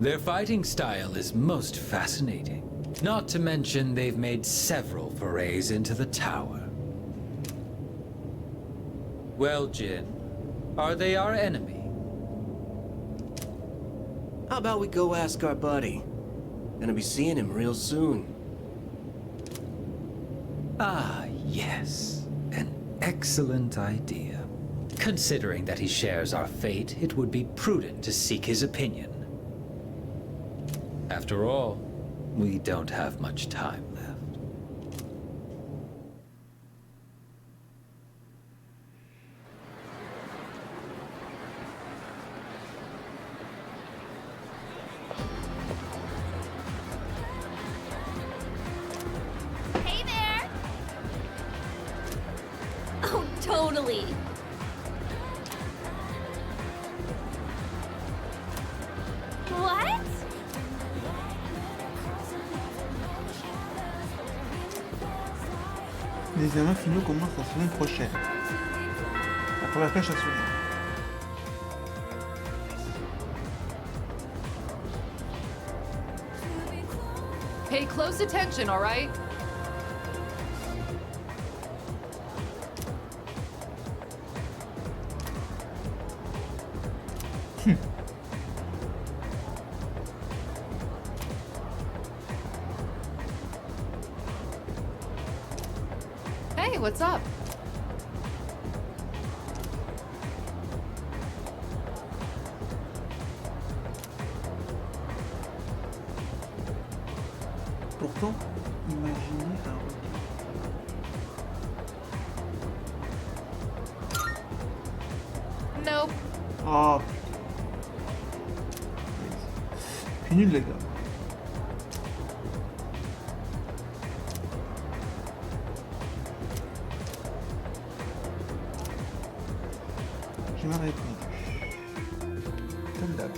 Their fighting style is most fascinating. Not to mention they've made several forays into the tower. Well, Jin, are they our enemy? How about we go ask our buddy? Gonna be seeing him real soon. Ah, yes. An excellent idea. Considering that he shares our fate, it would be prudent to seek his opinion. After all, we don't have much time left. Hey there! Oh, totally. What? Les examens finaux commencent la semaine prochaine. La première pêche à souvenir. Pay close attention, all right? Hey, what's up? Pourtant, imaginez un retour. Nope. Ah. Je suis nul, les gars. J'ai mal répondu. Comme d'hab.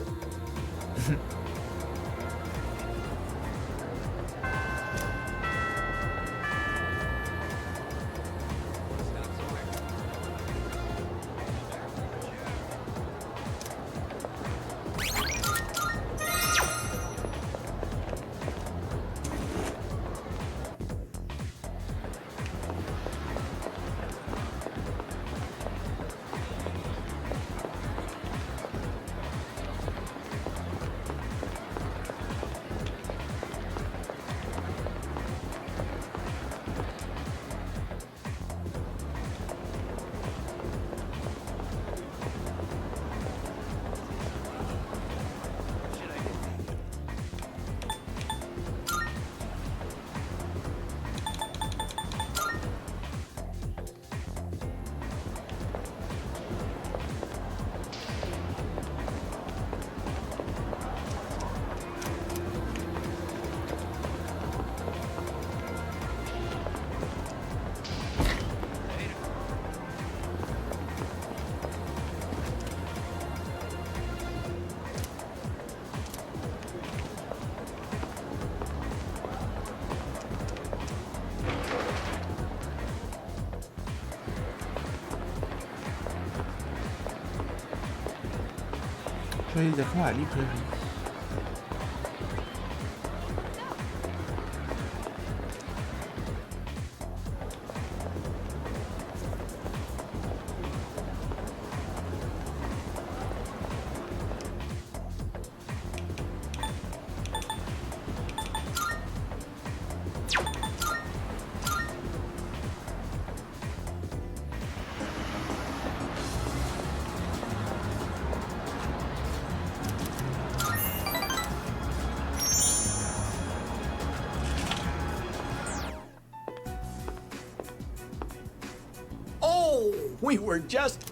Je vais aller directement à la librairie.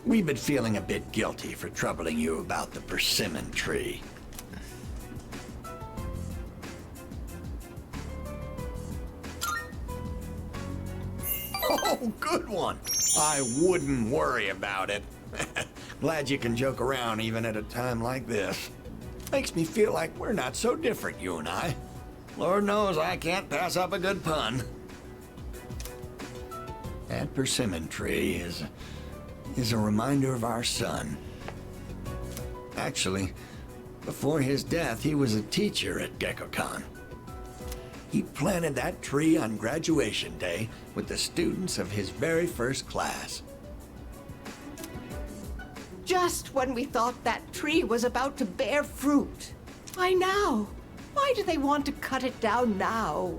We've been feeling a bit guilty for troubling you about the persimmon tree. Oh, good one. I wouldn't worry about it. Glad you can joke around even at a time like this. Makes me feel like we're not so different, you and I. Lord knows I can't pass up a good pun. That persimmon tree is a reminder of our son. Actually, before his death, he was a teacher at GeckoCon. He planted that tree on graduation day with the students of his very first class. Just when we thought that tree was about to bear fruit. Why now? Why do they want to cut it down now?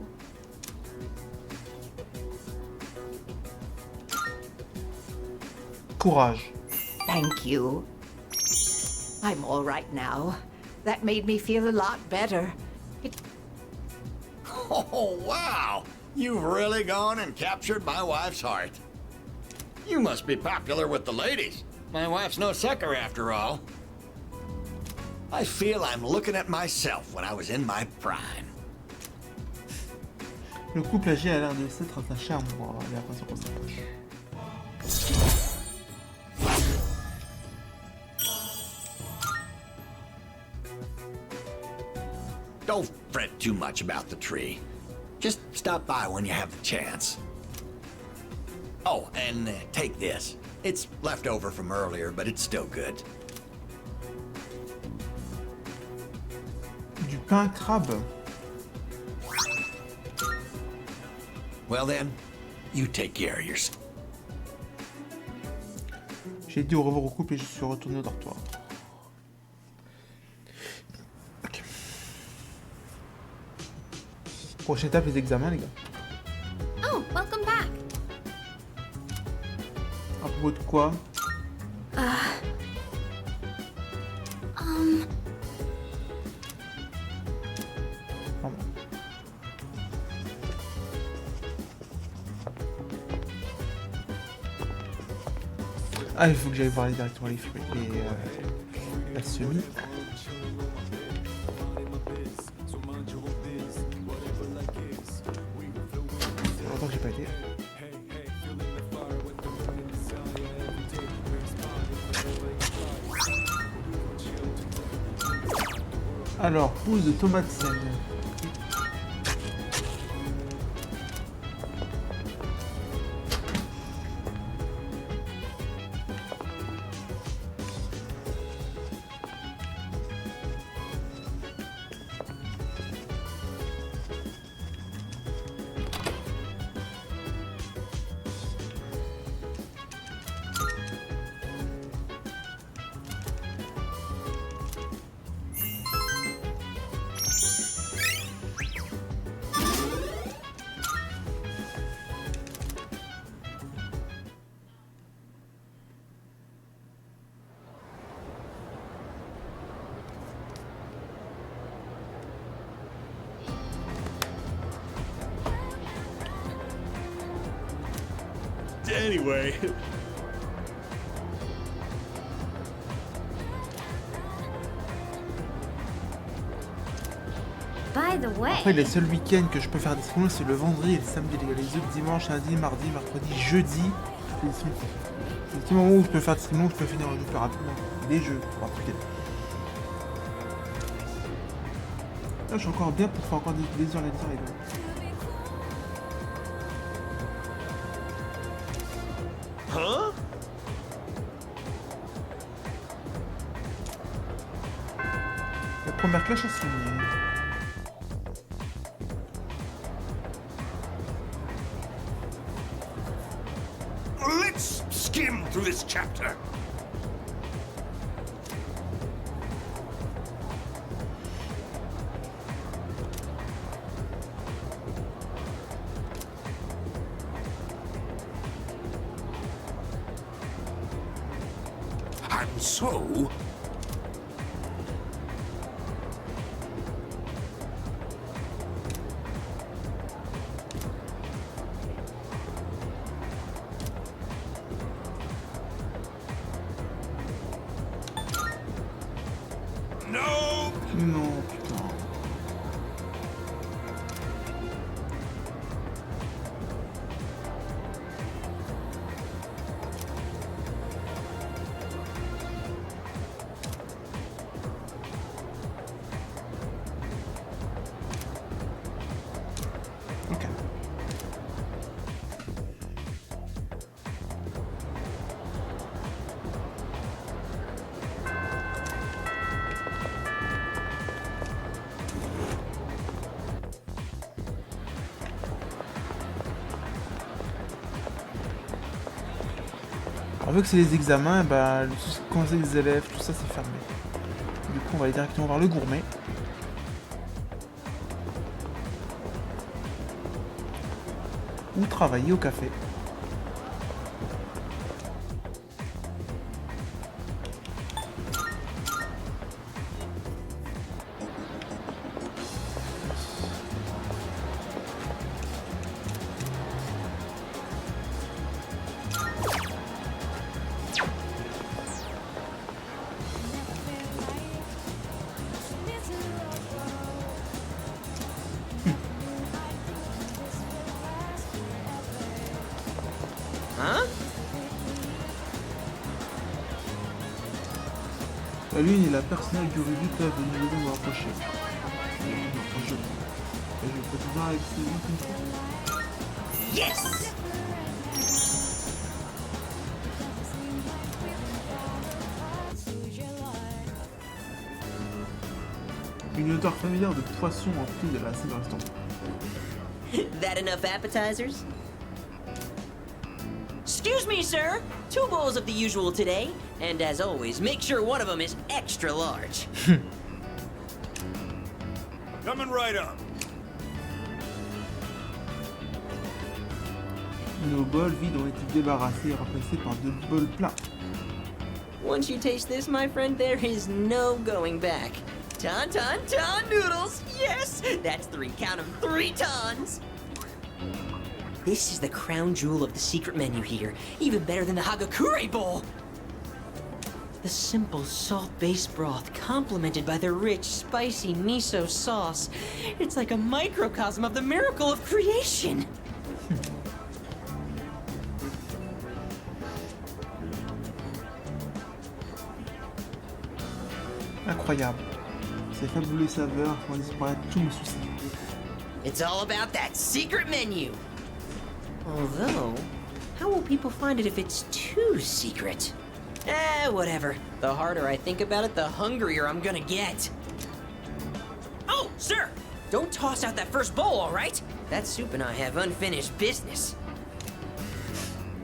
Courage. Thank you. I'm all right now. That made me feel a lot better. Oh, wow! You've really gone and captured my wife's heart. You must be popular with the ladies. My wife's no sucker after all. I feel I'm looking at myself when I was in my prime. Le couple âgé a l'air de s'être attaché à moi. J'ai l'impression qu'on s'approche. Don't fret too much about the tree. Just stop by when you have the chance. Oh, and take this. It's left over from earlier, but it's still good. Du pain crabe. Well then, you take care of yourself. J'ai dit au revoir au couple et je suis retourné au dortoir. Ok. Prochaine étape, les examens, les gars. Oh, welcome back. À propos de quoi? Ah, il faut que j'aille voir directement les fruits et la semis. Ça fait longtemps que j'ai pas été. Alors, pousse de tomates saines. Anyway. By the way. Après, les seuls week-ends que je peux faire des streams, c'est le vendredi et le samedi, les gars. Les autres dimanche, lundi, mardi, mercredi, jeudi. C'est les petits moments où je peux faire des streams, où je peux finir le jeu plus rapidement. Des jeux, pour appliquer. Là, je suis encore bien pour faire encore des heures les gars. Huh? La première clash a signé. Let's skim through this chapter. And so... No! Non, putain. Alors, vu que c'est les examens, bah, le conseil des élèves, tout ça c'est fermé. Du coup, on va aller directement voir le gourmet. Ou travailler au café. Hein? La lune et la personnelle du rubis peuvent venir nous rapprocher. Je peux te voir avec ces une fois. Yes! Une odeur familière de poisson en plus de la scène de restaurant. That enough appetizers? Excuse me, sir. 2 bowls of the usual today. And as always, make sure one of them is extra large. Coming right up. Nos bols vides ont été débarrassés et remplacés par 2 bols pleins. Once you taste this, my friend, there is no going back. Ton noodles! Yes! That's 3, count 'em, 3 tons! This is the crown jewel of the secret menu here. Even better than the Hagakure bowl! The simple salt-based broth complemented by the rich, spicy miso sauce. It's like a microcosm of the miracle of creation! Incroyable. Ces fabuleuses saveurs font disparaître tous mes soucis. It's all about that secret menu! Although, how will people find it if it's too secret? Whatever. The harder I think about it, the hungrier I'm gonna get. Oh, sir! Don't toss out that first bowl, all right? That soup and I have unfinished business.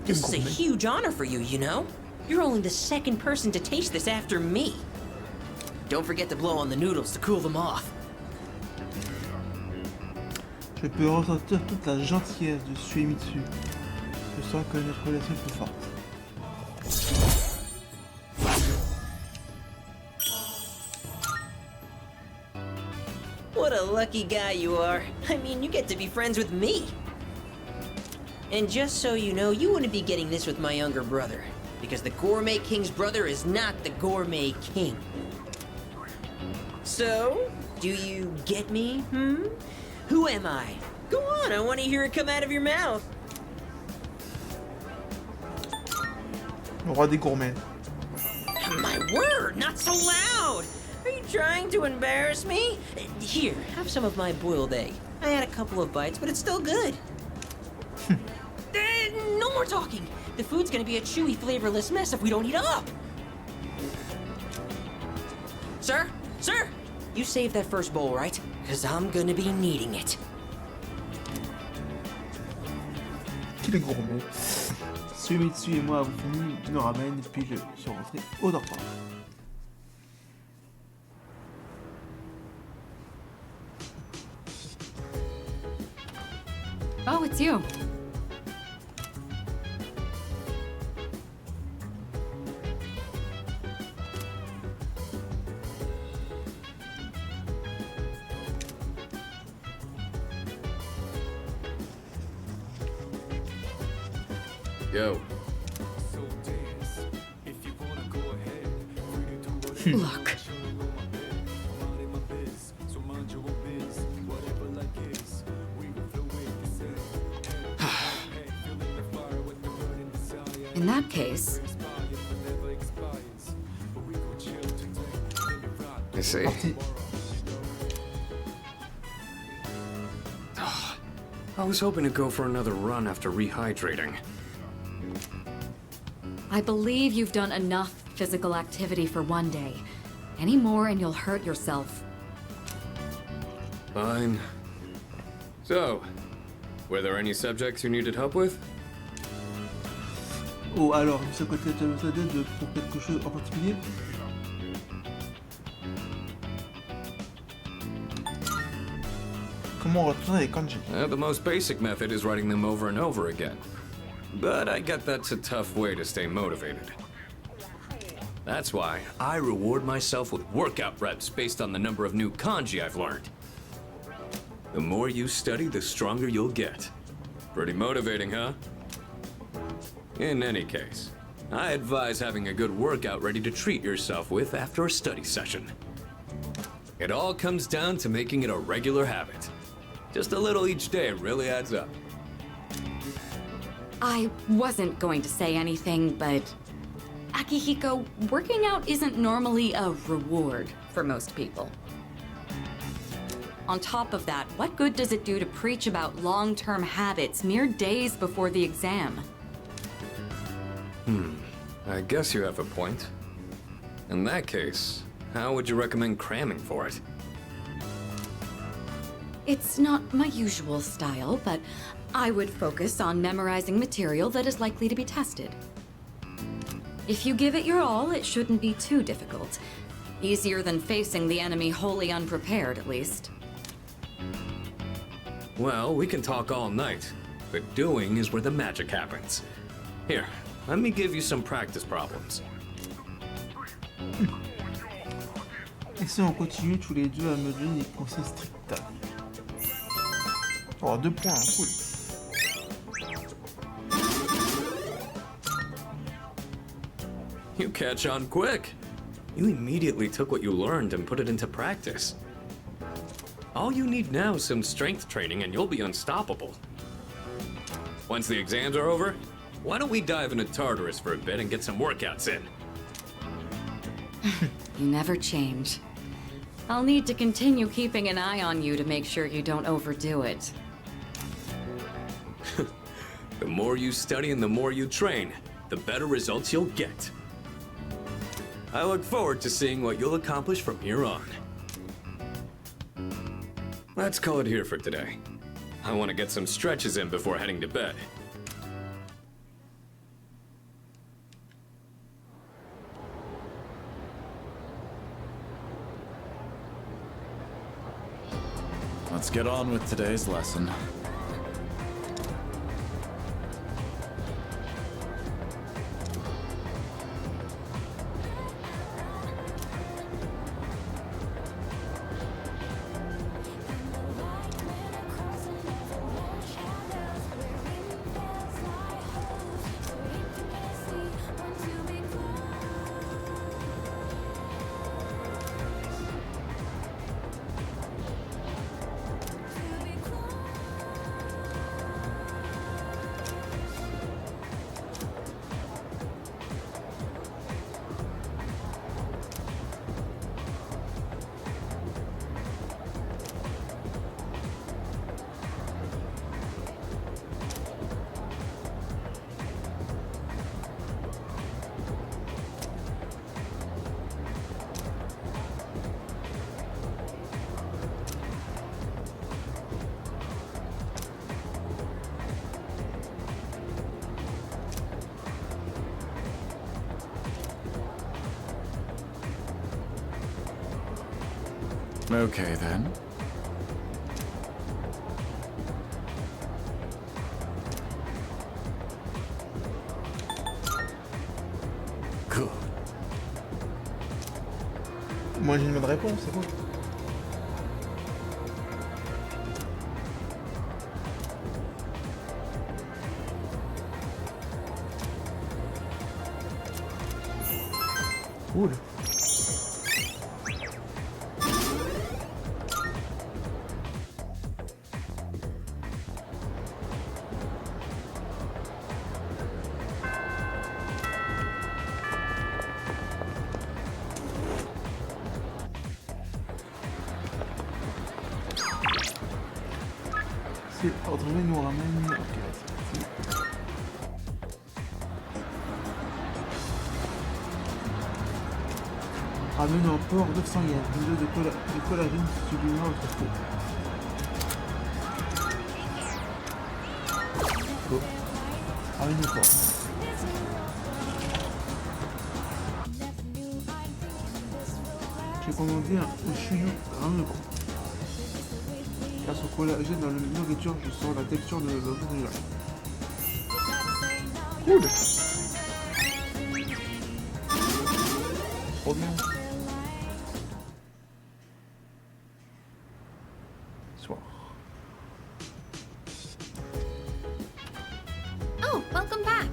This is a huge honor for you, you know? You're only the second person to taste this after me. Don't forget to blow on the noodles to cool them off. Je peux ressentir toute la gentillesse de Suemitsu. Je sens que notre relation est plus forte. What a lucky guy you are. I mean, you get to be friends with me. And just so you know, you wouldn't be getting this with my younger brother. Because the Gourmet King's brother is not the Gourmet King. So, do you get me, Who am I? Go on, I want to hear it come out of your mouth. Le roi des gourmets. My word, not so loud! Are you trying to embarrass me? Here, have some of my boiled egg. I had a couple of bites, but it's still good. No more talking! The food's gonna be a chewy, flavorless mess if we don't eat up! Sir? Sir? You saved that first bowl, right? Because I'm gonna be needing it. Qu'il est gourmet. Suemitsu et moi avons fini nos ramen et puis je suis rentré au dortoir. Oh, it's you. Yo. Look. In that case... I see. I was hoping to go for another run after rehydrating. I believe you've done enough physical activity for one day. Any more and you'll hurt yourself. Fine. So, were there any subjects you needed help with? Oh, alors, du côté de pour quelque chose en particulier? Comment retourner les kanji? The most basic method is writing them over and over again. But I get that's a tough way to stay motivated. That's why I reward myself with workout reps based on the number of new kanji I've learned. The more you study, the stronger you'll get. Pretty motivating, huh? In any case, I advise having a good workout ready to treat yourself with after a study session. It all comes down to making it a regular habit. Just a little each day really adds up. I wasn't going to say anything, but Akihiko, working out isn't normally a reward for most people. On top of that, what good does it do to preach about long-term habits mere days before the exam? I guess you have a point. In that case, how would you recommend cramming for it? It's not my usual style, but I would focus on memorizing material that is likely to be tested. If you give it your all, it shouldn't be too difficult. Easier than facing the enemy wholly unprepared, at least. Well, we can talk all night, but doing is where the magic happens. Here, let me give you some practice problems. Et si on continue tous les deux à me donner des conseils stricts? Oh, 2 points, cool. You catch on quick. You immediately took what you learned and put it into practice. All you need now is some strength training and you'll be unstoppable. Once the exams are over, why don't we dive into Tartarus for a bit and get some workouts in? You never change. I'll need to continue keeping an eye on you to make sure you don't overdo it. The more you study and the more you train, the better results you'll get. I look forward to seeing what you'll accomplish from here on. Let's call it here for today. I want to get some stretches in before heading to bed. Let's get on with today's lesson. Okay, then. Cool. Moi j'ai une bonne réponse, c'est cool. Cool. Si retrouver nous ramène. Ok, c'est parti. Ramène au port 900 yens. De collagène sublimé au traitement. Go. Ramène au port. fait commander un chouillou Ranoko. Grâce au collagène dans la nourriture, je sens la texture de l'original. Cool. Trop bien. Soir. Oh, welcome back.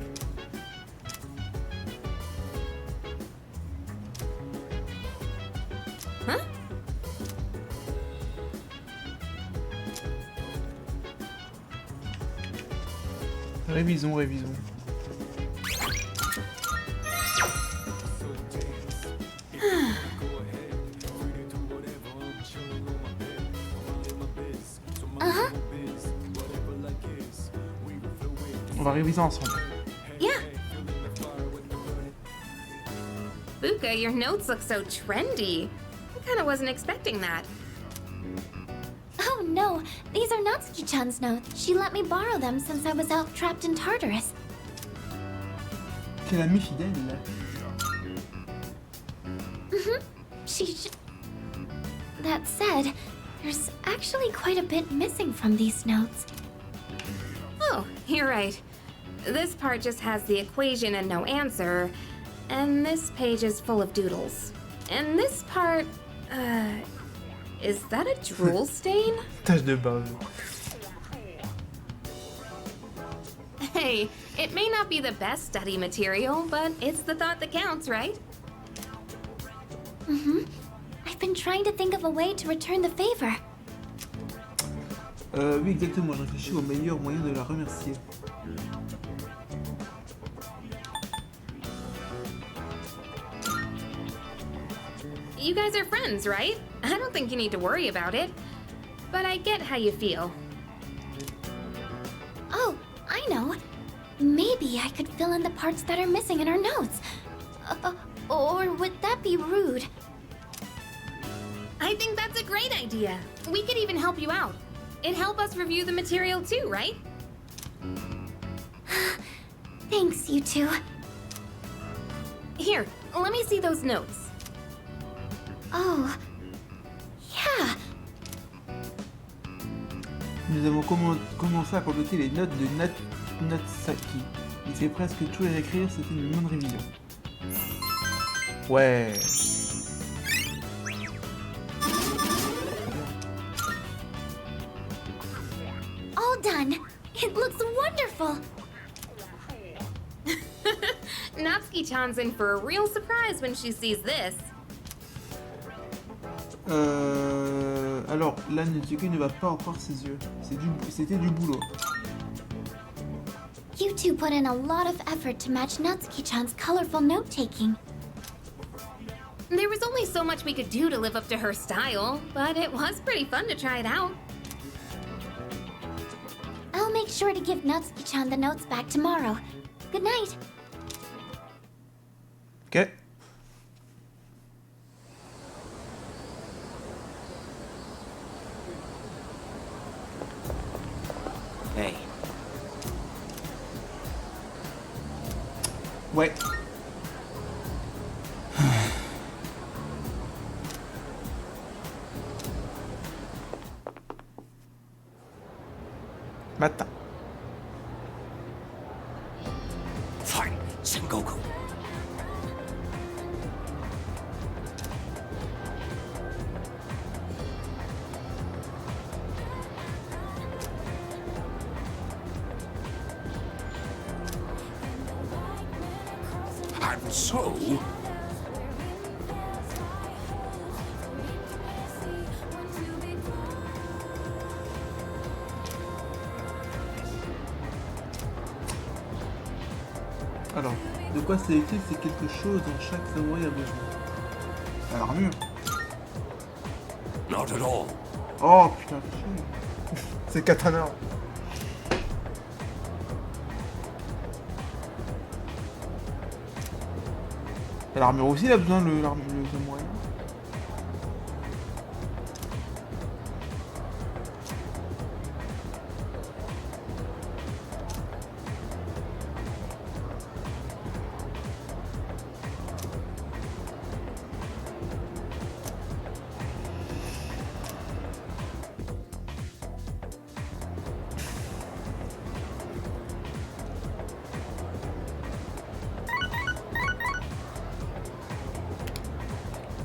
Huh? Révisons. On va réviser ensemble. Yeah. Fuka, your notes look so trendy. I kind of wasn't expecting that. Oh no, these are Natsuki-chan's notes. She let me borrow them since I was out trapped in Tartarus. Quelle amie fidèle. That said, there's actually quite a bit missing from these notes. Oh, you're right. This part just has the equation and no answer, and this page is full of doodles. And this part, is that a drool stain? Tache de bave. Hey, it may not be the best study material, but it's the thought that counts, right? I've been trying to think of a way to return the favor. Oui, exactement. Je réfléchis au meilleur moyen de la remercier. You guys are friends, right? I don't think you need to worry about it. But I get how you feel. Oh, I know. Maybe I could fill in the parts that are missing in our notes. Or would that be rude? I think that's a great idea. We could even help you out. It'd help us review the material too, right? Thanks, you two. Here, let me see those notes. Oh, yeah. Nous avons commencé à compléter les notes de Natsaki. Il fait presque tout à écrire, c'était une bonne révision. Ouais. All done. It looks wonderful. Natsuki-chan's in for a real surprise when she sees this. Alors, là, Natsuki ne va pas en croire ses yeux. C'était du boulot. You two put in a lot of effort to match Natsuki-chan's colorful note-taking. There was only so much we could do to live up to her style, but it was pretty fun to try it out. I'll make sure to give Natsuki-chan the notes back tomorrow. Good night. Ok. Hey. Ouais. Matin. Fine, Sengoku. And so... Alors, de quoi s'agit-il? C'est quelque chose dont chaque samouraï a besoin. À l'armure. Not at all. Oh putain, c'est katana. Et l'armure aussi, il a besoin le samouraï.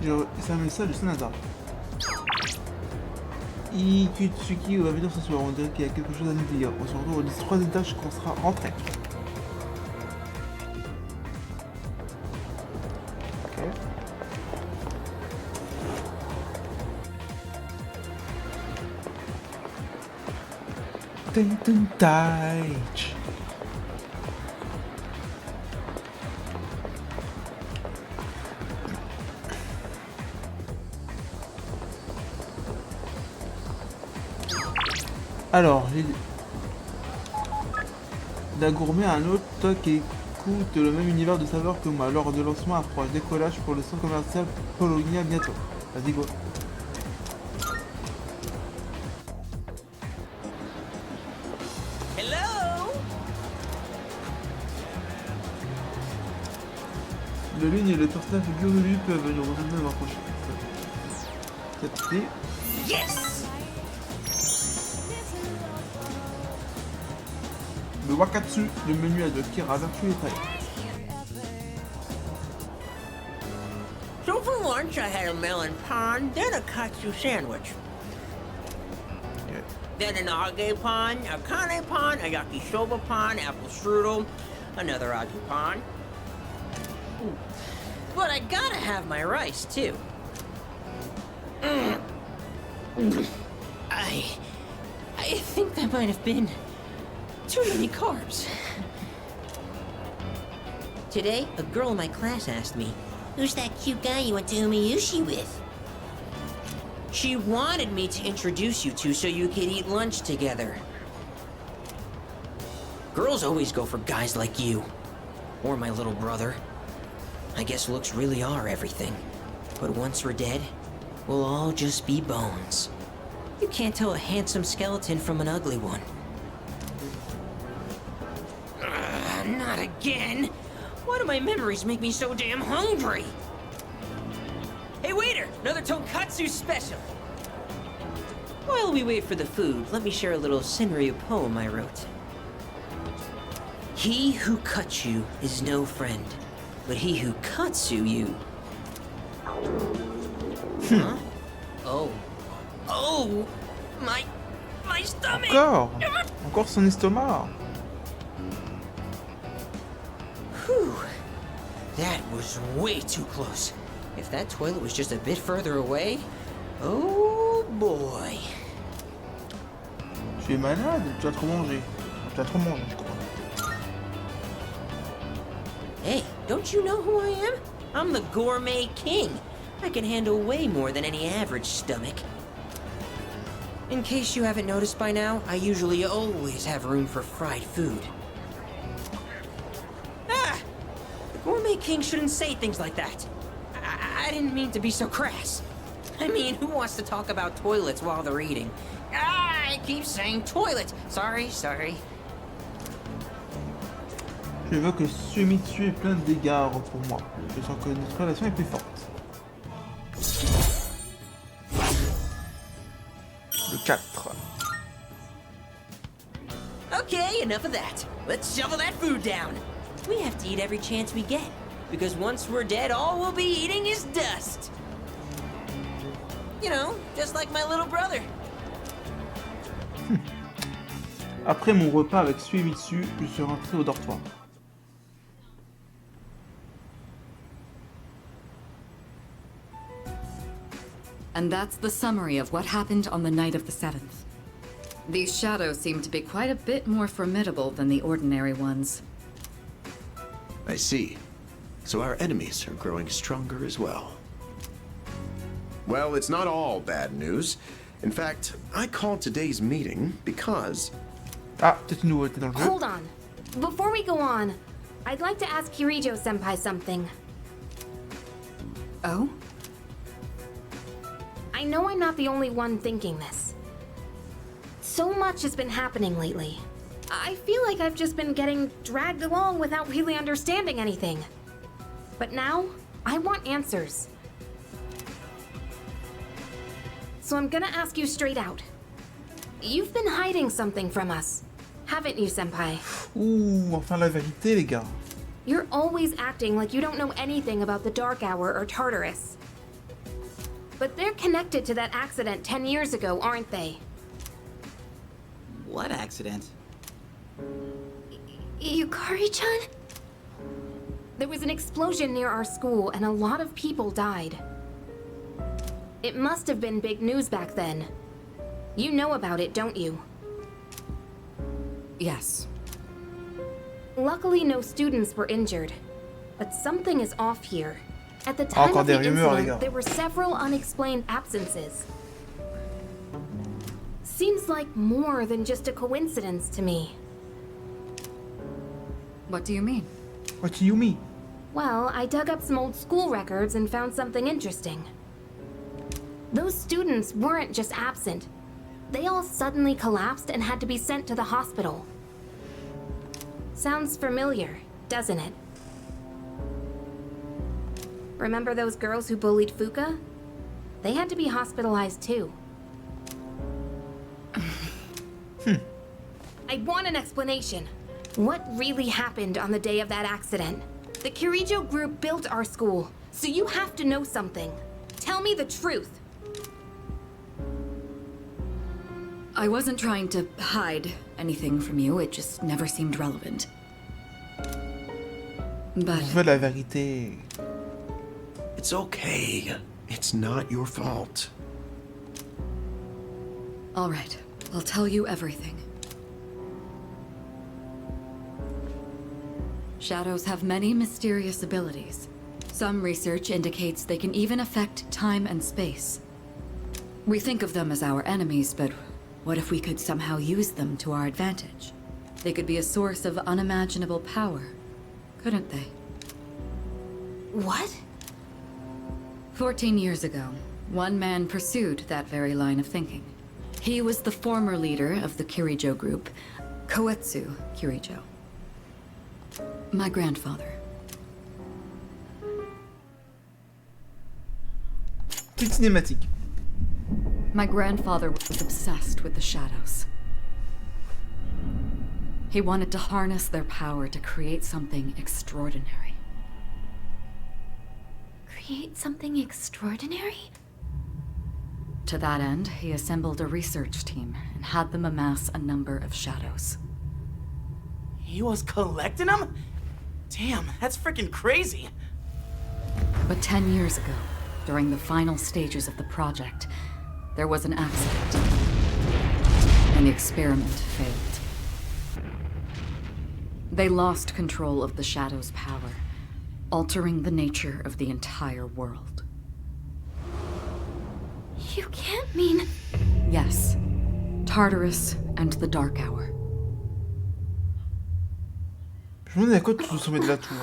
C'est un message de Sanada. Ikutsuki va venir ce soir, on dirait qu'il y a quelque chose à nous dire. On se retrouve au 3 étages quand on sera rentré. Ok. Touch. Alors, la gourmet a un autre qui écoute le même univers de saveurs que moi. Lors de lancement approche, décollage pour le centre commercial Polonia bientôt. Vas-y go. Le lune et le personnage Gurulu peuvent nous rejoindre dans la prochaine. Cette idée. Yes! Le Wakatsu, le menu à de Kira, vertu et taille. So for lunch, I had a melon pan, then a katsu sandwich. Okay. Then an age pan, a kane pan, a yakisoba pan, apple strudel, another age pan. Ooh. But I gotta have my rice, too. I think that might have been too many carbs. Today, a girl in my class asked me, "Who's that cute guy you went to Umiyushi with?" She wanted me to introduce you two so you could eat lunch together. Girls always go for guys like you. Or my little brother. I guess looks really are everything. But once we're dead, we'll all just be bones. You can't tell a handsome skeleton from an ugly one. Not again! Why do my memories make me so damn hungry? Hey waiter, another tonkatsu special! While we wait for the food, let me share a little Senryu poem I wrote. He who cuts you is no friend, but he who katsu you... Huh? Oh. Oh! My stomach! Encore son estomac! Whew. That was way too close. If that toilet was just a bit further away... Oh boy. Tu es malade? Tu as trop mangé. Tu as trop mangé, je crois. Hey, don't you know who I am? I'm the gourmet king. I can handle way more than any average stomach. In case you haven't noticed by now, I usually always have room for fried food. Ah! The gourmet king shouldn't say things like that. I didn't mean to be so crass. I mean, who wants to talk about toilets while they're eating? Ah, I keep saying toilet. Sorry. Je veux que Sumitsu ait plein de dégâts pour moi. Je sens que notre relation est plus forte. Le 4. Okay, enough of that. Let's shovel that food down. We have to eat every chance we get. Because once we're dead, all we'll be eating is dust. You know, just like my little brother. Après mon repas avec Suemitsu, je suis rentré au dortoir. And that's the summary of what happened on the night of the 7th. These shadows seem to be quite a bit more formidable than the ordinary ones. I see. So our enemies are growing stronger as well. Well, it's not all bad news. In fact, I called today's meeting because... Ah, peut-être une nouveauté dans le jeu. Hold on. Before we go on, I'd like to ask Kirijo-senpai something. Oh? I know I'm not the only one thinking this. So much has been happening lately. I feel like I've just been getting dragged along without really understanding anything. But now, I want answers. So I'm gonna ask you straight out. You've been hiding something from us, haven't you, senpai? Ouh, enfin la vérité, les gars. You're always acting like you don't know anything about the Dark Hour or Tartarus. but they're connected to that accident 10 years ago, aren't they? What accident? Yukari-chan? There was an explosion near our school and a lot of people died. It must have been big news back then. You know about it, don't you? Yes. Luckily, no students were injured. But something is off here. At the time of the incident, there were several unexplained absences. Seems like more than just a coincidence to me. What do you mean? What do you mean? Well, I dug up some old school records and found something interesting. Those students weren't just absent. They all suddenly collapsed and had to be sent to the hospital. Sounds familiar, doesn't it? Remember those girls who bullied Fuka? They had to be hospitalized too. I want an explanation. What really happened on the day of that accident? The Kirijo group built our school, so you have to know something. Tell me the truth. I wasn't trying to hide anything from you, it just never seemed relevant. But... Je veux la vérité. It's okay. It's not your fault. All right, I'll tell you everything. Shadows have many mysterious abilities. Some research indicates they can even affect time and space. We think of them as our enemies, but what if we could somehow use them to our advantage? They could be a source of unimaginable power, couldn't they? What? 14 years ago, one man pursued that very line of thinking. He was the former leader of the Kirijo group, Koetsu Kirijo. My grandfather. Petite cinématique. My grandfather was obsessed with the shadows. He wanted to harness their power to create something extraordinary. Create something extraordinary? To that end, he assembled a research team and had them amass a number of shadows. He was collecting them? Damn, that's freaking crazy. But 10 years ago, during the final stages of the project, there was an accident, and the experiment failed. They lost control of the Shadow's power, altering the nature of the entire world. You can't mean... Yes, Tartarus and the Dark Hour. Je me demande à quoi tu te souviens de la tour.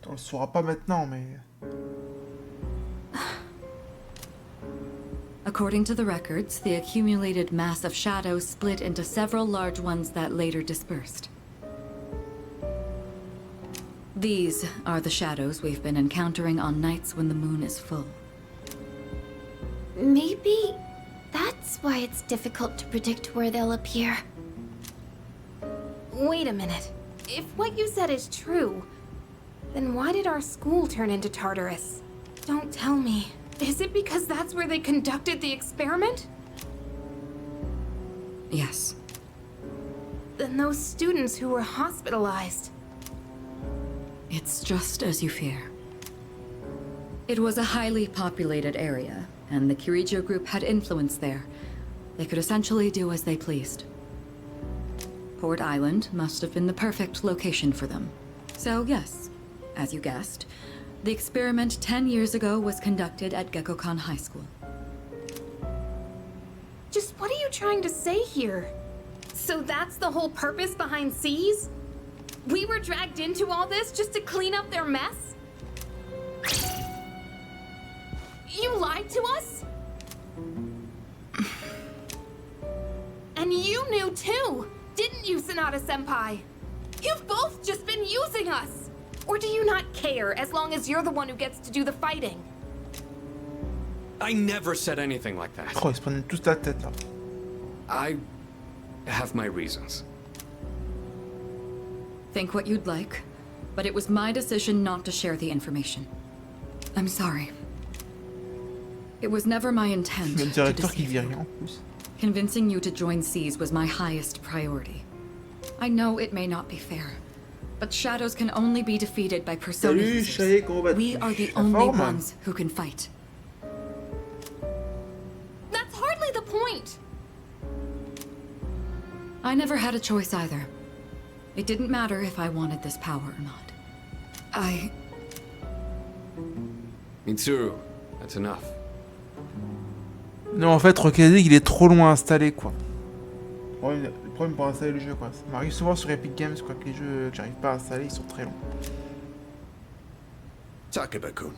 On le saura pas maintenant, mais... According to the records, the accumulated mass of shadows split into several large ones that later dispersed. These are the shadows we've been encountering on nights when the moon is full. Maybe that's why it's difficult to predict where they'll appear. Wait a minute. If what you said is true, then why did our school turn into Tartarus? Don't tell me. Is it because that's where they conducted the experiment? Yes. Then those students who were hospitalized... It's just as you fear. It was a highly populated area, and the Kirijo group had influence there. They could essentially do as they pleased. Port Island must have been the perfect location for them. So yes, as you guessed, the experiment 10 years ago was conducted at Gekkokan High School. Just what are you trying to say here? So that's the whole purpose behind C's? We were dragged into all this just to clean up their mess? You lied to us? And you knew too, didn't you, Sanada-senpai? You've both just been using us! Or do you not care as long as you're the one who gets to do the fighting? I never said anything like that. Oh, ils se prennent tous la tête là. I have my reasons. Think what you'd like, but it was my decision not to share the information. I'm sorry. It was never my intent Le to directeur qui deceive dit rien you. en plus. Convincing you to join Seas was my highest priority. I know it may not be fair, but shadows can only be defeated by persona Salut, users. Chalet, comment vas-tu? We are the La only forme? ones who can fight. That's hardly the point! I never had a choice either. It didn't matter if I wanted this power or not. Mitsuru, that's enough. Non, en fait, Rockazig, il est trop loin à installer, quoi. Le problème pour installer le jeu, quoi. Ça m'arrive souvent sur Epic Games, quoi, que les jeux que j'arrive pas à installer, ils sont très longs. Takeba-kun,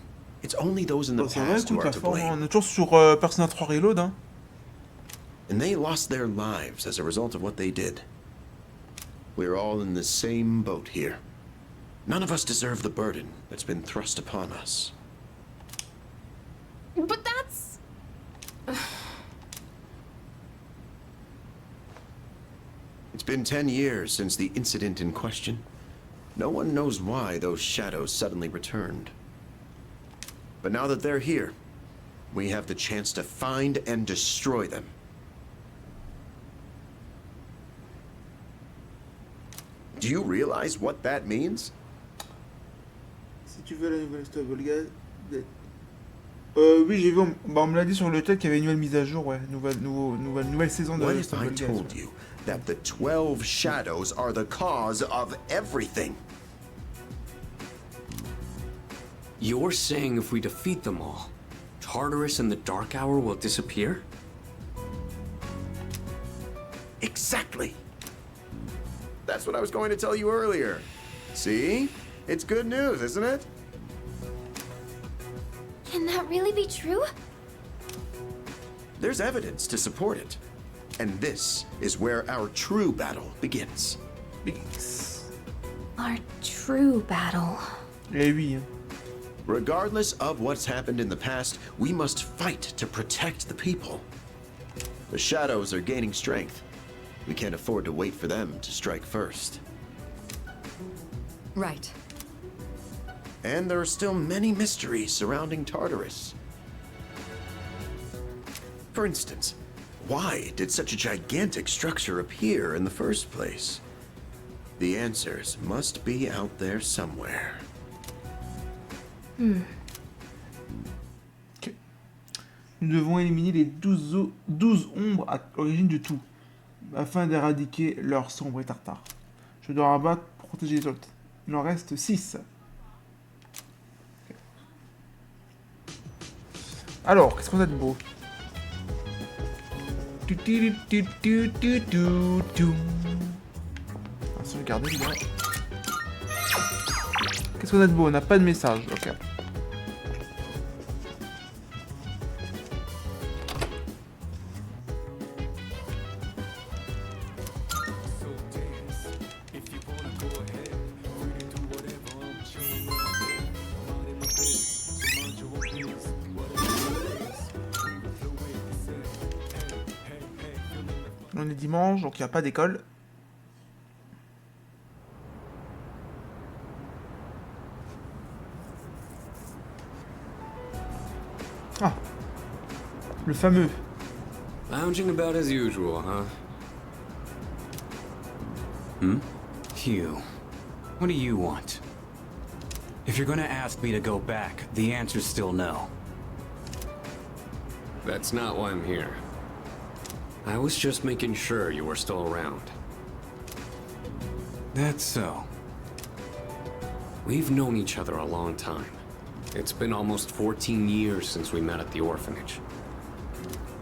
it's only those in the Bon, ça va, past who écoute, are la to forme, blame. on est toujours sur Persona 3 Reload, hein. And they lost their lives as a result of what they did. We're all in the same boat here. None of us deserve the burden that's been thrust upon us. But that's... It's been 10 years since the incident in question. No one knows why those shadows suddenly returned. But now that they're here, we have the chance to find and destroy them. Do you realize what that means? Si tu veux la nouvelle stop, oui, j'ai vu, on me l'a dit sur le chat qu'il y avait une nouvelle mise à jour, ouais, nouvelle saison de What if Stop I Guys, told ouais. you that the 12 shadows are the cause of everything? You're saying if we defeat them all, Tartarus and the Dark Hour will disappear? Exactly. That's what I was going to tell you earlier. See? It's good news, isn't it? Can that really be true? There's evidence to support it. And this is where our true battle begins. Our true battle. Eh oui. Regardless of what's happened in the past, we must fight to protect the people. The shadows are gaining strength. We can't afford to wait for them to strike first. Right. And there are still many mysteries surrounding Tartarus. For instance, why did such a gigantic structure appear in the first place? The answers must be out there somewhere. Ok. Nous devons éliminer les 12 ombres à l'origine de tout, afin d'éradiquer leur sombre et tartare. Je dois rabattre pour protéger les autres. Il en reste 6. Okay. Alors, qu'est-ce qu'on a de beau? On va se regarder là. Qu'est-ce qu'on a de beau? On n'a pas de message. Ok. On est dimanche, donc il n'y a pas d'école. Ah, le fameux. Lounging about as usual, huh? Hmm? Hugh, what do you want? If you're gonna ask me to go back, the answer's still no. That's not why I'm here. I was just making sure you were still around. That's so. We've known each other a long time. It's been almost 14 years since we met at the orphanage.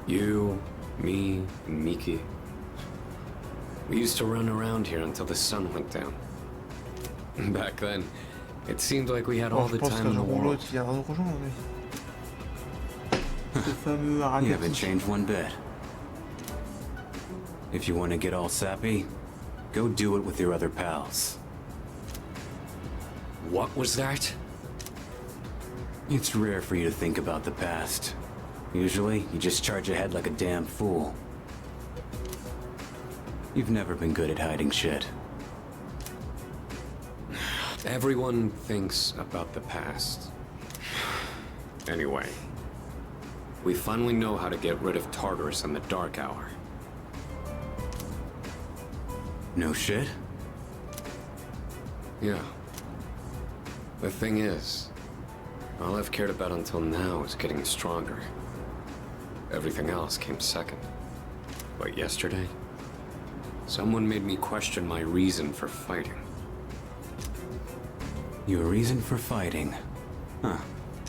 You, me, and Miki. We used to run around here until the sun went down. Back then, it seemed like we had all the time in the world. You haven't changed one bit. If you want to get all sappy, go do it with your other pals. What was that? It's rare for you to think about the past. Usually, you just charge ahead like a damn fool. You've never been good at hiding shit. Everyone thinks about the past. Anyway, We finally know how to get rid of Tartarus in the Dark Hour. No shit? Yeah. The thing is, all I've cared about until now is getting stronger. Everything else came second. But yesterday, someone made me question my reason for fighting. Your reason for fighting? Huh.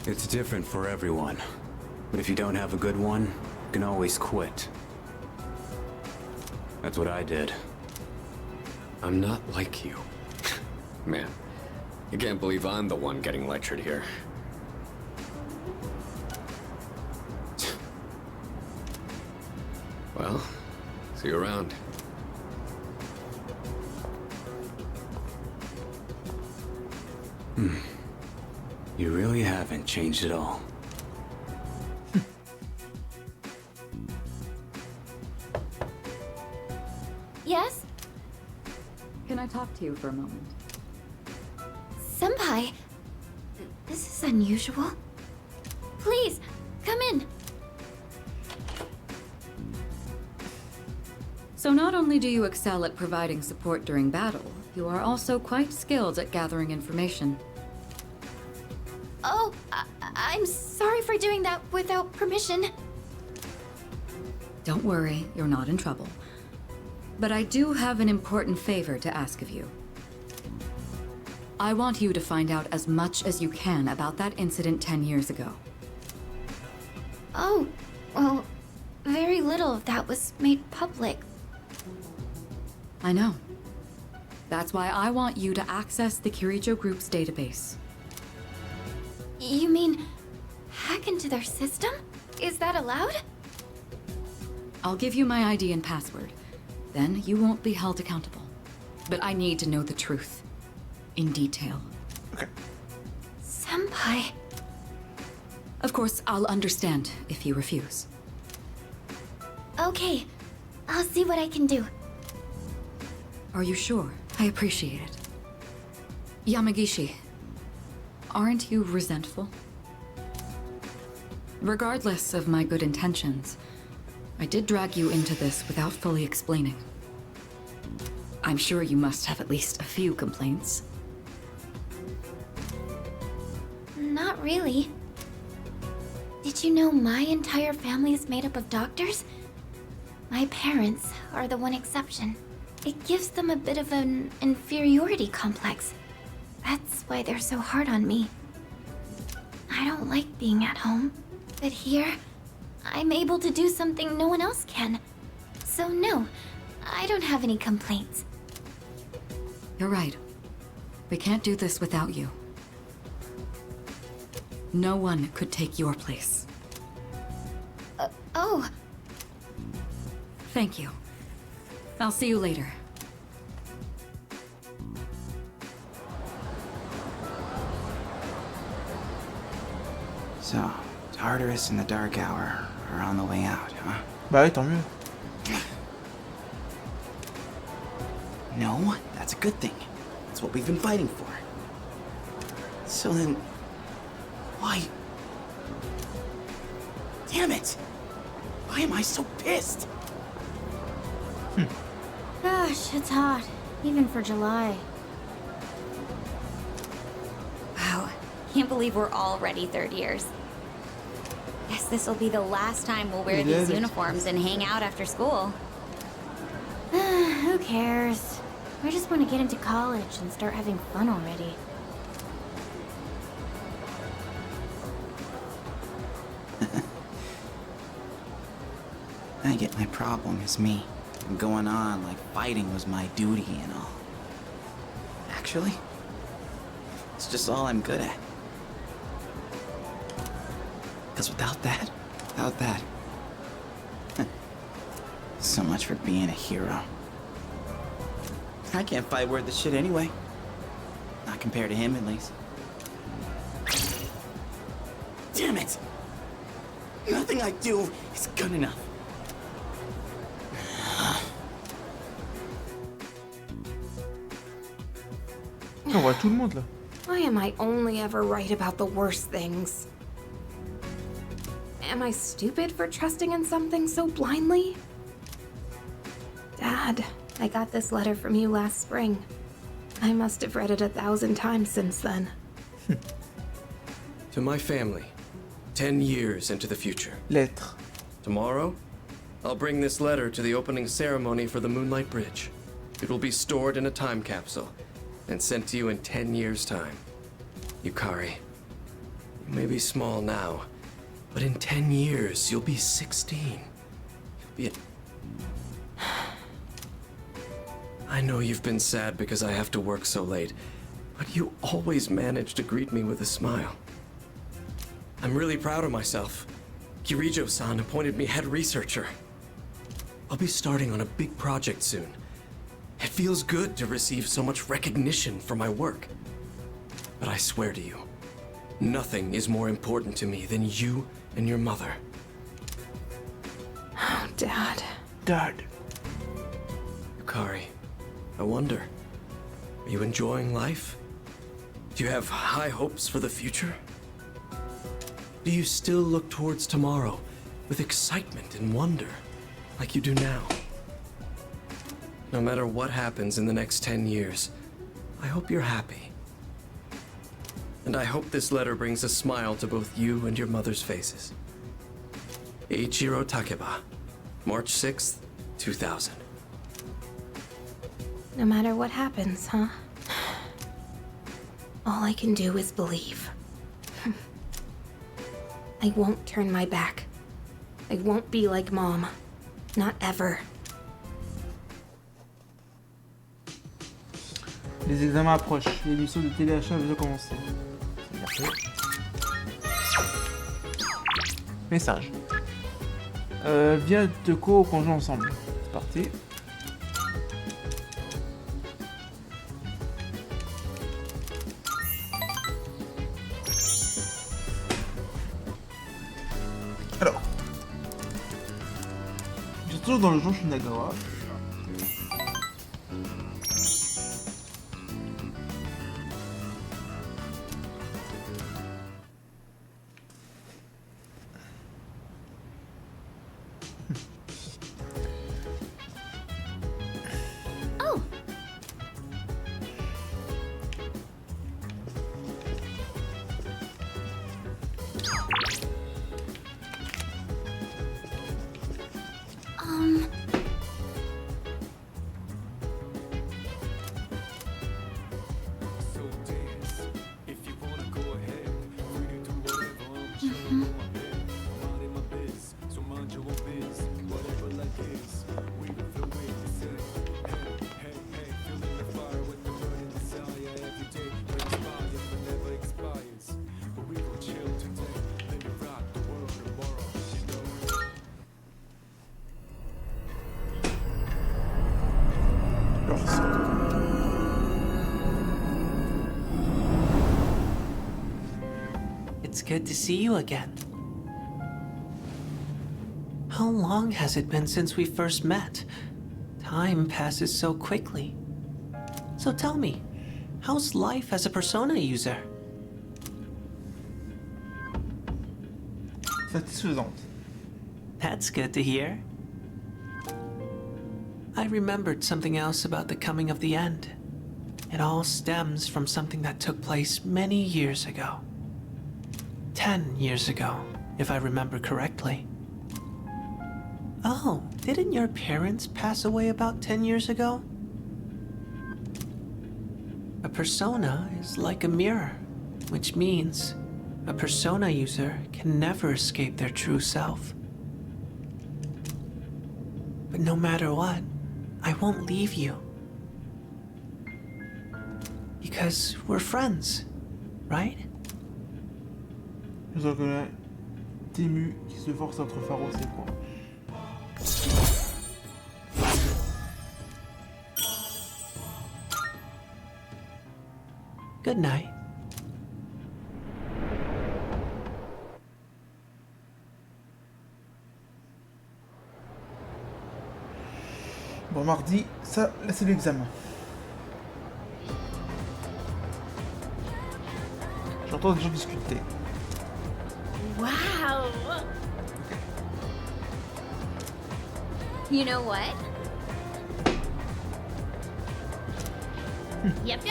It's different for everyone. But if you don't have a good one, you can always quit. That's what I did. I'm not like you. Man, I can't believe I'm the one getting lectured here. Well, see you around. You really haven't changed at all. Yes? Can I talk to you for a moment? Senpai, this is unusual. Please, come in. So not only do you excel at providing support during battle, you are also quite skilled at gathering information. Oh, I'm sorry for doing that without permission. Don't worry, you're not in trouble. But I do have an important favor to ask of you. I want you to find out as much as you can about that incident 10 years ago. Oh, well, very little of that was made public. I know. That's why I want you to access the Kirijo Group's database. You mean hack into their system? Is that allowed? I'll give you my ID and password. Then you won't be held accountable. But I need to know the truth. In detail. Okay. Senpai. Of course, I'll understand if you refuse. Okay, I'll see what I can do. Are you sure? I appreciate it. Yamagishi, aren't you resentful? Regardless of my good intentions, I did drag you into this without fully explaining. I'm sure you must have at least a few complaints. Not really. Did you know my entire family is made up of doctors? My parents are the one exception. It gives them a bit of an inferiority complex. That's why they're so hard on me. I don't like being at home, but here, I'm able to do something no one else can. So no, I don't have any complaints. You're right. We can't do this without you. No one could take your place. Oh. Thank you. I'll see you later. So, Tartarus and the Dark Hour are on the way out, huh? Bah oui, tant mieux. No, that's a good thing. That's what we've been fighting for. So then, why? Damn it! Why am I so pissed? Gosh, it's hot. Even for July. Wow. Can't believe we're already third years. Guess this will be the last time we'll wear these uniforms and hang out after school. Who cares? I just want to get into college and start having fun already. I get my problem is me. I'm going on like fighting was my duty and all. Actually, it's just all I'm good at. Because without that, so much for being a hero. I can't fight worth the shit anyway. Not compared to him, at least. Damn it! Nothing I do is good enough. On voit tout le monde là. Why am I only ever right about the worst things? am I stupid for trusting in something so blindly? Dad, I got this letter from you last spring. I must have read it 1,000 times since then. To my family, 10 years into the future. Lettre. Tomorrow, I'll bring this letter to the opening ceremony for the Moonlight Bridge. It will be stored in a time capsule and sent to you in 10 years' time. Yukari, you may be small now, but in 10 years, you'll be 16. You'll be I know you've been sad because I have to work so late, but you always manage to greet me with a smile. I'm really proud of myself. Kirijo-san appointed me head researcher. I'll be starting on a big project soon. It feels good to receive so much recognition for my work. But I swear to you, nothing is more important to me than you and your mother. Oh, Dad. Dad. Yukari, I wonder, are you enjoying life? Do you have high hopes for the future? Do you still look towards tomorrow with excitement and wonder, like you do now? No matter what happens in the next 10 years, I hope you're happy. And I hope this letter brings a smile to both you and your mother's faces. Eiichiro Takeba, March 6th, 2000. No matter what happens, huh? All I can do is believe. I won't turn my back. I won't be like Mom. Not ever. Les examens approchent. L'émission de téléachat a déjà commencé. Message. Viens te co-conjoint ensemble. C'est parti. Alors. Je suis toujours dans le jeu Shinagawa. It's good to see you again. How long has it been since we first met? Time passes so quickly. So tell me, how's life as a Persona user? Satisfaisante. That's good to hear. I remembered something else about the coming of the end. It all stems from something that took place many years ago. 10 years ago, if I remember correctly. Oh, didn't your parents pass away about 10 years ago? A persona is like a mirror, which means a persona user can never escape their true self. But no matter what, I won't leave you. Because we're friends, right? Je reconnais Tému qui se force à être pharaon, c'est quoi? Good night. Bon, mardi, ça, là c'est l'examen. J'entends des gens discuter. Wow! You know what? Yep.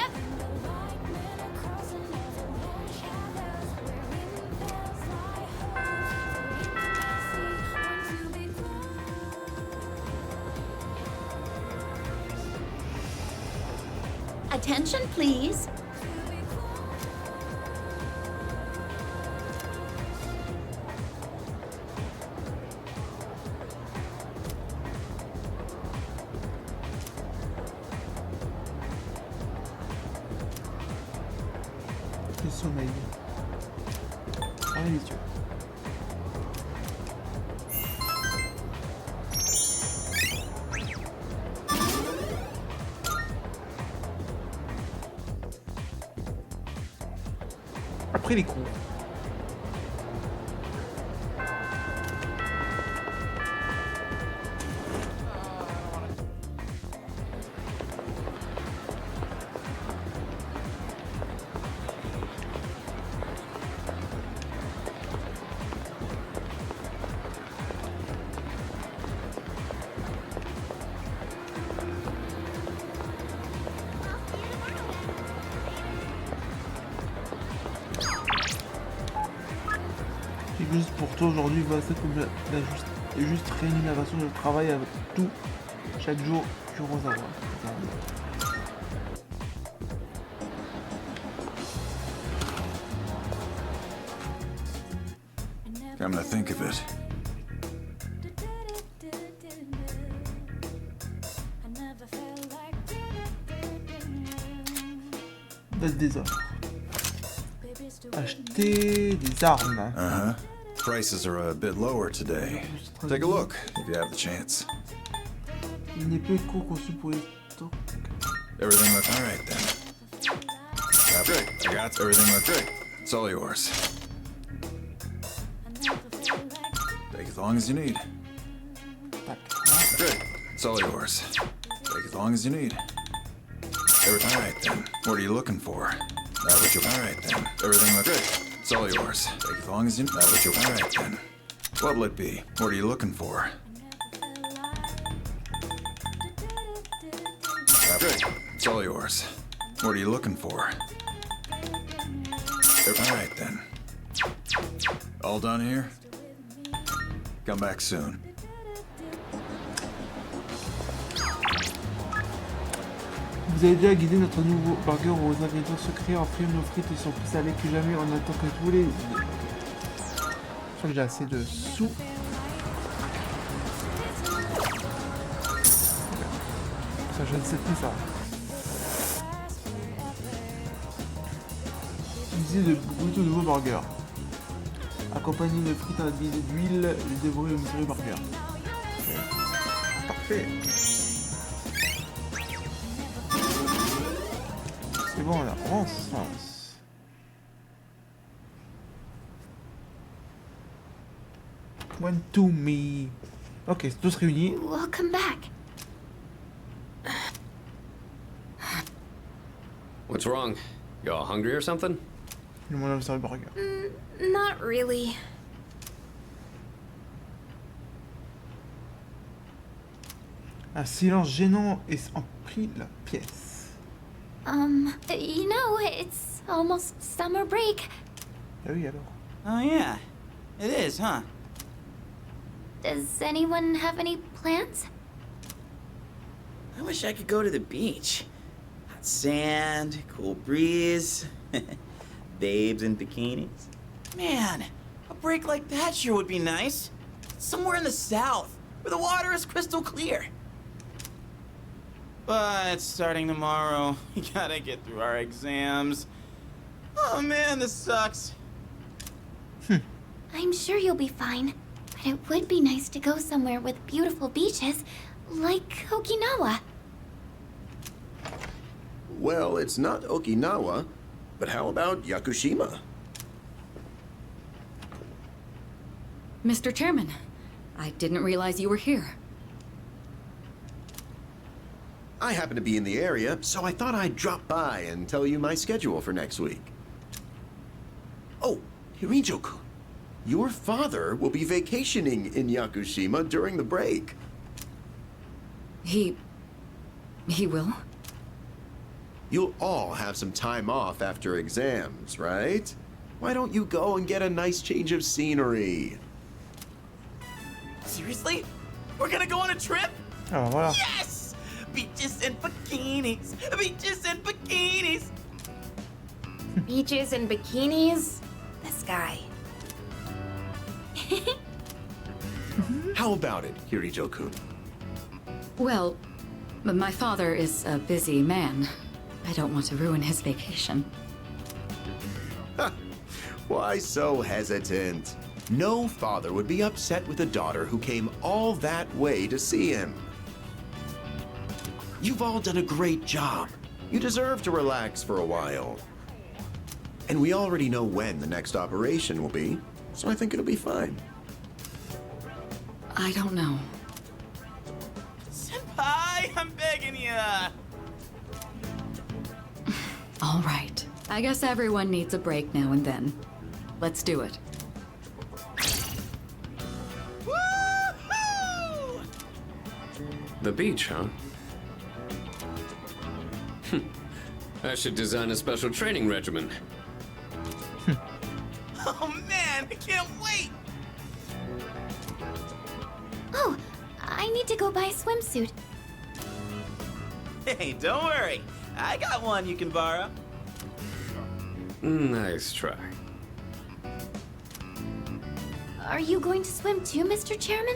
Attention, please. Le sommeil. Ah, les yeux. Après les cours. Et juste pour toi aujourd'hui, va c'est comme juste réunir la façon de travail avec tout chaque jour du Rosawa. Come to think of it. Baisse des offres. Acheter des armes. Uh-huh. Prices are a bit lower today. Take a look if you have the chance. Il n'est plus court conçu pour les stocks. Everything looks all right then. Good. I got everything looks good. It's all yours. Take as long as you need. Good. It's all yours. Take as long as you need. Everything all right then. What are you looking for? Not what you. All right then. Everything looks good. It's all yours. Take as long as you. Not what you. All right then. What'll it be? What are you looking for? Good. It's all yours. What are you looking for? All right then. All done here? Come back soon. Vous avez déjà guidé notre nouveau burger aux ingrédients secrets, en frites, nos frites sont plus salées que jamais, on attend que tous les... Je crois que j'ai assez de sous. Ça, je ne sais plus ça. Utilisez de goûter au nouveau burger. Accompagner les frites à d'huile, les dévorer au mystérieux burger. Okay. Parfait. C'est bon, on avance. One to me. Ok, c'est tous réunis. Welcome back. What's wrong? You all hungry or something? Le monde sur le burger. Not really. Un silence gênant emplit la pièce. You know, it's almost summer break. Ah oui, alors. Oh yeah, it is, huh? Does anyone have any plans? I wish I could go to the beach. Hot sand, cool breeze, babes in bikinis. Man, a break like that sure would be nice. Somewhere in the south, where the water is crystal clear. But starting tomorrow, we gotta get through our exams. Oh man, this sucks. I'm sure you'll be fine. But it would be nice to go somewhere with beautiful beaches, like Okinawa. Well, it's not Okinawa, but how about Yakushima? Mr. Chairman, I didn't realize you were here. I happen to be in the area, so I thought I'd drop by and tell you my schedule for next week. Oh, Hirijo-kun, your father will be vacationing in Yakushima during the break. He will? You'll all have some time off after exams, right? Why don't you go and get a nice change of scenery? Seriously? We're gonna go on a trip? Alors voilà. Yes! Beaches and bikinis! Beaches and bikinis! Beaches and bikinis? This guy. How about it, Kirijo-kun? Well, my father is a busy man. I don't want to ruin his vacation. Why so hesitant? No father would be upset with a daughter who came all that way to see him. You've all done a great job. You deserve to relax for a while. And we already know when the next operation will be, so I think it'll be fine. I don't know. Senpai, I'm begging ya! All right. I guess everyone needs a break now and then. Let's do it. Woo-hoo! The beach, huh? I should design a special training regimen. Oh man, I can't wait! Oh, I need to go buy a swimsuit. Hey, don't worry. I got one you can borrow. Nice try. Are you going to swim too, Mr. Chairman?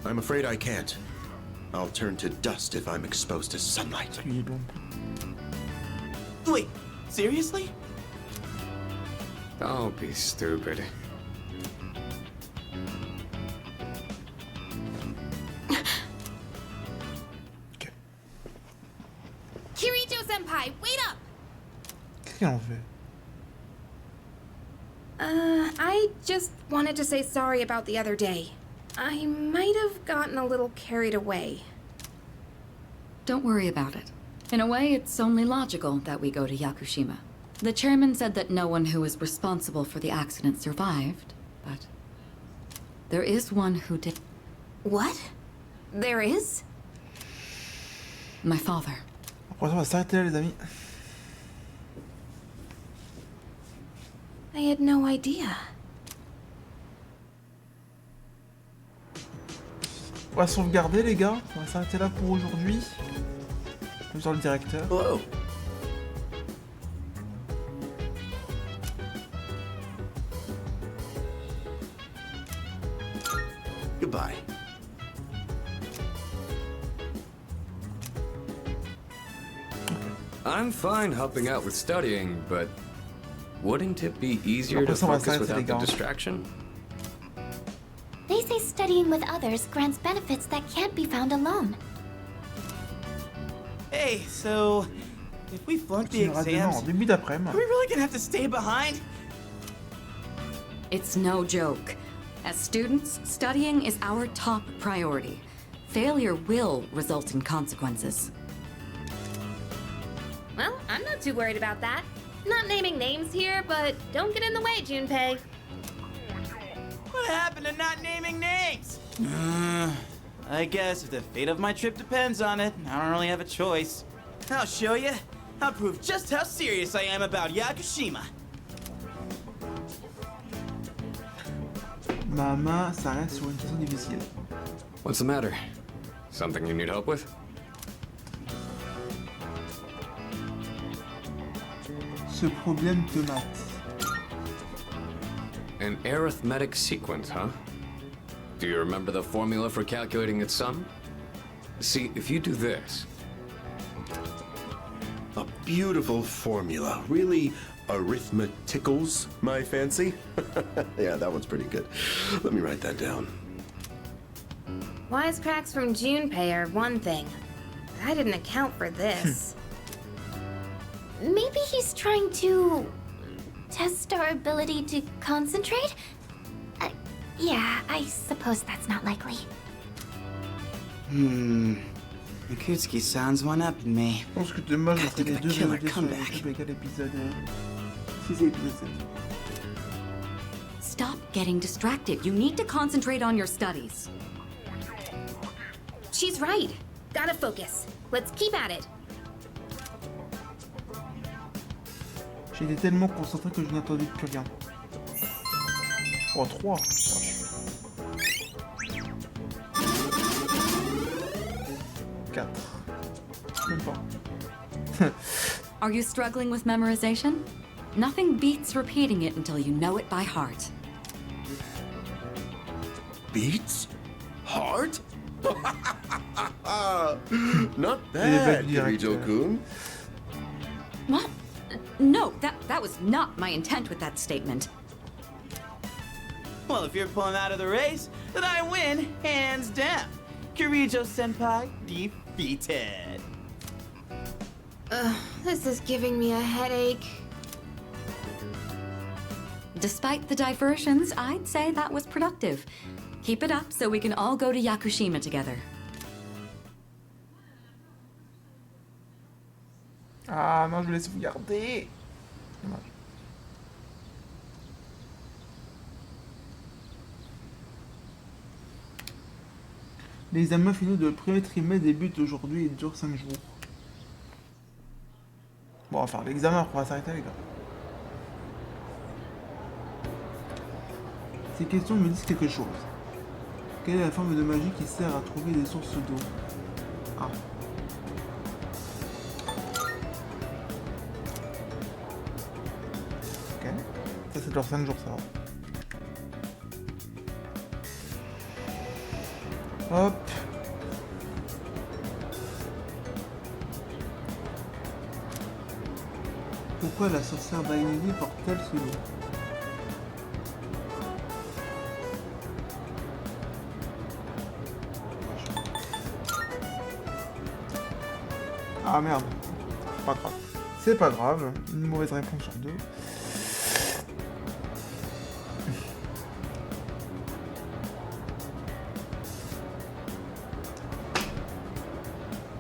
I'm afraid I can't. I'll turn to dust if I'm exposed to sunlight. Wait, seriously? Don't be stupid. Kirijo-senpai, wait up! Qu'est-ce qu'elle en fait? I just wanted to say sorry about the other day. I might have gotten a little carried away. Don't worry about it. In a way, it's only logical that we go to Yakushima. The chairman said that no one who was responsible for the accident survived, but there is one who did. What? There is? My father. Après, on va s'arrêter là, les amis. I had no idea. On va sauvegarder, les gars. On va s'arrêter là pour aujourd'hui. Sur le directeur. Hello. Goodbye. I'm fine helping out with studying, but wouldn't it be easier to focus without the distraction? They say studying with others grants benefits that can't be found alone. Hey, so if we flunk the exams, are we really gonna have to stay behind? It's no joke. As students, studying is our top priority. Failure will result in consequences. Well, I'm not too worried about that. Not naming names here, but don't get in the way, Junpei. What happened to not naming names? I guess if the fate of my trip depends on it, I don't really have a choice. I'll show you. I'll prove just how serious I am about Yakushima. Ma main s'arrête sur une question difficile. What's the matter? Something you need help with? Ce problème de maths. An arithmetic sequence, huh? Do you remember the formula for calculating its sum? See, if you do this... A beautiful formula. Really arithmeticals my fancy. Yeah, that one's pretty good. Let me write that down. Wisecracks from Junpei are one thing. But I didn't account for this. Maybe he's trying to test our ability to concentrate? Yeah, I suppose that's not likely. Mikutsuki sounds one up in me. Je pense que demain je ferai les deux VOD sur YouTube égal épisode 6 et épisode 7. Stop getting distracted. You need to concentrate on your studies. She's right. Gotta focus. Let's keep at it. J'étais tellement concentré que je n'attendais plus rien. Oh, 3. 4. Même pas. Are you struggling with memorization? Nothing beats repeating it until you know it by heart. Beats? Heart? Not bad, Kirijo-kun. What? No, that was not my intent with that statement. Well, if you're pulling out of the race, then I win, hands down. Kirijo-senpai defeated. This is giving me a headache. Despite the diversions, I'd say that was productive. Keep it up so we can all go to Yakushima together. Ah non, je voulais sauvegarder. Dommage. Les examens finaux de premier trimestre débutent aujourd'hui et durent 5 jours. Bon, on va faire l'examen, on va s'arrêter les gars. Ces questions me disent quelque chose. Quelle est la forme de magie qui sert à trouver des sources d'eau? Ah. Ok. Ça c'est dans 5 jours, ça va. Hop. Pourquoi la sorcière Bainini porte-t-elle ce nom? Ah merde. Pas grave. C'est pas grave. Une mauvaise réponse sur 2.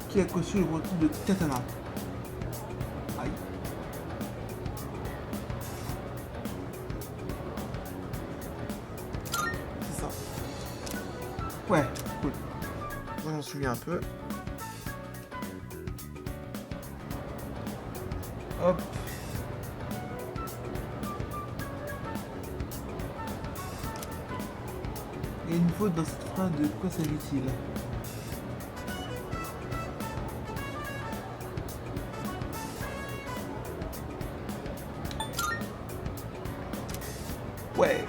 Qui a conçu le gros titre de Katana? Aïe. C'est ça. Ouais, cool. Moi j'en souviens un peu. Hop. Il y a une faute dans cette phrase, de quoi s'agit-il? Ouais.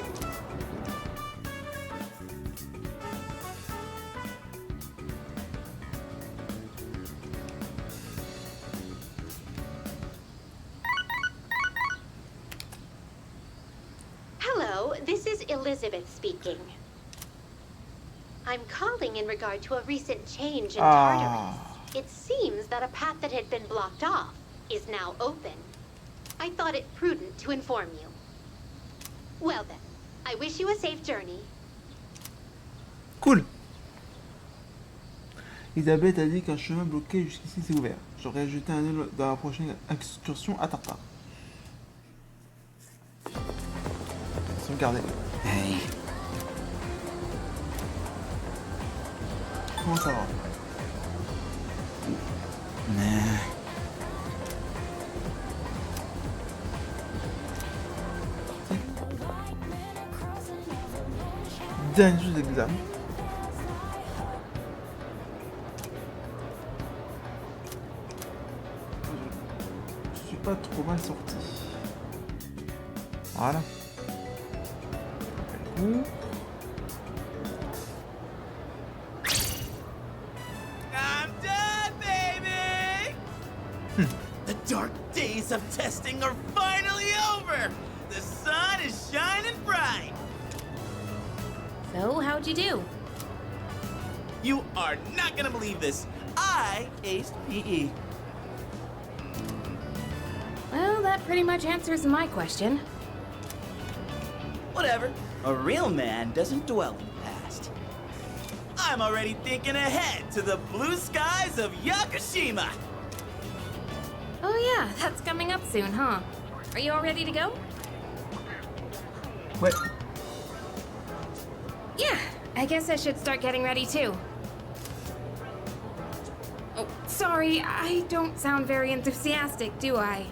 Hello, this is Elizabeth speaking. I'm calling in regard to a recent change in Tartarus. It seems that a path that had been blocked off is now open. I thought it prudent to inform you. Well then, I wish you a safe journey. Cool. Elisabeth a dit qu'un chemin bloqué jusqu'ici s'est ouvert. J'aurais jeté un œil dans la prochaine excursion à Tartare. Sauvegarder. Hey. Comment ça va? Nah. Dernier jour d'examen. Je suis pas trop mal sorti. Voilà. I'm done, baby! The dark days of testing are finally over! The sun is shining bright! So, how'd you do? You are not gonna believe this. I aced PE. Well, that pretty much answers my question. Whatever. A real man doesn't dwell in the past. I'm already thinking ahead to the blue skies of Yakushima. Oh yeah, that's coming up soon, huh? Are you all ready to go? Ouais. Yeah, I guess I should start getting ready too. Sorry, I don't sound very enthusiastic, do I?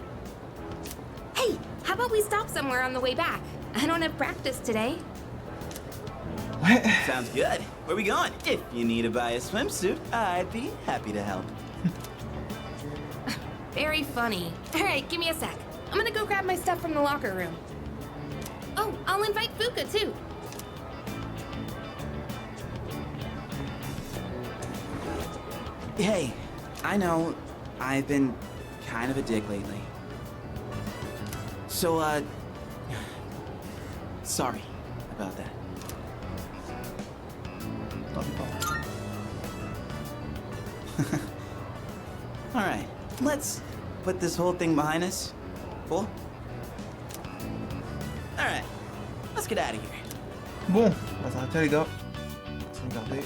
Hey, how about we stop somewhere on the way back? I don't have practice today. Sounds good. Where we going? If you need to buy a swimsuit, I'd be happy to help. Very funny. All right, give me a sec. I'm gonna go grab my stuff from the locker room. Oh, I'll invite Fuka too. Hey, I know I've been kind of a dick lately. So, sorry about that. Alright, let's put this whole thing behind us. Cool? Alright, let's get out of here. Bon, on va s'arrêter les gars. On va regarder.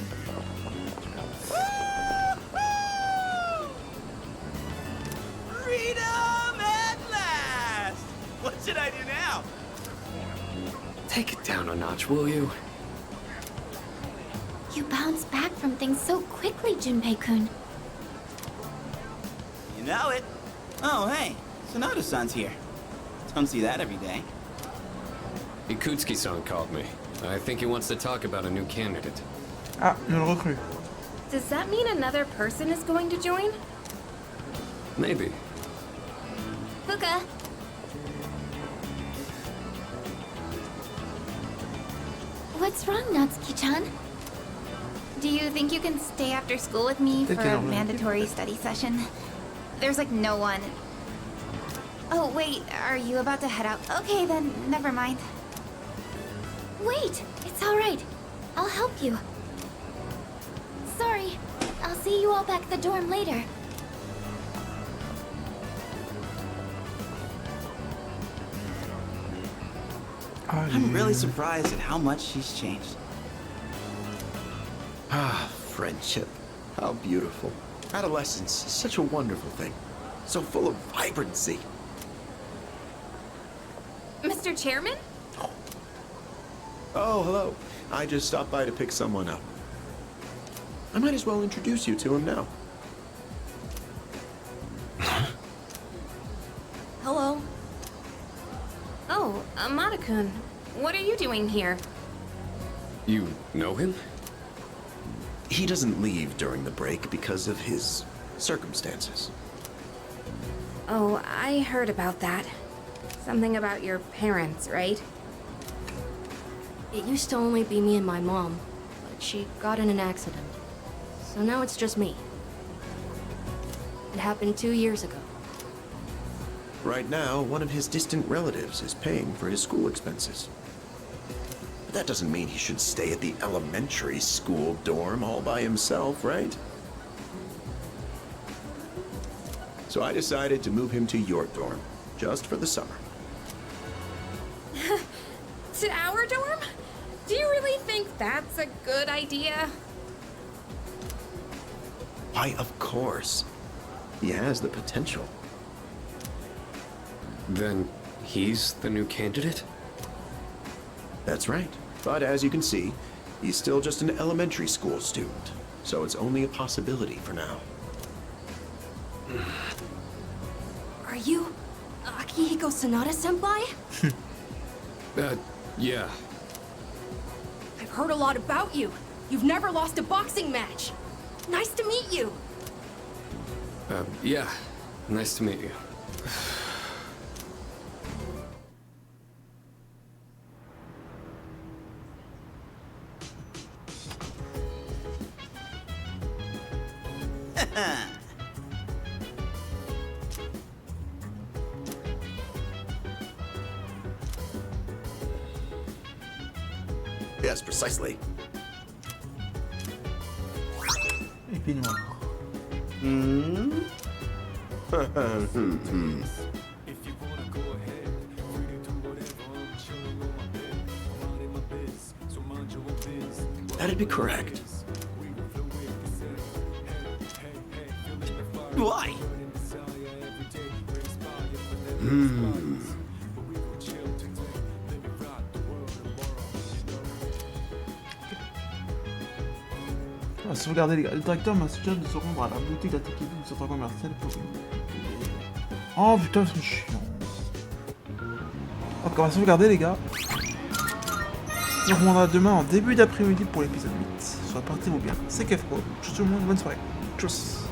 Freedom at last! What should I do now? Take it down a notch, will you? You bounce back from things so quickly, Junpei-kun. You know it. Oh, hey, Sonata-san's here. Don't see that every day. Ikutsuki-san called me. I think he wants to talk about a new candidate. Ah, une recrue. Does that mean another person is going to join? Maybe. Fuka. What's wrong, Natsuki-chan? Do you think you can stay after school with me for a mandatory study session? There's like no one. Oh, wait, are you about to head out? Okay, then, never mind. Wait, it's all right. I'll help you. Sorry, I'll see you all back at the dorm later. I'm really surprised at how much she's changed. Ah, friendship. How beautiful. Adolescence is such a wonderful thing. So full of vibrancy. Mr. Chairman? Oh, hello. I just stopped by to pick someone up. I might as well introduce you to him now. Hello. Oh, Amada-kun. What are you doing here? You know him? He doesn't leave during the break because of his circumstances. Oh, I heard about that. Something about your parents, right? It used to only be me and my mom, but she got in an accident. So now it's just me. It happened 2 years ago. Right now, one of his distant relatives is paying for his school expenses. But that doesn't mean he should stay at the elementary school dorm all by himself, right? So I decided to move him to your dorm, just for the summer. To our dorm? Do you really think that's a good idea? Why, of course. He has the potential. Then he's the new candidate? That's right. But as you can see, he's still just an elementary school student. So it's only a possibility for now. Are you Akihiko Sanada-senpai? Yeah. I've heard a lot about you. You've never lost a boxing match. Nice to meet you. Yeah. Nice to meet you. Yes, precisely. Épée noire. That'd be correct. Why? sauvegarder les gars. Le directeur m'a suggéré de se rendre à la boutique d'attaquer du centre commercial pour... Oh putain, ils sont chiants. Donc on va sauvegarder les gars. On se revoindra demain en début d'après-midi pour l'épisode 8. Sur la partie ou bien. C'est Kefko. Tchuss tout le monde, bonne soirée. Tchuss.